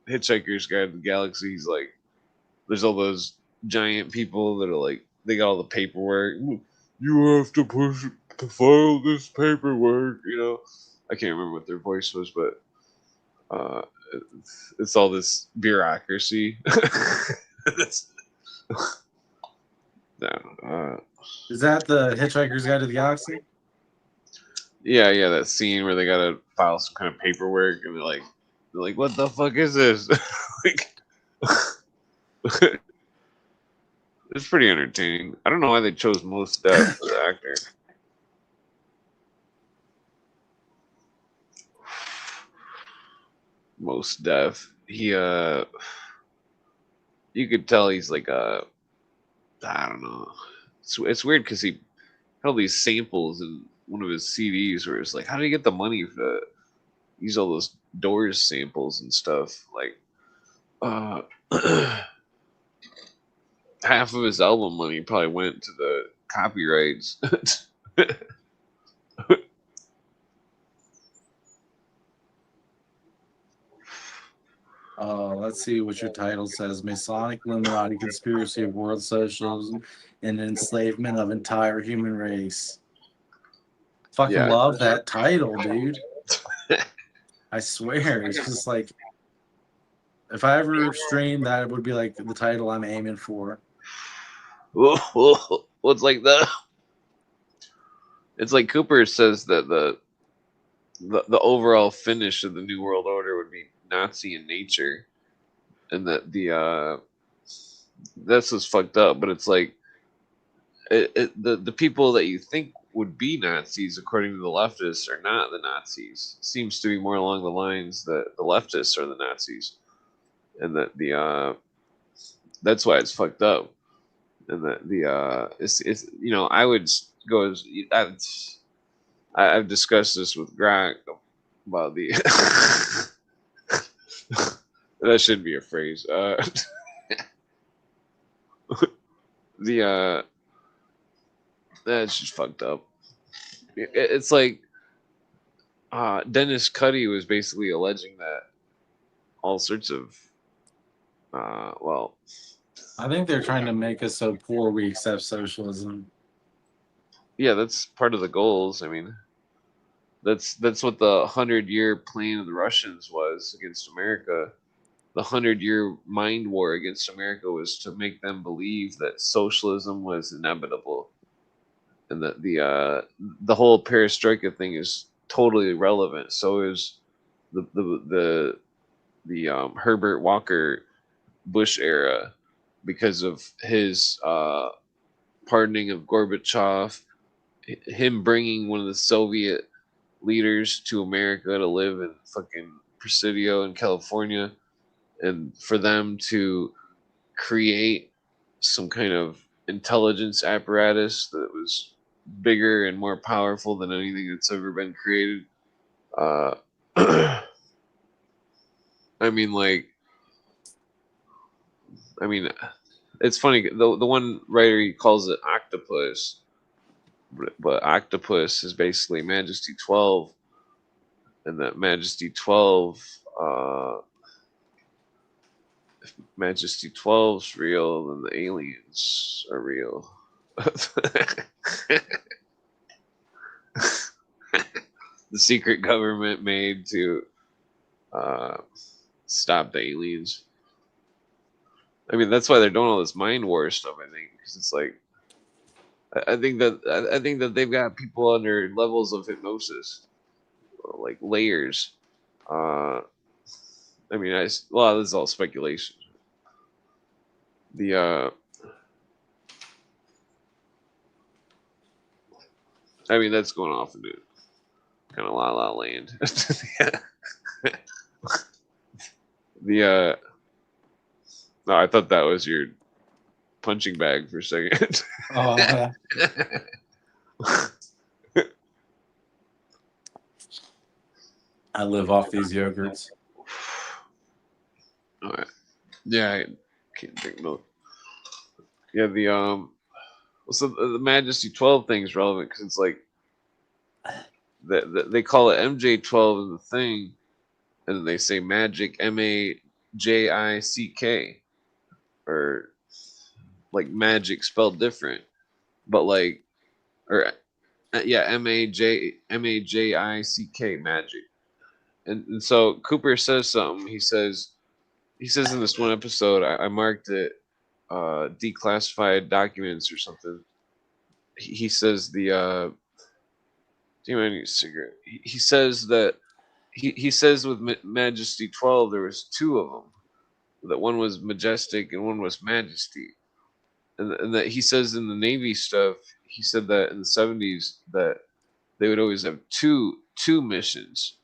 Hitchhiker's Guide to the Galaxy. He's like, there's all those giant people that are like, they got all the paperwork. You have to file this paperwork. I can't remember what their voice was, but uh, it's all this bureaucracy. That's, no, Is that the Hitchhiker's Guide to the Galaxy? yeah, that scene where they gotta file some kind of paperwork, and they're like, what the fuck is this? Like, it's pretty entertaining. I don't know why they chose Mos Def for the actor. Mos Def. You could tell he's like I don't know. It's weird because he had all these samples in one of his CDs where it's like, how did he get the money to use all those Doors samples and stuff? Like, uh, half of his album money probably went to the copyrights. Let's see what your title says. Masonic Illuminati Conspiracy of World Socialism and Enslavement of Entire Human Race. Fucking Yeah. love that title, dude. I swear. It's just like, if I ever stream, that would be like the title I'm aiming for. What's like the? It's like Cooper says that the overall finish of the New World Order would be Nazi in nature, and that that's just fucked up. But it's like the people that you think would be Nazis, according to the leftists, are not the Nazis. Seems to be more along the lines that the leftists are the Nazis, and that that's why it's fucked up, and that it's I would go as I've discussed this with Grok about the that shouldn't be a phrase. That's just fucked up. It's like Dennis Cuddy was basically alleging that all sorts of I think they're trying to make us so poor we accept socialism. Yeah, that's part of the goals. I mean, that's what the 100-year plan of the Russians was against America. The 100-year mind war against America was to make them believe that socialism was inevitable, and that the whole perestroika thing is totally irrelevant. So is the Herbert Walker Bush era, because of his pardoning of Gorbachev, him bringing one of the Soviet leaders to America to live in fucking Presidio in California, and for them to create some kind of intelligence apparatus that was bigger and more powerful than anything that's ever been created. Uh, I mean, like, I mean, it's funny. The one writer, he calls it octopus, but octopus is basically Majesty 12, and that Majesty 12, if Majesty 12's real, then the aliens are real. The secret government made to uh, stop the aliens. I mean, that's why they're doing all this mind war stuff. I think because it's like, I think that they've got people under levels of hypnosis, like layers. I mean, well, this is all speculation. The I mean, that's going off into kind of la la land. the no, I thought that was your punching bag for a second. Oh, yeah. I live off these yogurts. All right. Yeah, I can't drink milk. Yeah, so the Majesty 12 thing is relevant because it's like they call it MJ12 in the thing, and then they say magic, MAJICK, or like magic spelled different, but like, or yeah, MAJICK, magic. And so Cooper says something. He says in this one episode, I marked it declassified documents or something. He says do you mind a cigarette? He says that he says with Majesty 12 there was two of them. That one was Majestic and one was Majesty, and that he says in the Navy stuff. He said that in the 70s that they would always have two missions.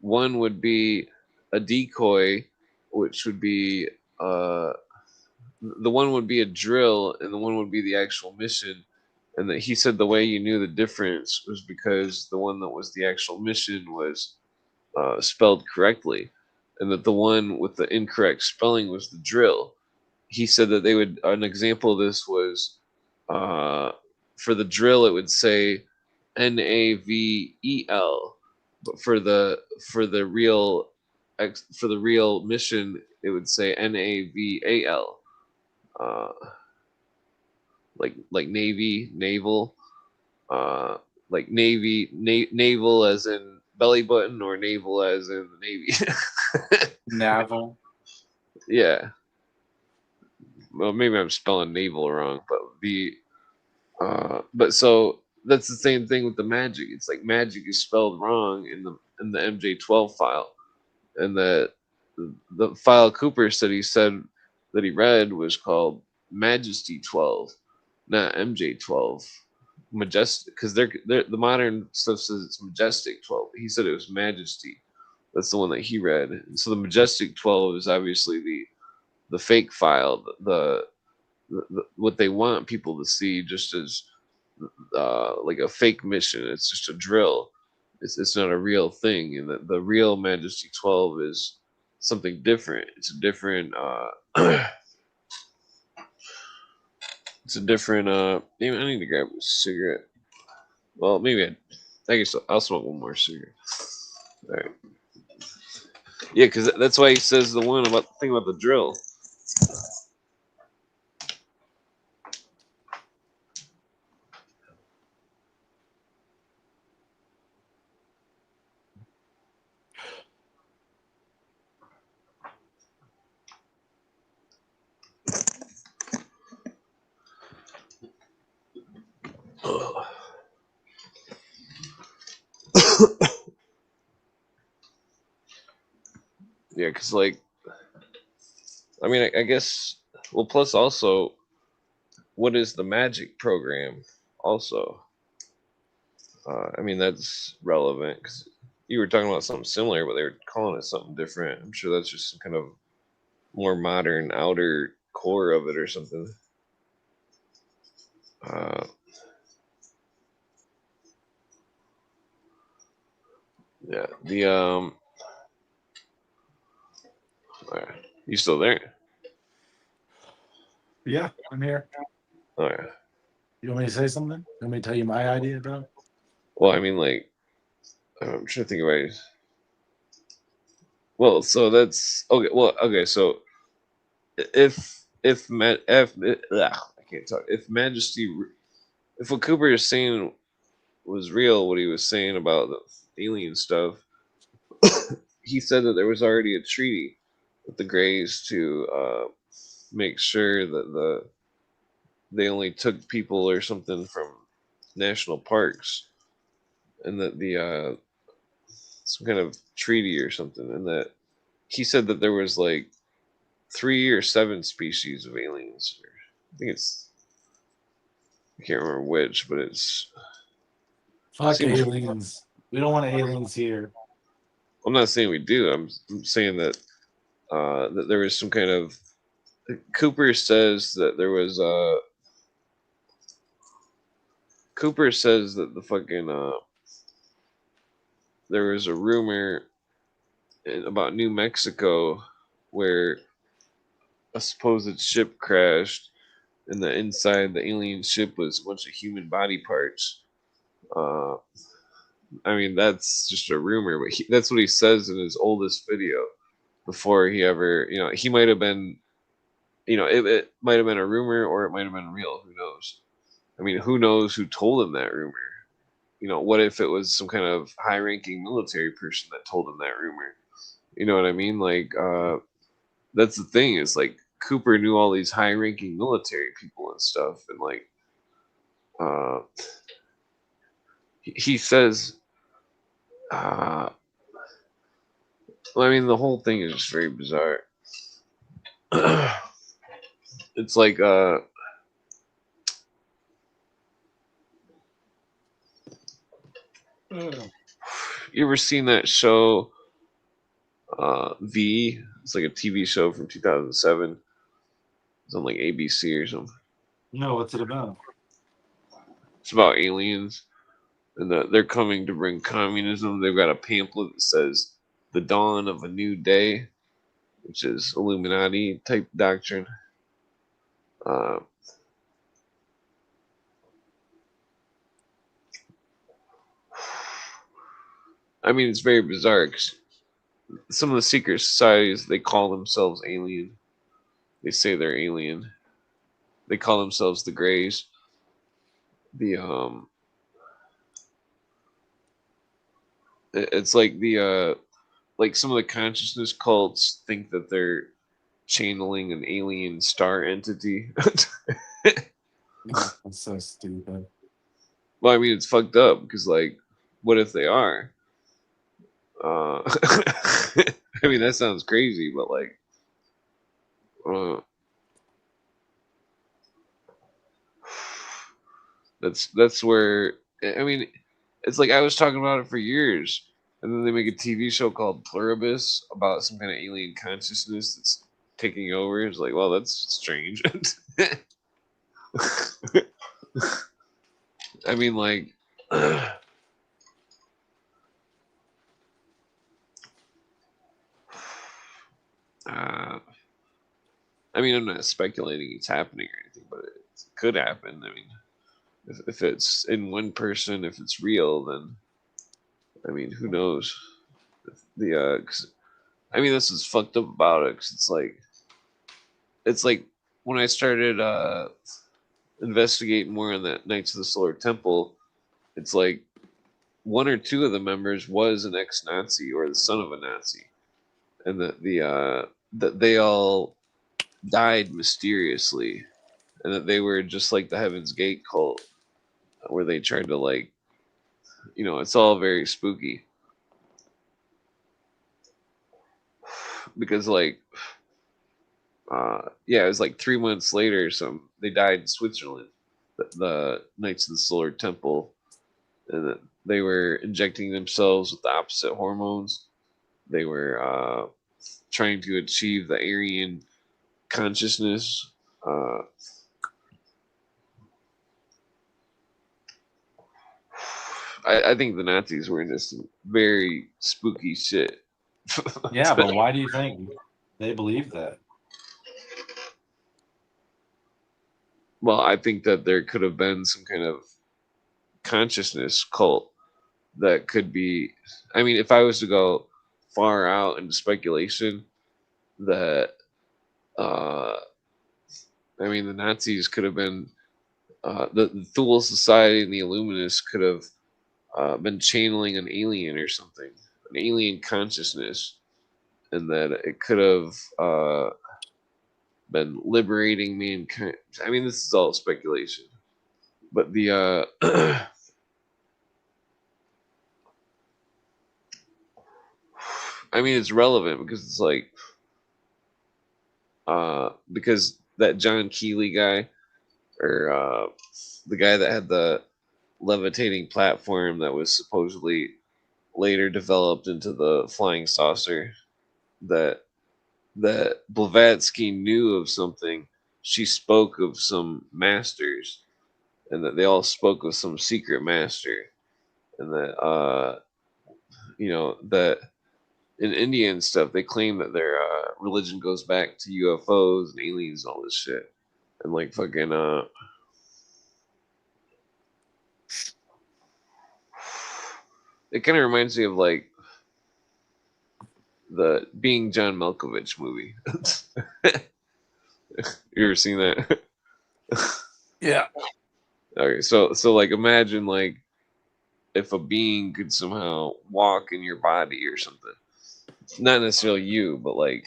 One would be a decoy, which would be the one would be a drill, and the one would be the actual mission. And that he said the way you knew the difference was because the one that was the actual mission was spelled correctly, and that the one with the incorrect spelling was the drill. He said that they would. An example of this was for the drill, it would say NAVEL, but for the real mission, it would say NAVAL. Uh, like Navy, naval, like naval as in belly button, or naval as in the Navy. Navel. Yeah. Well, maybe I'm spelling naval wrong, but but so that's the same thing with the magic. It's like magic is spelled wrong in the MJ12 file, and the file Cooper said that he read was called Majesty 12, not MJ12. Majestic, because they're the modern stuff says it's Majestic 12. He said it was Majesty. That's the one that he read. And so the Majestic 12 is obviously the fake file, the what they want people to see just as like a fake mission. It's just a drill. It's not a real thing, and the real Majesty 12 is something different. It's a different. It's a different. Maybe I need to grab a cigarette. Well, maybe I guess I'll smoke one more cigarette. All right. Yeah, because that's why he says the one about the thing about the drill. Yeah, because like, I mean, I guess. Well, plus also, what is the magic program? Also, I mean that's relevant because you were talking about something similar, but they were calling it something different. I'm sure that's just some kind of more modern outer core of it or something. Uh, yeah. You still there? Yeah, I'm here. Oh yeah. You want me to say something? You want me to tell you my idea, bro? Well, I mean, like, I'm trying to think about it. Well, so that's okay. Well, okay. So I can't talk. If Majesty, if what Cooper is saying was real, what he was saying about the alien stuff, he said that there was already a treaty with the Greys to make sure that they only took people or something from national parks, and that the some kind of treaty or something, and that he said that there was like 3 or 7 species of aliens. I think it's I can't remember which, but it's Fuck seems. aliens. We don't want aliens here. I'm not saying we do. I'm saying that that there was some kind of. Cooper says that there was Cooper says that the fucking there was a rumor about New Mexico where a supposed ship crashed, and the inside the alien ship was a bunch of human body parts. Uh, I mean, that's just a rumor, but that's what he says in his oldest video before he ever, he might have been, it might have been a rumor or it might have been real. Who knows? I mean, who knows who told him that rumor? What if it was some kind of high ranking military person that told him that rumor? You know what I mean? Like, that's the thing is like Cooper knew all these high ranking military people and stuff. And like, uh, he says, uh, well, I mean, the whole thing is just very bizarre. It's like, you ever seen that show, V? It's like a TV show from 2007. It's on like ABC or something. No, what's it about? It's about aliens, and they're coming to bring communism. They've got a pamphlet that says "The Dawn of a New Day," which is Illuminati type doctrine. Uh, I mean, it's very bizarre. 'Cause some of the secret societies they call themselves alien. They say they're alien. They call themselves the Greys. The it's like like some of the consciousness cults think that they're channeling an alien star entity. That's so stupid. Well, I mean, it's fucked up because, like, what if they are? I mean, that sounds crazy, but like, uh, that's where I mean, it's like I was talking about it for years, and then they make a TV show called Pluribus about some kind of alien consciousness that's taking over. It's like, well, that's strange. I mean, like, I mean, I'm not speculating it's happening or anything, but it could happen. I mean, if it's in one person, if it's real, then I mean, who knows? I mean, this is fucked up about it because it's like when I started investigating more on that Knights of the Solar Temple, it's like 1 or 2 of the members was an ex-Nazi or the son of a Nazi, and that they all died mysteriously, and that they were just like the Heaven's Gate cult, where they tried to like it's all very spooky because like yeah, it was like 3 months later. They died in Switzerland. The Knights of the Solar Temple, and they were injecting themselves with the opposite hormones. They were trying to achieve the Aryan consciousness. I think the Nazis were into some very spooky shit. Yeah, but why do you think they believe that? Well, I think that there could have been some kind of consciousness cult that could be. I mean, if I was to go far out into speculation, that I mean, the Nazis could have been the Thule Society and the Illuminists could have been channeling an alien or something, an alien consciousness, and that it could have been liberating mankind. I mean, this is all speculation, but the I mean, it's relevant because it's like because that John Keeley guy or the guy that had the levitating platform that was supposedly later developed into the flying saucer that Blavatsky knew of something. She spoke of some masters, and that they all spoke of some secret master, and that that in India and stuff they claim that their religion goes back to UFOs and aliens and all this shit, and like fucking it kind of reminds me of like the Being John Malkovich movie. You ever seen that? Yeah. Okay, so like imagine like if a being could somehow walk in your body or something. Not necessarily you, but like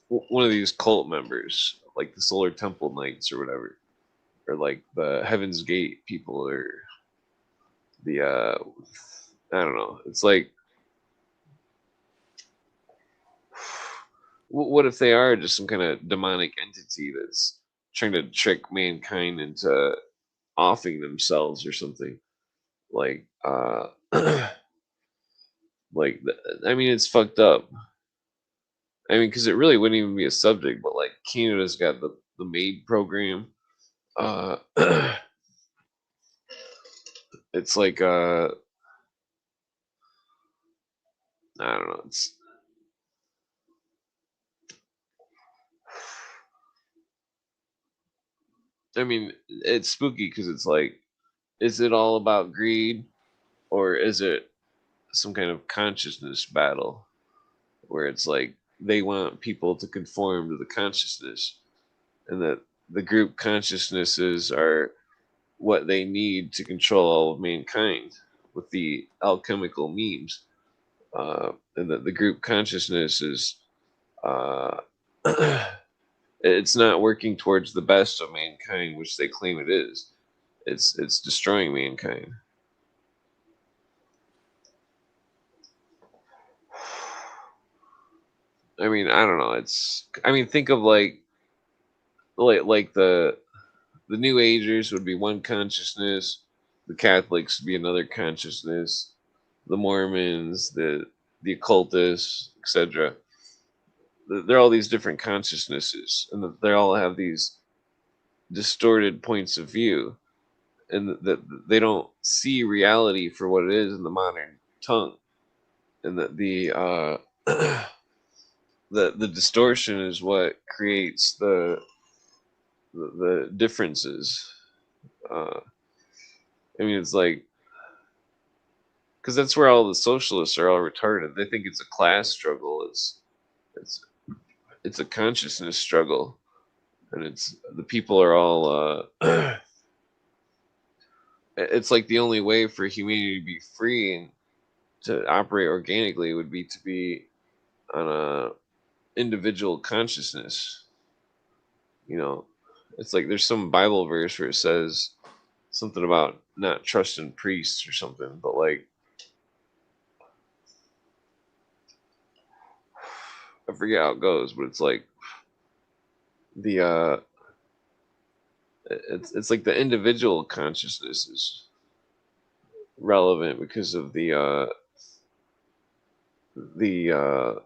one of these cult members, like the Solar Temple Knights or whatever, or like the Heaven's Gate people, or the I don't know. It's like, what if they are just some kind of demonic entity that's trying to trick mankind into offing themselves or something? Like, like I mean, it's fucked up. I mean, because it really wouldn't even be a subject, but like Canada's got the MAID program. Uh, it's like I don't know. I mean, it's spooky because it's like, is it all about greed, or is it some kind of consciousness battle where it's like they want people to conform to the consciousness, and that the group consciousnesses are what they need to control all of mankind with the alchemical memes, and that the group consciousness is uh, it's not working towards the best of mankind, which they claim it is. It's destroying mankind. I mean, I don't know. I mean, think of like the New Agers would be one consciousness, the Catholics would be another consciousness, the Mormons, the occultists, etc. They're all these different consciousnesses, and they all have these distorted points of view, and that they don't see reality for what it is in the modern tongue, and that the distortion is what creates the differences. Uh, I mean, it's like because that's where all the socialists are all retarded. They think it's a class struggle. It's it's a consciousness struggle, and it's the people are all. It's like the only way for humanity to be free and to operate organically would be to be on a individual consciousness. You know, it's like there's some Bible verse where it says something about not trusting priests or something, but like I forget how it goes, but it's like the it's like the individual consciousness is relevant because of the the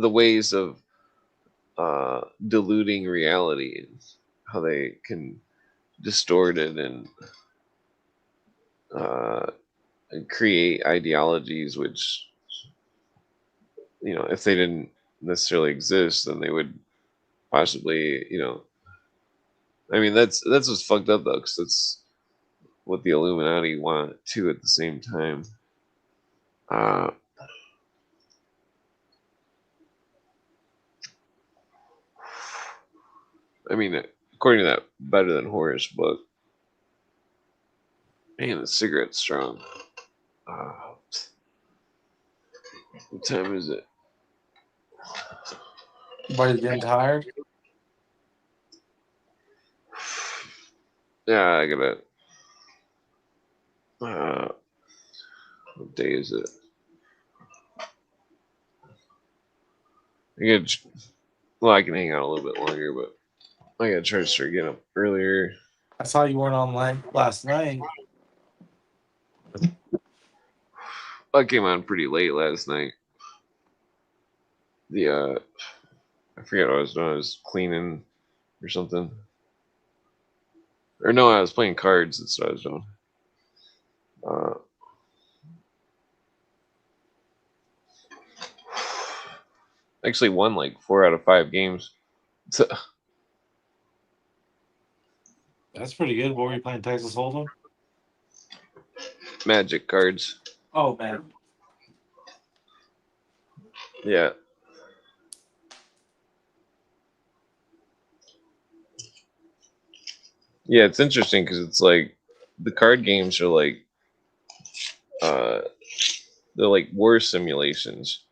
ways of diluting reality and how they can distort it uh, and create ideologies which, if they didn't necessarily exist, then they would possibly, I mean, that's what's fucked up though, because that's what the Illuminati want too at the same time. uh, I mean, according to that Better Than Horus book, man, the cigarette's strong. uh, what time is it? Everybody's getting tired. Yeah, I gotta. What day is it? I gotta, well, I can hang out a little bit longer, but I gotta try to start getting up earlier. I saw you weren't online last night. I came on pretty late last night. I forget what I was doing. I was cleaning or something. Or no, I was playing cards. That's what I was doing. Uh, actually won like 4 out of 5 games. That's pretty good. What were you playing, Texas Hold'em? Magic cards. Oh man. Yeah. Yeah, it's interesting because it's like the card games are like uh they're like war simulations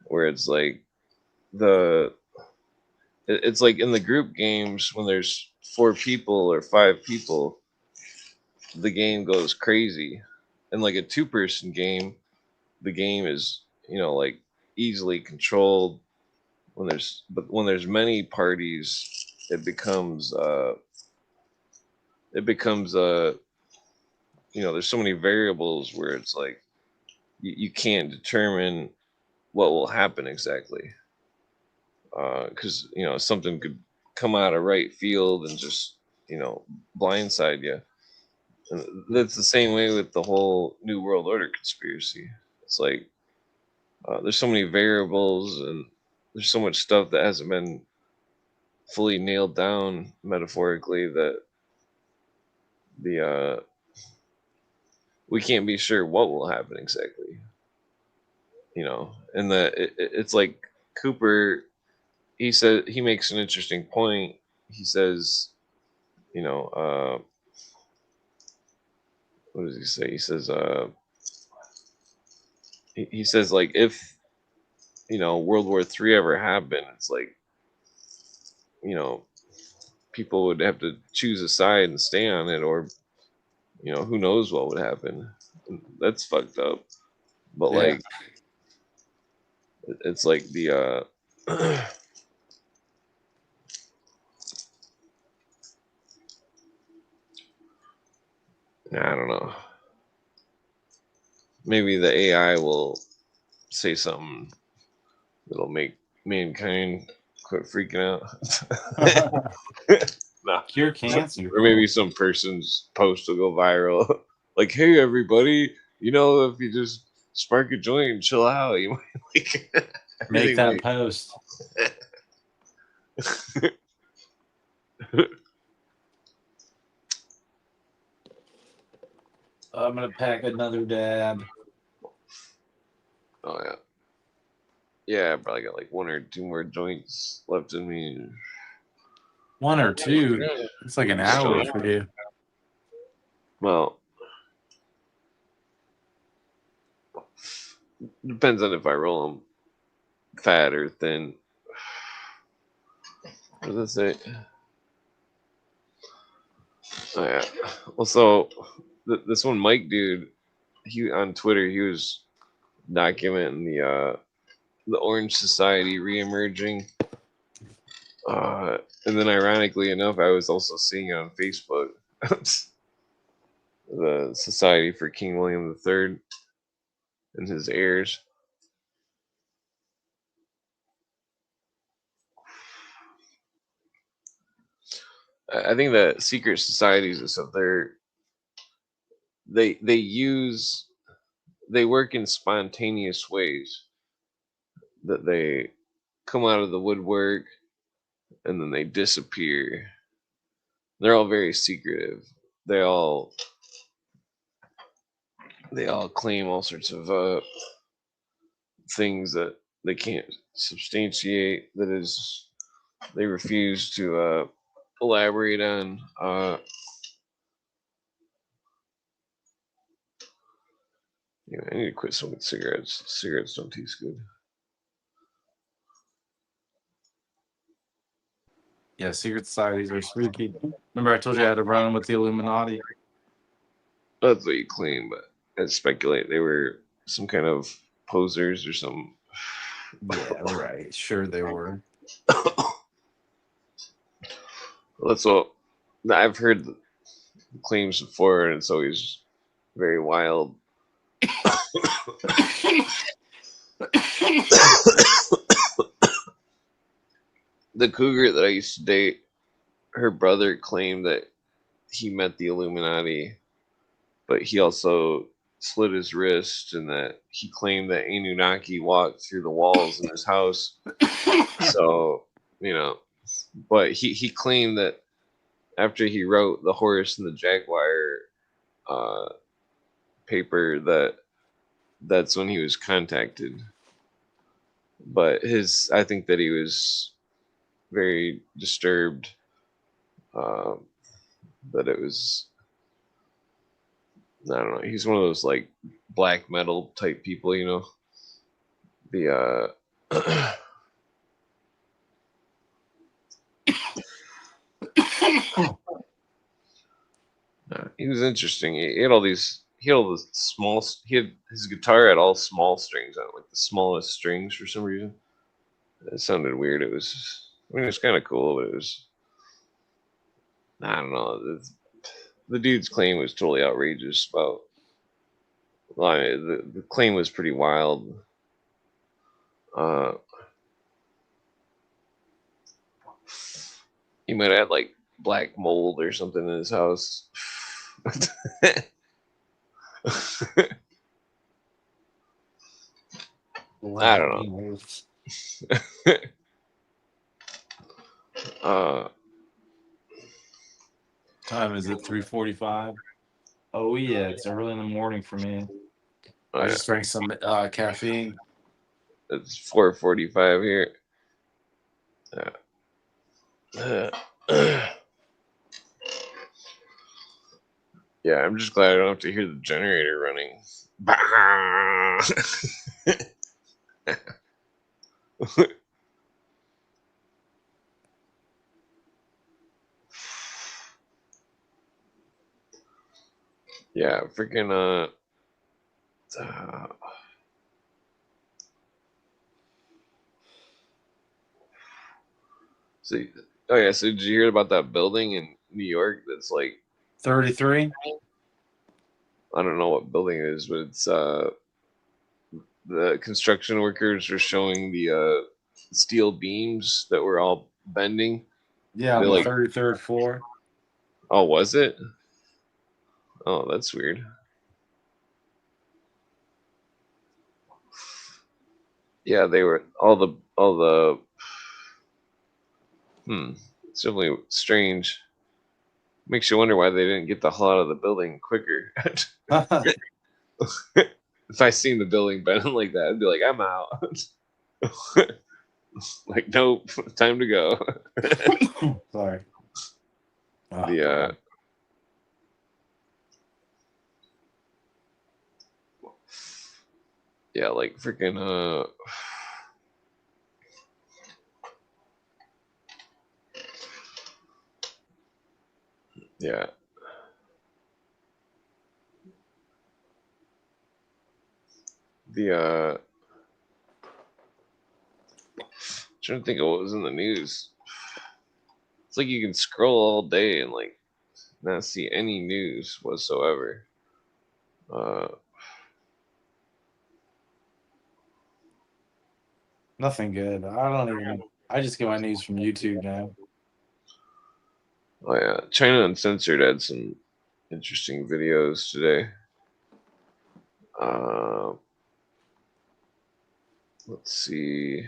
where it's like the it's like in the group games when there's 4 people or 5 people, the game goes crazy. In like a 2-person game, the game is, like easily controlled. When there's many parties, it becomes there's so many variables where it's like you can't determine what will happen exactly, because something could come out of right field and just blindside you. And that's the same way with the whole New World Order conspiracy. It's like there's so many variables and there's so much stuff that hasn't been fully nailed down metaphorically that the we can't be sure what will happen exactly. And it's like Cooper. He makes an interesting point. He says, you know, what does he say? He says, he says like if World War III ever happened, it's like people would have to choose a side and stay on it, or who knows what would happen. That's fucked up. But Yeah. like, it's like the I don't know. Maybe the AI will say something that'll make mankind quit freaking out. Nah. Cure cancer. Or maybe some person's post will go viral. Like, hey everybody, if you just spark a joint and chill out, you might like Make that post. I'm gonna pack another dab. Oh yeah. Yeah, I probably got like 1 or 2 more joints left in me. 1 or 2. It's like an hour for you. Well, depends on if I roll them fat or thin. What does it say? Oh yeah. Well, so this one Mike dude, he on Twitter, he was documenting the Orange Society reemerging. And then, ironically enough, I was also seeing it on Facebook. The Society for King William III and his heirs. I think that secret societies and stuff, they work in spontaneous ways, that they come out of the woodwork and then they disappear. They're all very secretive. They all claim all sorts of things that they can't substantiate. That is, they refuse to elaborate on. I need to quit smoking cigarettes. Cigarettes don't taste good. Yeah, secret societies are spooky. Remember, I told you I had to run with the Illuminati. That's what you claim, but I speculate they were some kind of posers or something. Yeah, right. Sure, they were. That's what I've heard the claims before, and it's always very wild. The cougar that I used to date, her brother claimed that he met the Illuminati, but he also slit his wrist, and that he claimed that Anunnaki walked through the walls in his house. So, but he claimed that after he wrote the Horus and the Jaguar paper, that's when he was contacted. But I think that he was very disturbed, that it was, I don't know, he's one of those like black metal type people, the he was interesting. He had all these. He had all the small. He had his guitar had all small strings on it, like the smallest strings for some reason. It sounded weird. It was. I mean, it was kind of cool, but it was. I don't know. The dude's claim was totally outrageous. About. Well, the claim was pretty wild. Uh, he might have had like black mold or something in his house. I don't know. Time is it 3:45? Oh yeah, it's early in the morning for me. I just drank some caffeine. It's 4:45 here. Yeah, I'm just glad I don't have to hear the generator running. Yeah, freaking see, oh yeah, so did you hear about that building in New York that's like 33? I don't know what building it is, but it's the construction workers are showing the steel beams that were all bending. Yeah, on They're the like, 33rd floor. oh, was it? Oh, that's weird. Yeah, they were all the it's definitely strange. Makes you wonder why they didn't get the hell out of the building quicker. If I seen the building bending like that, I'd be like, I'm out. Like, nope, time to go. Sorry. The yeah, like freaking yeah. The trying to think of what was in the news. It's like you can scroll all day and like not see any news whatsoever. Nothing good. I just get my news from YouTube now. Oh yeah, China Uncensored had some interesting videos today. Let's see.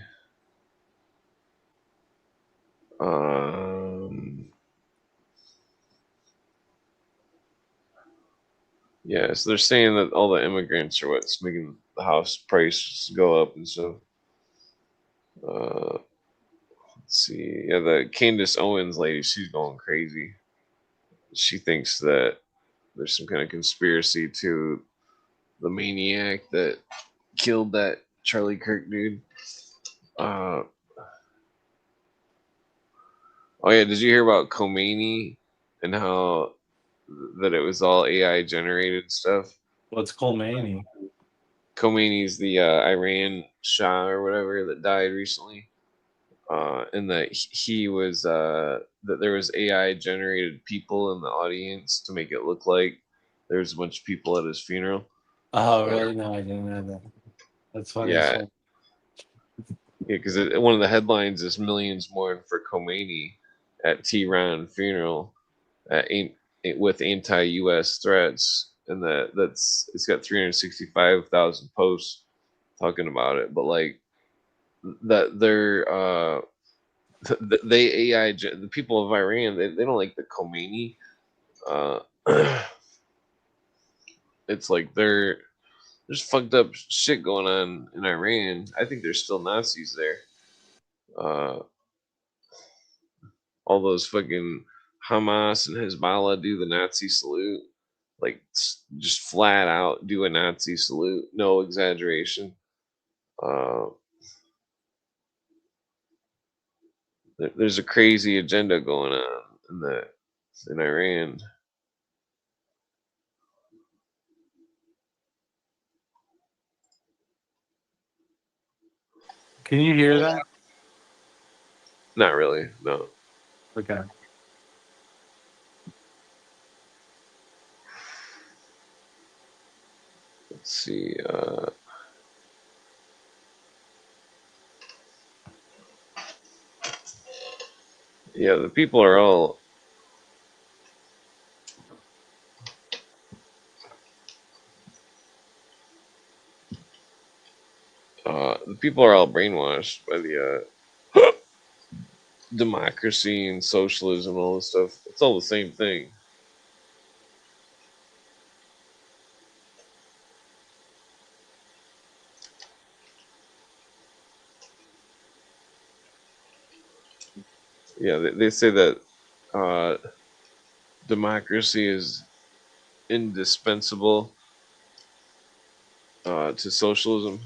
Yeah, so they're saying that all the immigrants are what's making the house prices go up and stuff. Let's see. Yeah, the Candace Owens lady, she's going crazy. She thinks that there's some kind of conspiracy to the maniac that killed that Charlie Kirk dude. Oh yeah, did you hear about Khomeini and how that it was all AI generated stuff? What's Khomeini? Khomeini's the Iran Shah or whatever that died recently, and that he was that there was AI generated people in the audience to make it look like there's a bunch of people at his funeral. Oh, really? No, I didn't know that. That's funny. Yeah, because one of the headlines is millions mourn for Khomeini at Tehran funeral with anti-U.S. threats, and it's got 365,000 posts talking about it. But like that, they AI the people of Iran they don't like the Khomeini. Uh, it's like there's fucked up shit going on in Iran. I think there's still Nazis there. All those fucking Hamas and Hezbollah do the Nazi salute, like just flat out do a Nazi salute, no exaggeration. There's a crazy agenda going on in Iran. Can you hear that? Not really, no. Okay. Let's see. Yeah, the people are all. The people are all brainwashed by the democracy and socialism, all this stuff. It's all the same thing. Yeah, they say that democracy is indispensable to socialism,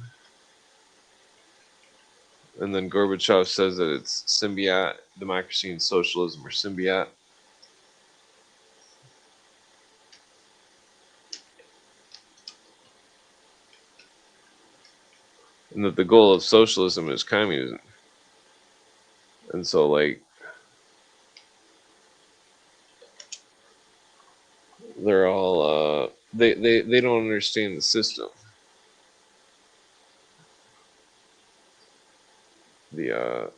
and then Gorbachev says that it's symbiote. Democracy and socialism are symbiote. And that the goal of socialism is communism. And so, like, they're all they don't understand the system. The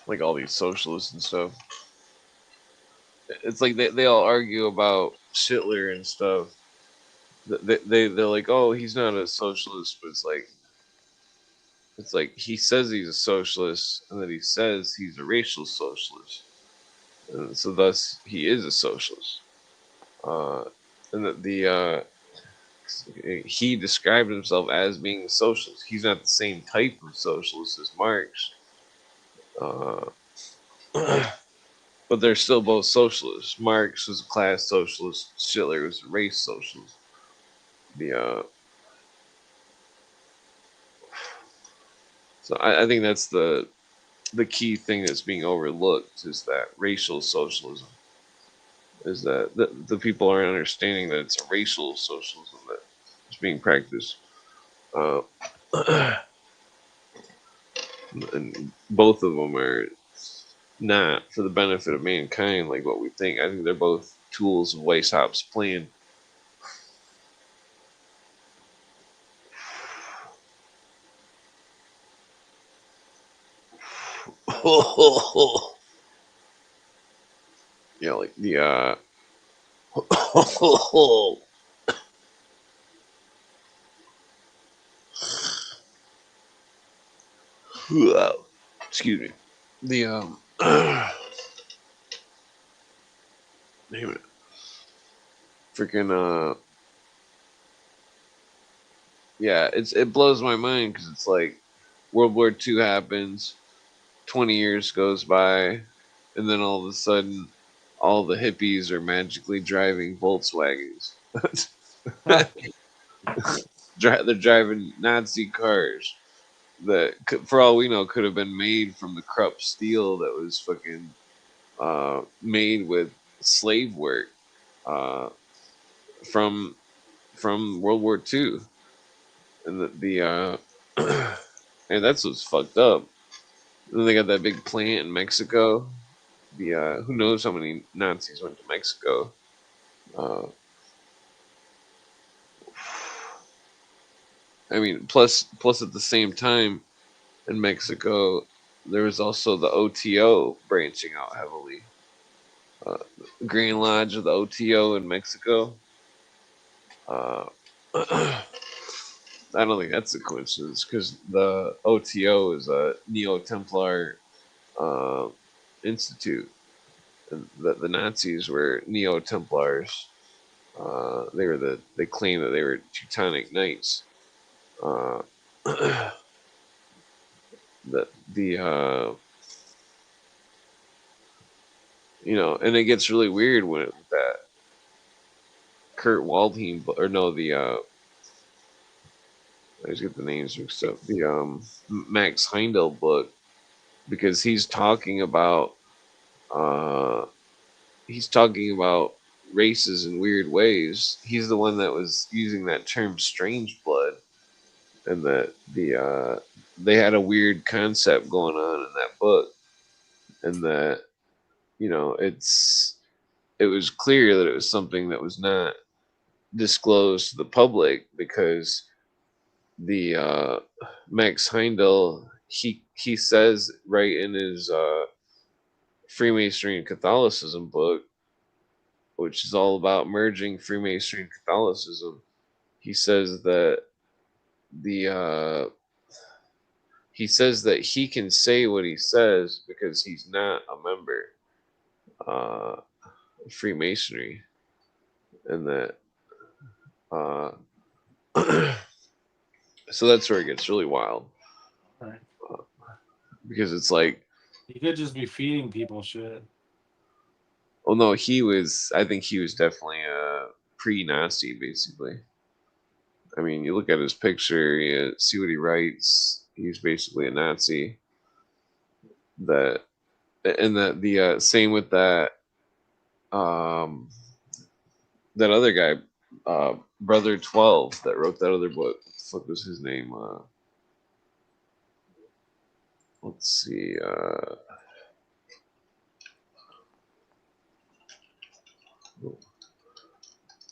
like all these socialists and stuff. It's like they all argue about Hitler and stuff. They're like, oh, he's not a socialist, but it's like he says he's a socialist, and then he says he's a racial socialist, and so thus he is a socialist. And that he described himself as being a socialist. He's not the same type of socialist as Marx, but they're still both socialists. Marx was a class socialist. Hitler was a race socialist. So I think that's the key thing that's being overlooked is that racial socialism. Is that the people aren't understanding that it's a racial socialism that is being practiced. And both of them are not for the benefit of mankind like what we think. I think they're both tools of Weishaupt's plan. Yeah, like the excuse me. The name it. Freaking yeah, it blows my mind because it's like World War II happens, 20 years goes by, and then all of a sudden, all the hippies are magically driving Volkswagens. They're driving Nazi cars that, for all we know, could have been made from the Krupp steel that was fucking made with slave work uh, from World War II, and and that's what's fucked up. And then they got that big plant in Mexico. The who knows how many Nazis went to Mexico. Uh, I mean, plus at the same time in Mexico, there was also the OTO branching out heavily. Uh, Grand Lodge of the OTO in Mexico. Uh, I don't think that's a coincidence because the OTO is a Neo Templar uh, institute, and the Nazis were Neo Templars. They claim that they were Teutonic Knights. Uh, the and it gets really weird when that Kurt Waldheim or no the I always get the names mixed up. The Max Heindel book because uh he's talking about races in weird ways. He's the one that was using that term strange blood, and that they had a weird concept going on in that book, and that it was clear that it was something that was not disclosed to the public because the Max Heindel he says right in his Freemasonry and Catholicism book, which is all about merging Freemasonry and Catholicism. He says that the he says that he can say what he says because he's not a member of Freemasonry, and that uh, so that's where it gets really wild. Right. Because it's like, You could just be feeding people shit. well, no, I think he was definitely a pre-Nazi, basically. I mean, you look at his picture, you see what he writes. He's basically a Nazi. That and that the same with um, that other guy, Brother 12, that wrote that other book. What the fuck was his name? Let's see.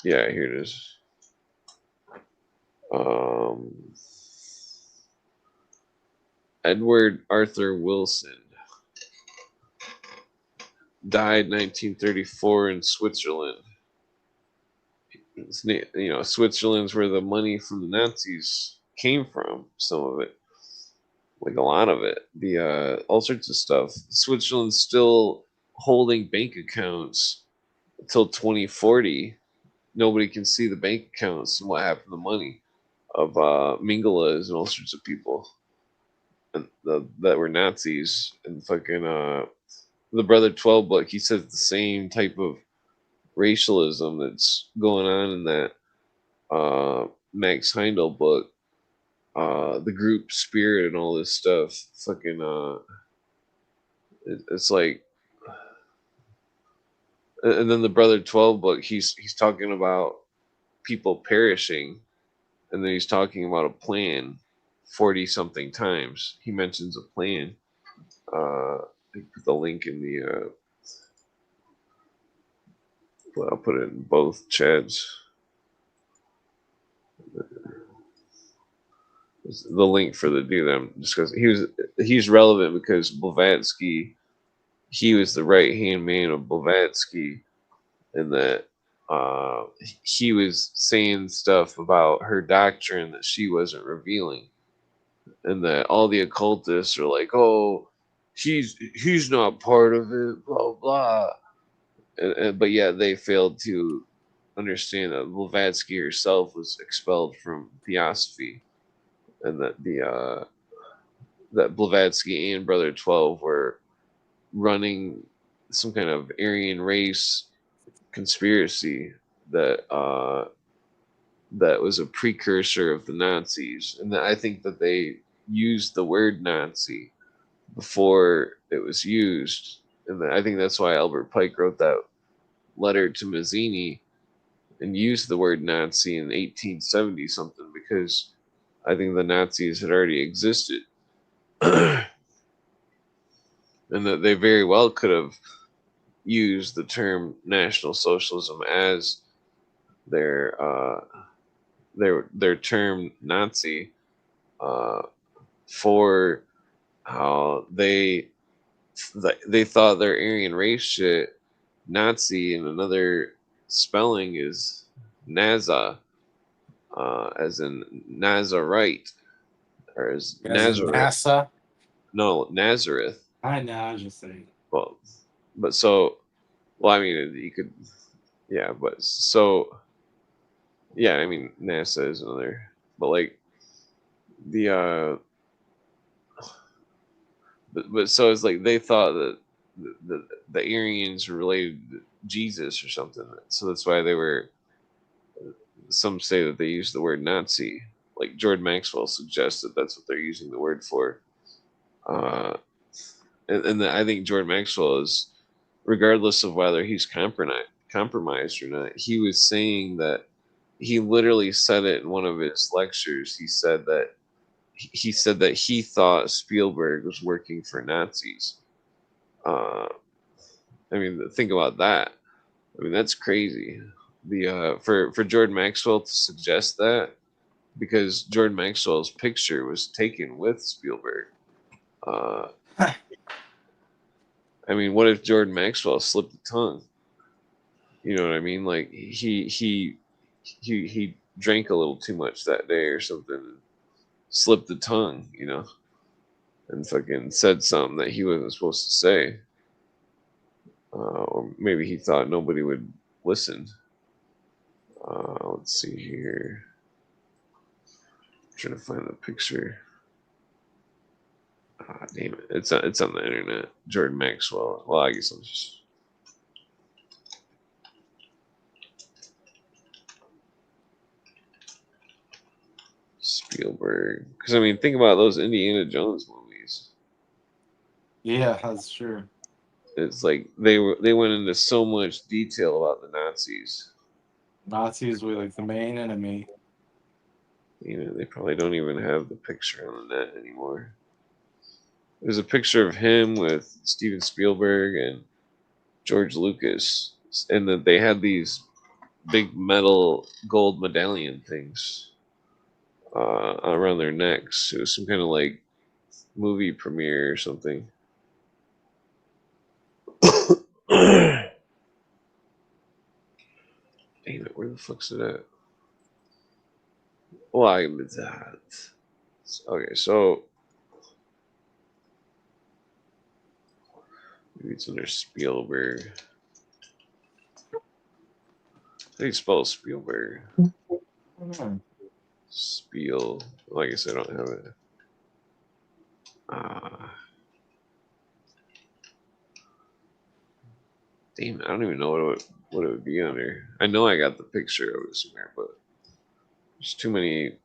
Yeah, here it is. Edward Arthur Wilson died 1934 in Switzerland. Switzerland's where the money from the Nazis came from. Some of it, like a lot of it, the all sorts of stuff. Switzerland's still holding bank accounts until 2040. Nobody can see the bank accounts and what happened to the money of Mingelas and all sorts of people and that were Nazis. And fucking the Brother 12 book, he says the same type of racialism that's going on in that Max Heindel book, the group spirit and all this stuff. Fucking, it's like, and then the Brother 12 book, he's talking about people perishing, and then he's talking about a plan 40 something times. He mentions a plan. Put the link in the. Well, I'll put it in both chats. The link for the dude. I'm just because he's relevant because Blavatsky, he was the right hand man of Blavatsky, and that he was saying stuff about her doctrine that she wasn't revealing, and that all the occultists are like, oh, he's not part of it, blah blah. But yeah, they failed to understand that Blavatsky herself was expelled from Theosophy, and that that Blavatsky and Brother 12 were running some kind of Aryan race conspiracy that that was a precursor of the Nazis, and that I think that they used the word Nazi before it was used, and I think that's why Albert Pike wrote that letter to Mazzini and used the word Nazi in 1870 something, because I think the Nazis had already existed. And that they very well could have used the term National Socialism as their their term Nazi for how they thought their Aryan race shit Nazi, and another spelling is Naza, as in Nazarite, or as As in Nazareth. NASA. No, Nazareth. I know. I was just saying. Well, but so, well, I mean, you could, yeah, but so, yeah, I mean, NASA is another, but like the but so it's like they thought that the Aryans were related to Jesus or something, so that's why they were. Some say that they use the word Nazi. Like Jordan Maxwell suggests that that's what they're using the word for. Uh, and I think Jordan Maxwell is, regardless of whether he's compromised or not, he was saying that he literally said it in one of his lectures. He said that he thought Spielberg was working for Nazis. I mean, think about that. I mean, that's crazy. The for Jordan Maxwell to suggest that, because Jordan Maxwell's picture was taken with Spielberg. Uh, I mean, what if Jordan Maxwell slipped the tongue? You know what I mean? Like he drank a little too much that day or something, slipped the tongue, you know, and fucking said something that he wasn't supposed to say. Or maybe he thought nobody would listen. Let's see here. I'm trying to find the picture. Ah, damn it! It's on the internet. Jordan Maxwell. Well, I guess I'm just. Spielberg, because I mean, think about those Indiana Jones movies. Yeah, that's true. It's like they went into so much detail about the Nazis. Nazis were like the main enemy. You know, they probably don't even have the picture on the net anymore. There's a picture of him with Steven Spielberg and George Lucas, and that they had these big metal gold medallion things around their necks. It was some kind of like movie premiere or something. Damn it, where the fuck's it at? Why is that? Okay, so maybe it's under Spielberg. How do you spell Spielberg? Spiel. Well, I guess I don't have it. Damn, I don't even know what it would be under. I know I got the picture of it somewhere, but there's too many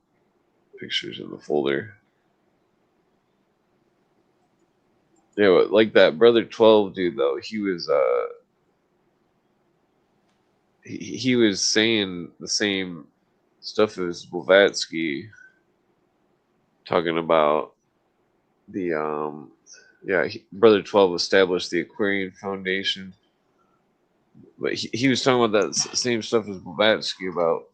pictures in the folder. Yeah, but like that Brother 12 dude though, he was saying the same stuff as Blavatsky. talking about the Brother 12 established the Aquarian Foundation, but he was talking about that same stuff as Blavatsky about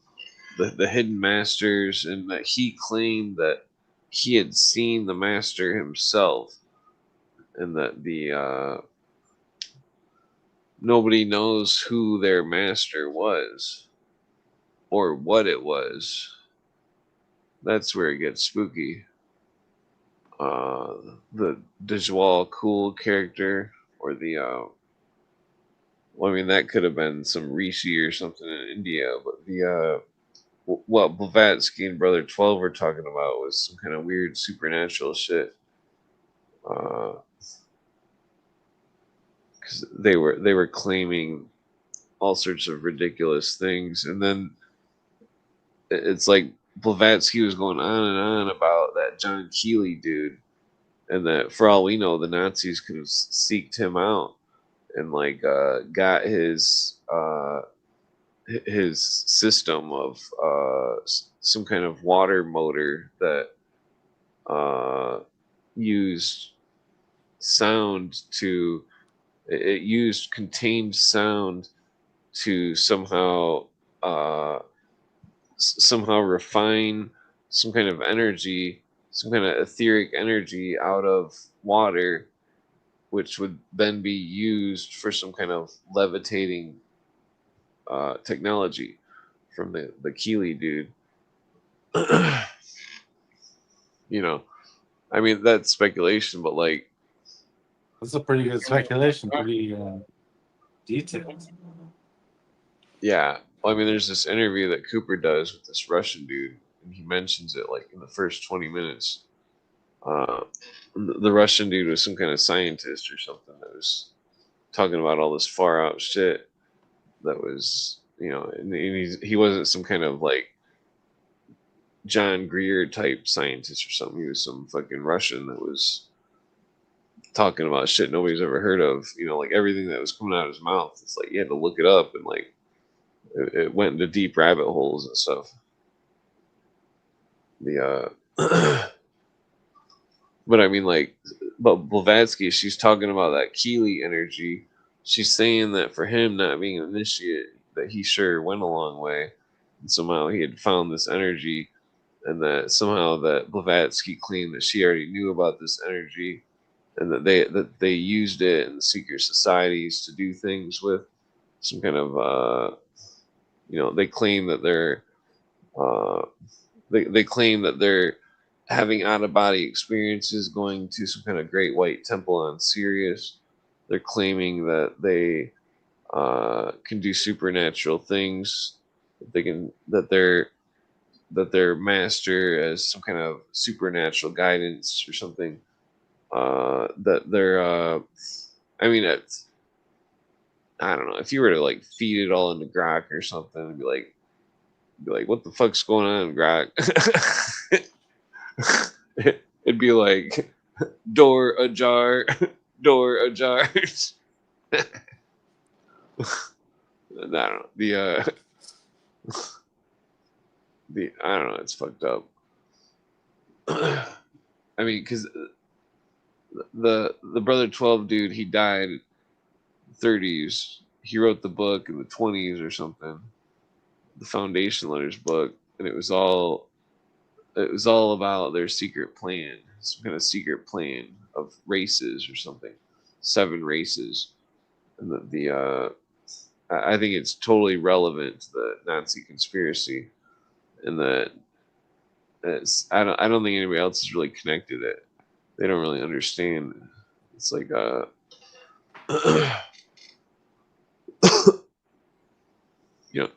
the hidden masters, and that he claimed that he had seen the master himself, and that the nobody knows who their master was or what it was. That's where it gets spooky. The Dajwal Cool character, or the well, I mean, that could have been some Rishi or something in India, but the what Blavatsky and Brother 12 were talking about was some kind of weird supernatural shit. Because they were claiming all sorts of ridiculous things, and then it's like Blavatsky was going on and on about that John Keeley dude, and that for all we know, the Nazis could have seeked him out and like got his system of some kind of water motor that used sound to it used contained sound to uh, somehow refine some kind of energy, some kind of etheric energy out of water, which would then be used for some kind of levitating technology from the Keeley dude. You know, I mean, that's speculation, but like, That's a pretty good speculation. Pretty detailed. yeah. Well, I mean, there's this interview that Cooper does with this Russian dude, and he mentions it like in the first 20 minutes. Uh, the Russian dude was some kind of scientist or something that was talking about all this far out shit that was, and he wasn't some kind of like John Greer type scientist or something. He was some fucking Russian that was talking about shit nobody's ever heard of. Like everything that was coming out of his mouth, it's like you had to look it up, and like it went into deep rabbit holes and stuff. The but I mean, like, but Blavatsky, she's talking about that Keeley energy. She's saying that for him not being an initiate, that he sure went a long way, and somehow he had found this energy, and that somehow that Blavatsky claimed that she already knew about this energy, and that they used it in the secret societies to do things with some kind of they claim that uh, they claim that they're having out of body experiences, going to some kind of great white temple on Sirius. They're claiming that they can do supernatural things. That their master as some kind of supernatural guidance or something. That they're I mean, I don't know, if you were to like feed it all into Grok or something, be like, what the fuck's going on, Grok? It'd be like, door ajar, door ajar. I don't know. I don't know. It's fucked up. I mean, because the Brother 12 dude, he died in the 30s. He wrote the book in the 20s or something. The Foundation Letters book, and it was all about their secret plan, some kind of secret plan of races or something, 7 races, and I think it's totally relevant to the Nazi conspiracy, and that I don't think anybody else has really connected it. They don't really understand. It's like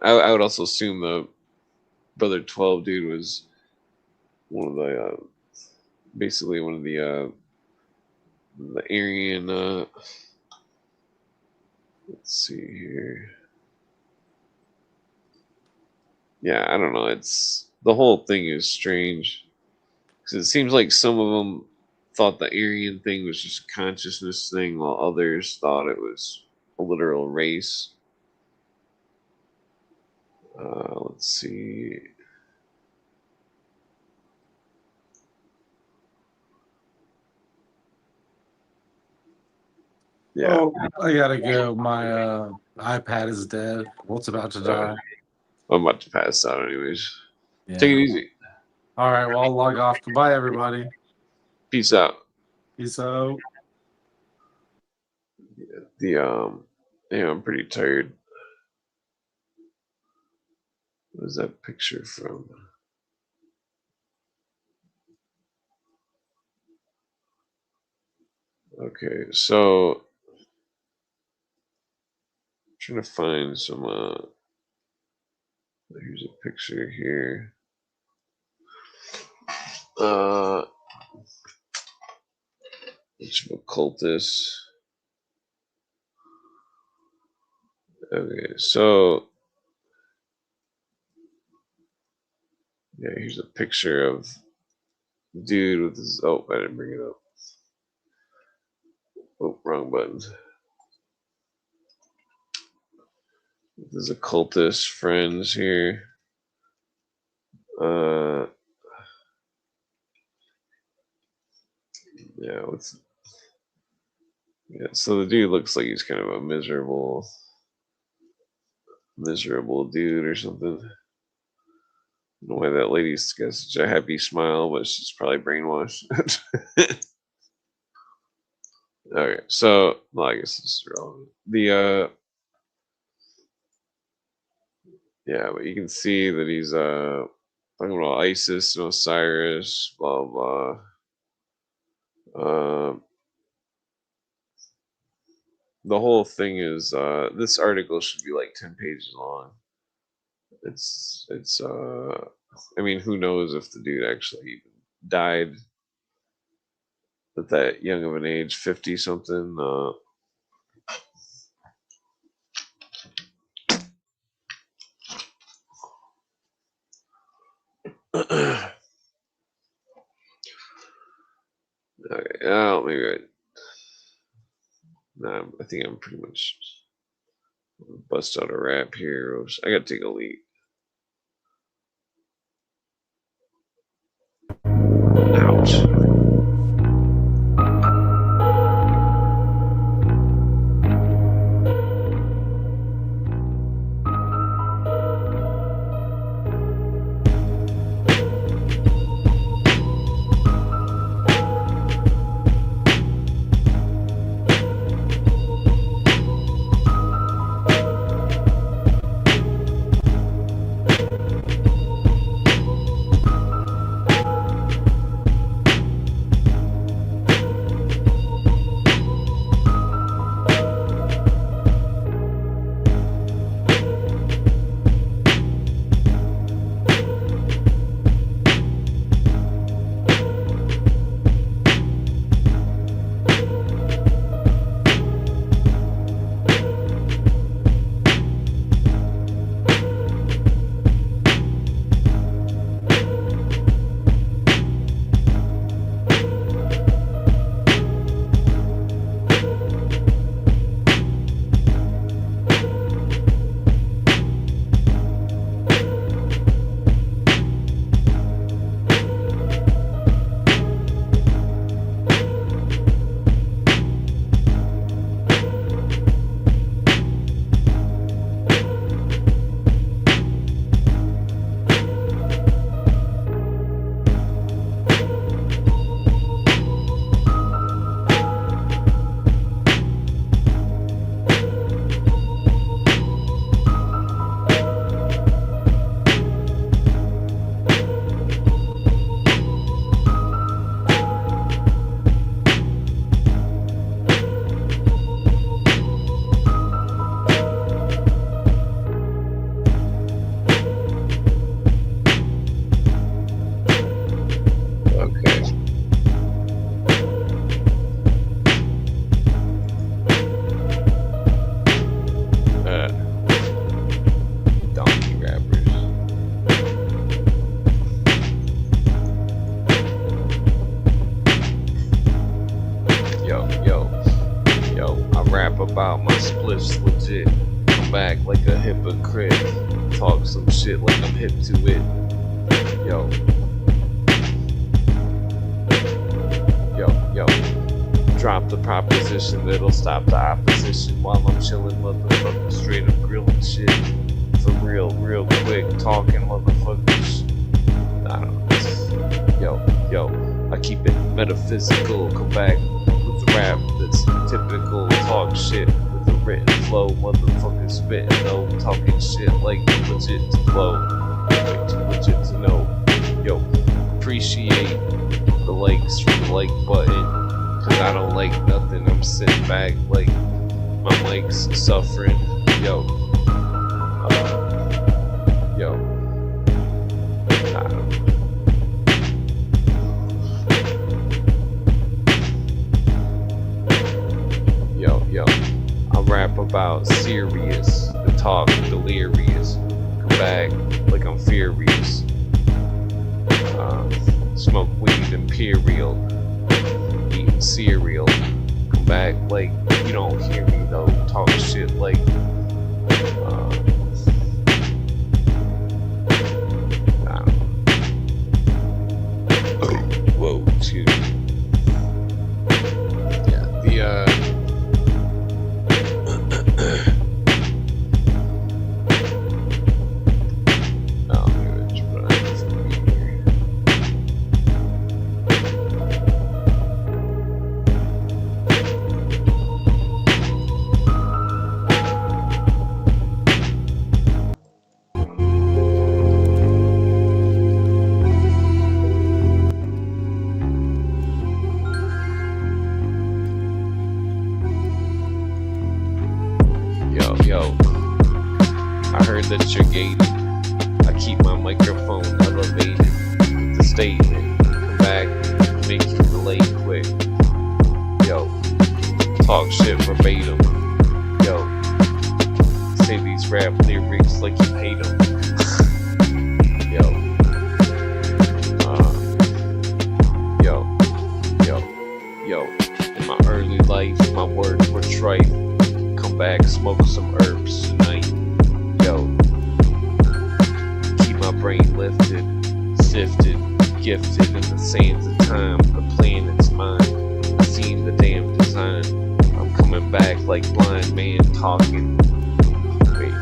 I would also assume the Brother 12 dude was one of the basically one of the Aryan. Let's see here. Yeah, I don't know. It's the whole thing is strange because it seems like some of them thought the Aryan thing was just a consciousness thing, while others thought it was a literal race. Let's see. Yeah. Oh, I gotta go. My iPad is dead. Well, it's about to die. I'm about to pass out anyways. Yeah. Take it easy. All right. Well, I'll log off. Goodbye, everybody. Peace out. Peace out. Yeah, I'm pretty tired. What is that picture from? Okay, so I'm trying to find some here's a picture here. Which occultist. Okay, so yeah, here's a picture of the dude with his I didn't bring it up. Oh, wrong button. There's occultist friends here. Yeah, so the dude looks like he's kind of a miserable dude or something. I don't know why that lady's got such a happy smile, but she's probably brainwashed. Okay, so well, I guess this is relevant. Yeah, but you can see that he's talking about ISIS and Osiris, blah blah. The whole thing is this article should be like 10 pages long. It's I mean, who knows if the dude actually even died at that young of an age, 50 something. Okay, maybe I think I'm pretty much bust out a rap here. I gotta take a leak. Ouch. About my spliffs legit. Come back like a hypocrite. Talk some shit like I'm hip to it. Yo. Drop the proposition that'll stop the opposition while I'm chilling, motherfucker, straight up grilling shit. For real, real quick, talking motherfuckers. I don't know. Yo, I keep it metaphysical. Come back with the rap that's typical. Talk shit with a written flow. Motherfuckers spitting, no talking shit like legit to flow. Like too legit to know. Yo, appreciate the likes from the like button. Cause I don't like nothing. I'm sitting back like my mic's suffering. Yo. I don't know. Yo. I rap about serious, the talk delirious. Come back like I'm furious. Smoke weed imperial. Eating cereal. Come back like you don't hear me though. Talk shit like whoa, excuse me. Yeah, Yo, I heard that you're gated. I keep my microphone elevated with the statement. Come back, make you relate quick. Yo, talk shit verbatim. Yo, say these rap lyrics like you hate them. Yo. In my early life, my words were trite. Come back, smoke some herbs tonight. Yo, keep my brain lifted, sifted, gifted in the sands of time. The planet's mine. I seen the damn design. I'm coming back like blind man talking. Wait.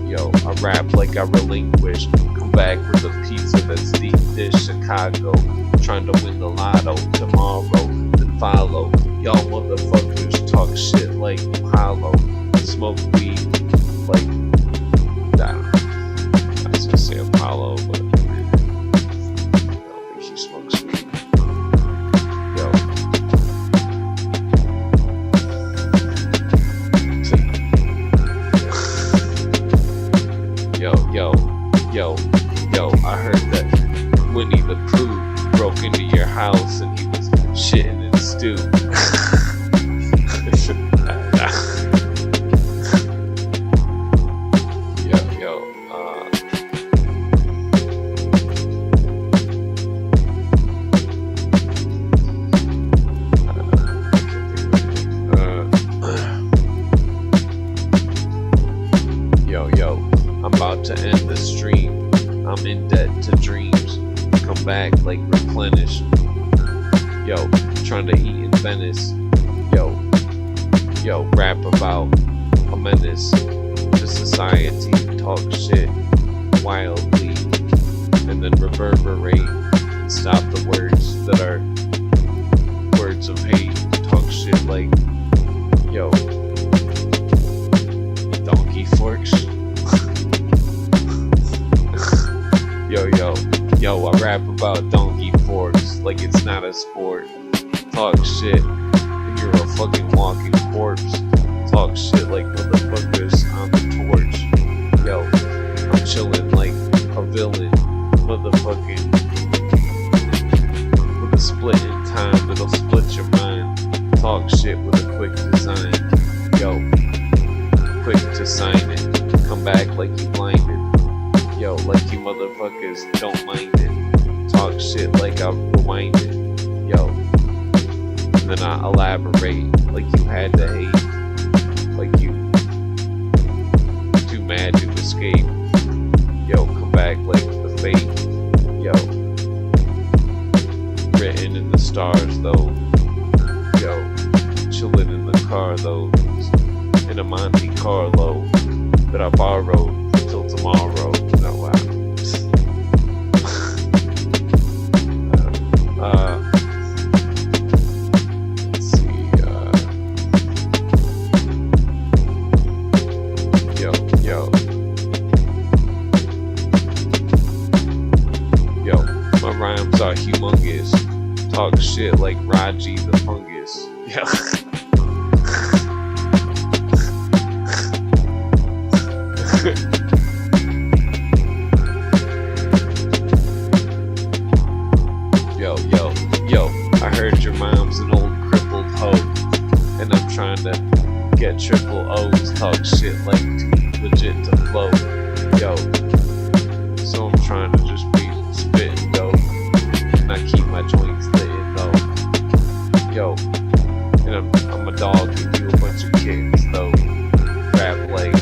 Yo, I rap like I relinquished. Come back with a pizza that's deep dish Chicago. Trying to win the lotto tomorrow, then follow. Y'all motherfuckers talk shit like you hollow. Smoke weed like I was gonna say Apollo, but I don't think he smokes weed. Yo, I heard that Winnie the Pooh broke into your house and he was shitting in stew. Yo, I'm about to end the stream. I'm in debt to dreams. Come back like replenished. Yo, trying to eat in Venice. Yo, rap about a menace to society. Talk shit wildly and then reverberate and stop the words that are words of hate. Talk shit like, yo, donkey forks. Yo, I rap about donkey forks like it's not a sport. Talk shit, and you're a fucking walking corpse. Talk shit like motherfuckers on the torch. Yo, I'm chilling like a villain, motherfucking with a split in time that'll split your mind. Talk shit with a quick design. Yo, quick to sign it. Come back like you blinded. Yo, like you motherfuckers don't mind it. Talk shit like I rewind it. Yo, and then I elaborate like you had to hate. Like you too mad to escape. Yo, come back like the fate. Yo, written in the stars though. Yo, chillin' in the car though. In a Monte Carlo that I borrowed till tomorrow. No, wow. Let's see. Yo, my rhymes are humongous. Talk shit like Raji the fungus. Yo. Yo, I heard your mom's an old crippled hoe, and I'm trying to get triple O's, talk shit like too legit to flow. Yo, so I'm trying to just be spitting dope, and I keep my joints lit though. Yo, and I'm a dog and you a bunch of kids though. Rap like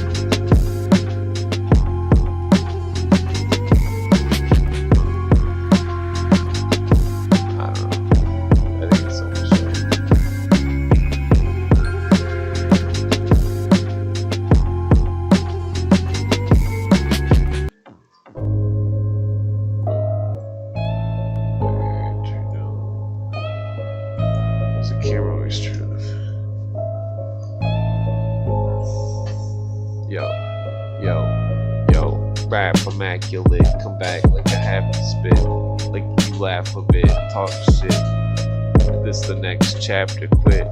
rap immaculate, come back like a happy spit, like you laugh a bit, talk shit. This the next chapter, quit,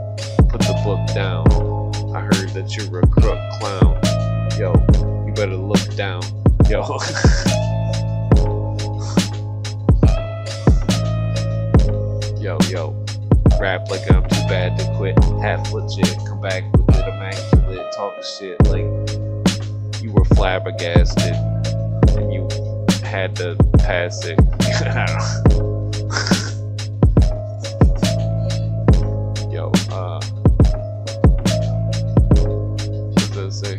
put the book down. I heard that you're a crook clown. Yo, you better look down. Yo. Yo, rap like I'm too bad to quit, half legit, come back with it immaculate, talk shit like you were flabbergasted and you had to pass it. I don't know. Yo, what does it say?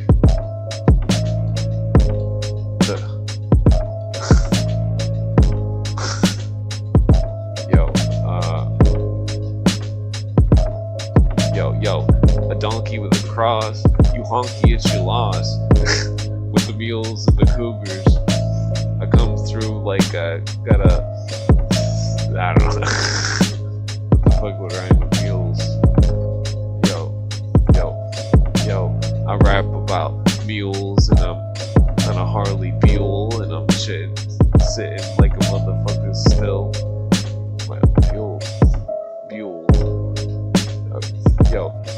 Yo, a donkey with a cross, you honky, it's your loss. With the mules and the cougars, I come through like I gotta, I don't know. What the fuck would rhyme with mules? Yo, I rap about mules and I'm on a Harley Buell and I'm sitting like a motherfucker still.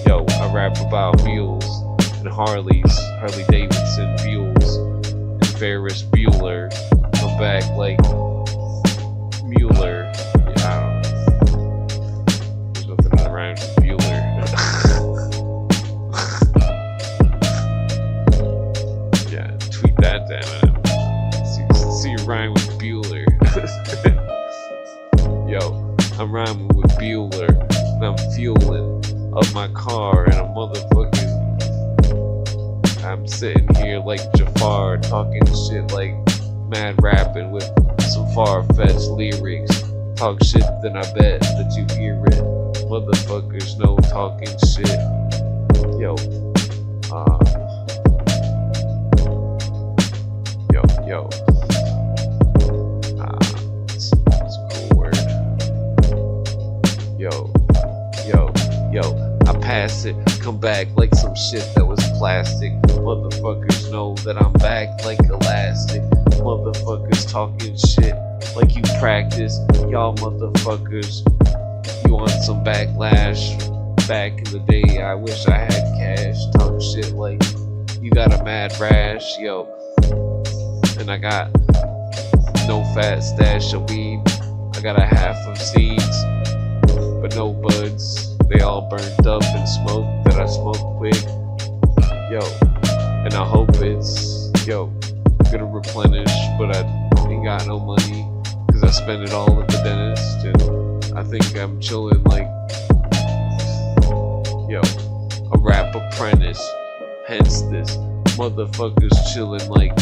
Yo, I rap about mules and Harley Davidson Buells and Ferris Bueller. Come back like Mueller. Yeah, I don't know. There's nothing that rhymes with Bueller. Yeah, tweet that down. See you rhyme with Bueller. Yo, I'm rhyming with Bueller and I'm fueling up my car and a motherfucking I'm sitting here like Jafar talking shit like mad rapping with some far-fetched lyrics. Talk shit, then I bet that you hear it. Motherfuckers no talking shit. Yo, it's a cool word. Yo, I pass it, come back like some shit that was plastic. Motherfuckers know that I'm back like elastic. Motherfuckers talking shit like you practice. Y'all motherfuckers, you want some backlash? Back in the day, I wish I had cash. Talk shit like you got a mad rash, yo. And I got no fat stash of weed. I got a half of seeds, but no buds. They all burnt up in smoke that I smoke quick. Yo, and I hope it's, gonna replenish, but I ain't got no money, cause I spend it all at the dentist, and I think I'm chilling like, a rap apprentice, hence this Motherfuckers chilling like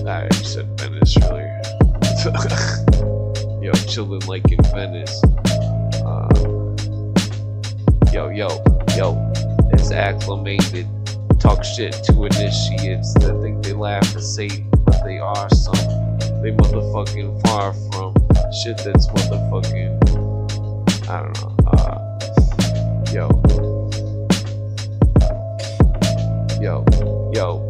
I already said Venice earlier. Yo, chilling like in Venice. Yo, it's acclimated. Talk shit to initiates that think they laugh at Satan, but they are some. They motherfucking far from shit that's motherfucking, I don't know. Yo,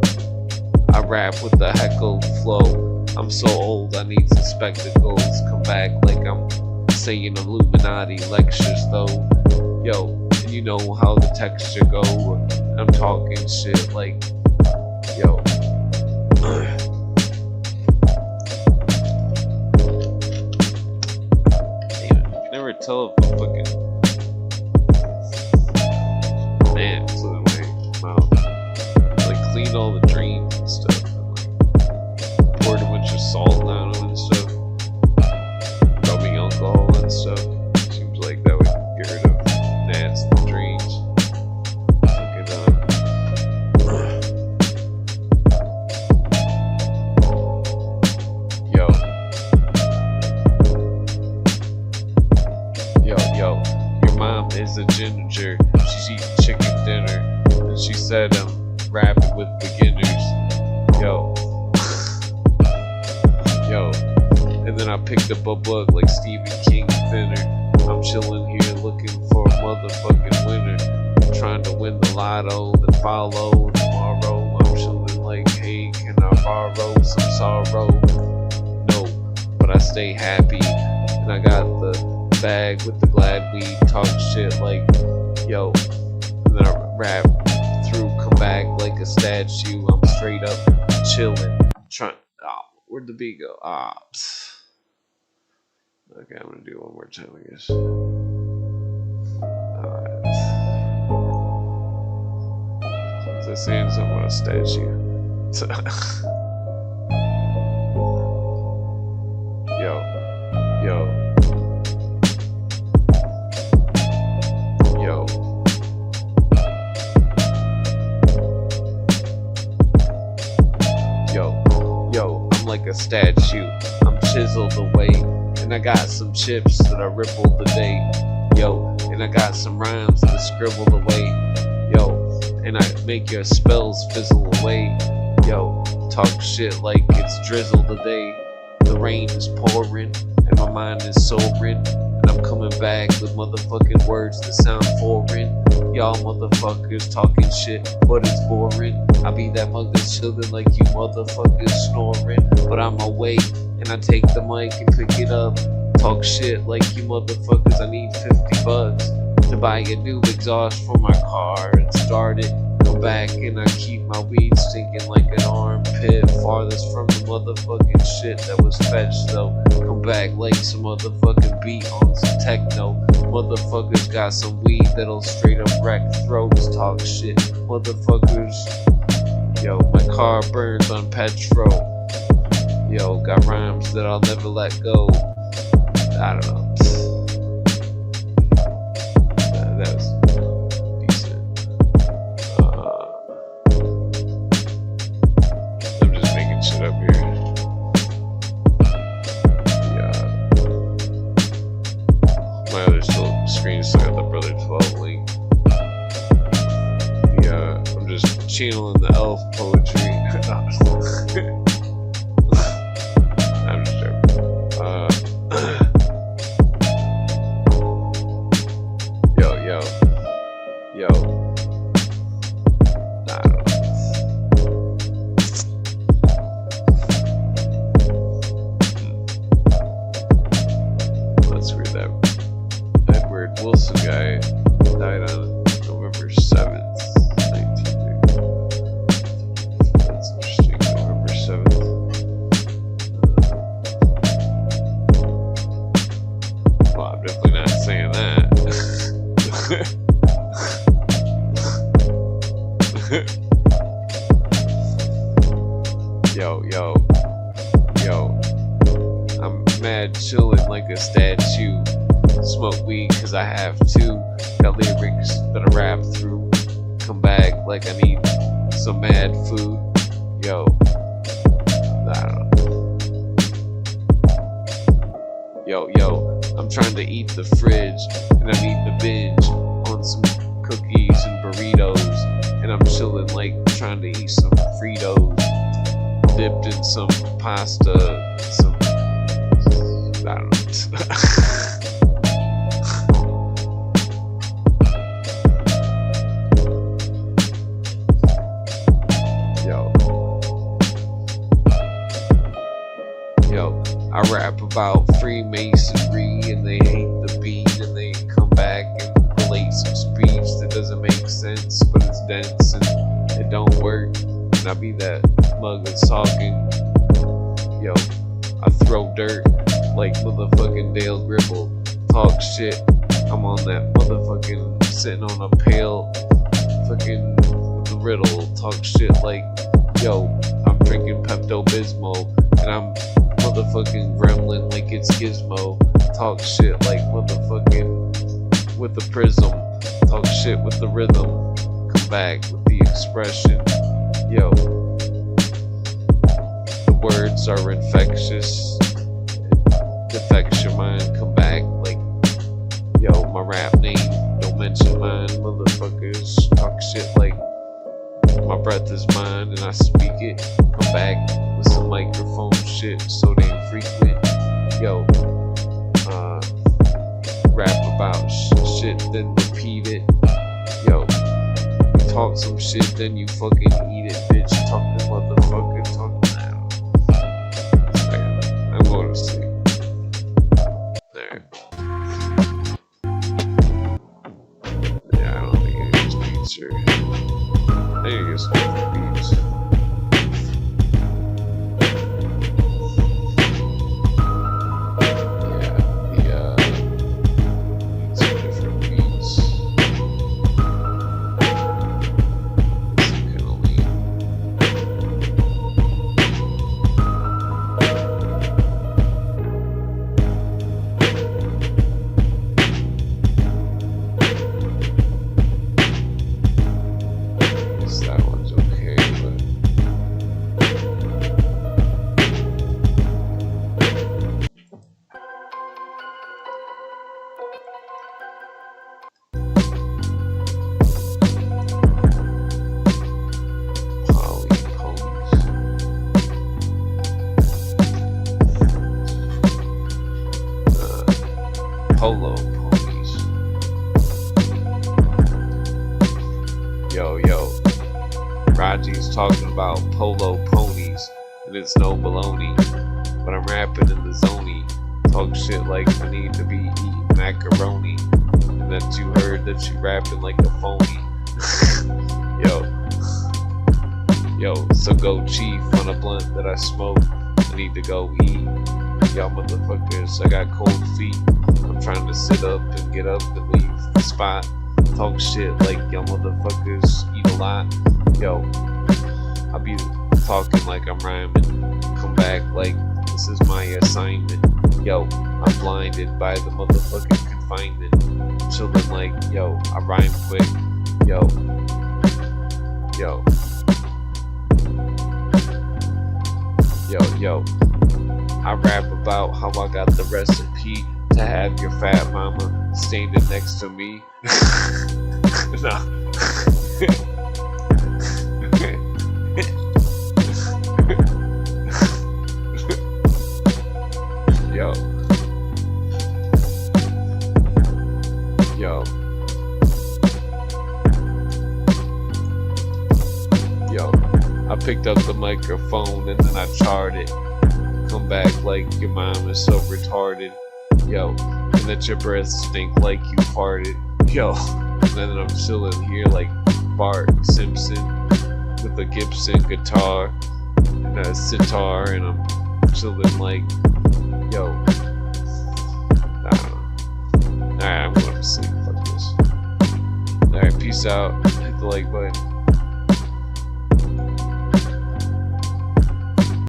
I rap with the heckle flow. I'm so old, I need some spectacles. Come back like I'm saying Illuminati lectures though. Yo, and you know how the texture go. I'm talking shit like, yo. Damn, you can never tell if I'm fucking man flew away mouth. Like cleaned all the drains and stuff, and like poured a bunch of salt down them and stuff, rubbing alcohol and stuff. Seems like that would get rid of gnats in the drains. Yo, your mom is a ginger. She's eating chicken dinner, and she said I'm rapping with beginners. Yo, and then I picked up a book like Stephen King thinner. I'm chilling here looking for a motherfucking winner, trying to win the lotto, then follow tomorrow. I'm chilling like, hey, can I borrow some sorrow? No, but I stay happy, and I got the bag with the glad weed, talk shit like, yo, and then I rap through, come back like a statue. I'm straight up chilling, trying. Where'd the beat go? Okay, I'm gonna do it one more time, I guess. Alright. Since I saying something about a statue. Yo. I'm like a statue. I'm chiseled away, and I got some chips that I rippled today. Yo, and I got some rhymes that I scribbled away. Yo, and I make your spells fizzle away. Yo, talk shit like it's drizzle today. The rain is pouring, and my mind is sobering. And I'm coming back with motherfucking words that sound foreign. Y'all motherfuckers talking shit, but it's boring. I be that mug that's chillin' like you motherfuckers snoring. But I'm awake, and I take the mic and pick it up. Talk shit like you motherfuckers. I need $50 to buy a new exhaust for my car and start it. Come back and I keep my weed stinking like an armpit, farthest from the motherfucking shit that was fetched though. Come back like some motherfucking beat on some techno. Motherfuckers got some weed that'll straight up wreck throats. Talk shit, motherfuckers. Yo, my car burns on petrol. Yo, got rhymes that I'll never let go. I don't know. That was decent. I'm just making shit up here. Yeah. My other screen still got the Brother 12 link. Yeah, I'm just channeling the elf poetry. I'm just joking. Yo. I don't know. Let's read that. Edward Wilson guy died on November 7th, 1980. That's interesting. November 7th. Well, I'm definitely not saying that. Yo, I'm mad chillin' like a statue. Smoke weed cause I have to. Got lyrics that I rap through. Come back like I need some mad food. Yo, I don't know. Yo, I'm trying to eat the fridge, and I'm eating a binge on some cookies and burritos, and I'm chilling like trying to eat some Fritos, dipped in some pasta, some, I don't know. Yo, I rap about Freemasonry and they hate the beat and they come back and relate some speech that doesn't make sense, but it's dense and it don't work. And I be that mug that's talking. Yo, I throw dirt like motherfucking Dale Gribble. Talk shit. I'm on that motherfucking sitting on a pail, fucking with the riddle. Talk shit like, yo, I'm drinking Pepto-Bismol and I'm motherfucking gremlin like it's Gizmo. Talk shit like motherfucking with the prism. Talk shit with the rhythm. Come back with the expression. Yo, the words are infectious. Defects your mind. Come back like, yo, my rap name. Don't mention mine, motherfuckers. Talk shit like my breath is mine and I speak it. Come back with some microphone shit so damn frequent. Yo, rap about shit, then repeat it. Yo, you talk some shit, then you fucking eat it, bitch. Talking motherfucker, talking now. I'm going to sleep. There. Yeah, I don't think it is pizza. I think it is pizza. Polo ponies. Yo, Raji's talking about polo ponies, and it's no baloney. But I'm rapping in the zony. Talk shit like I need to be eating macaroni, and that you heard that you rapping like a phony. Yo, so go chief on a blunt that I smoke. I need to go eat. Y'all motherfuckers, I got cold feet. I'm trying to sit up and get up and leave the spot. Talk shit like y'all motherfuckers eat a lot. Yo, I be talking like I'm rhyming. Come back like this is my assignment. Yo, I'm blinded by the motherfucking confinement. Chillin' like, yo, I rhyme quick. Yo. I rap about how I got the recipe to have your fat mama standing next to me. No. Yo, I picked up the microphone and then I charted. Come back like your mom is so retarded. Yo, and that your breath stink like you farted. Yo, and then I'm chilling here like Bart Simpson with a Gibson guitar and a sitar, and I'm chilling like, yo, I don't know. Alright, I'm going to sleep. Fuck this. Alright, peace out. Hit the like button.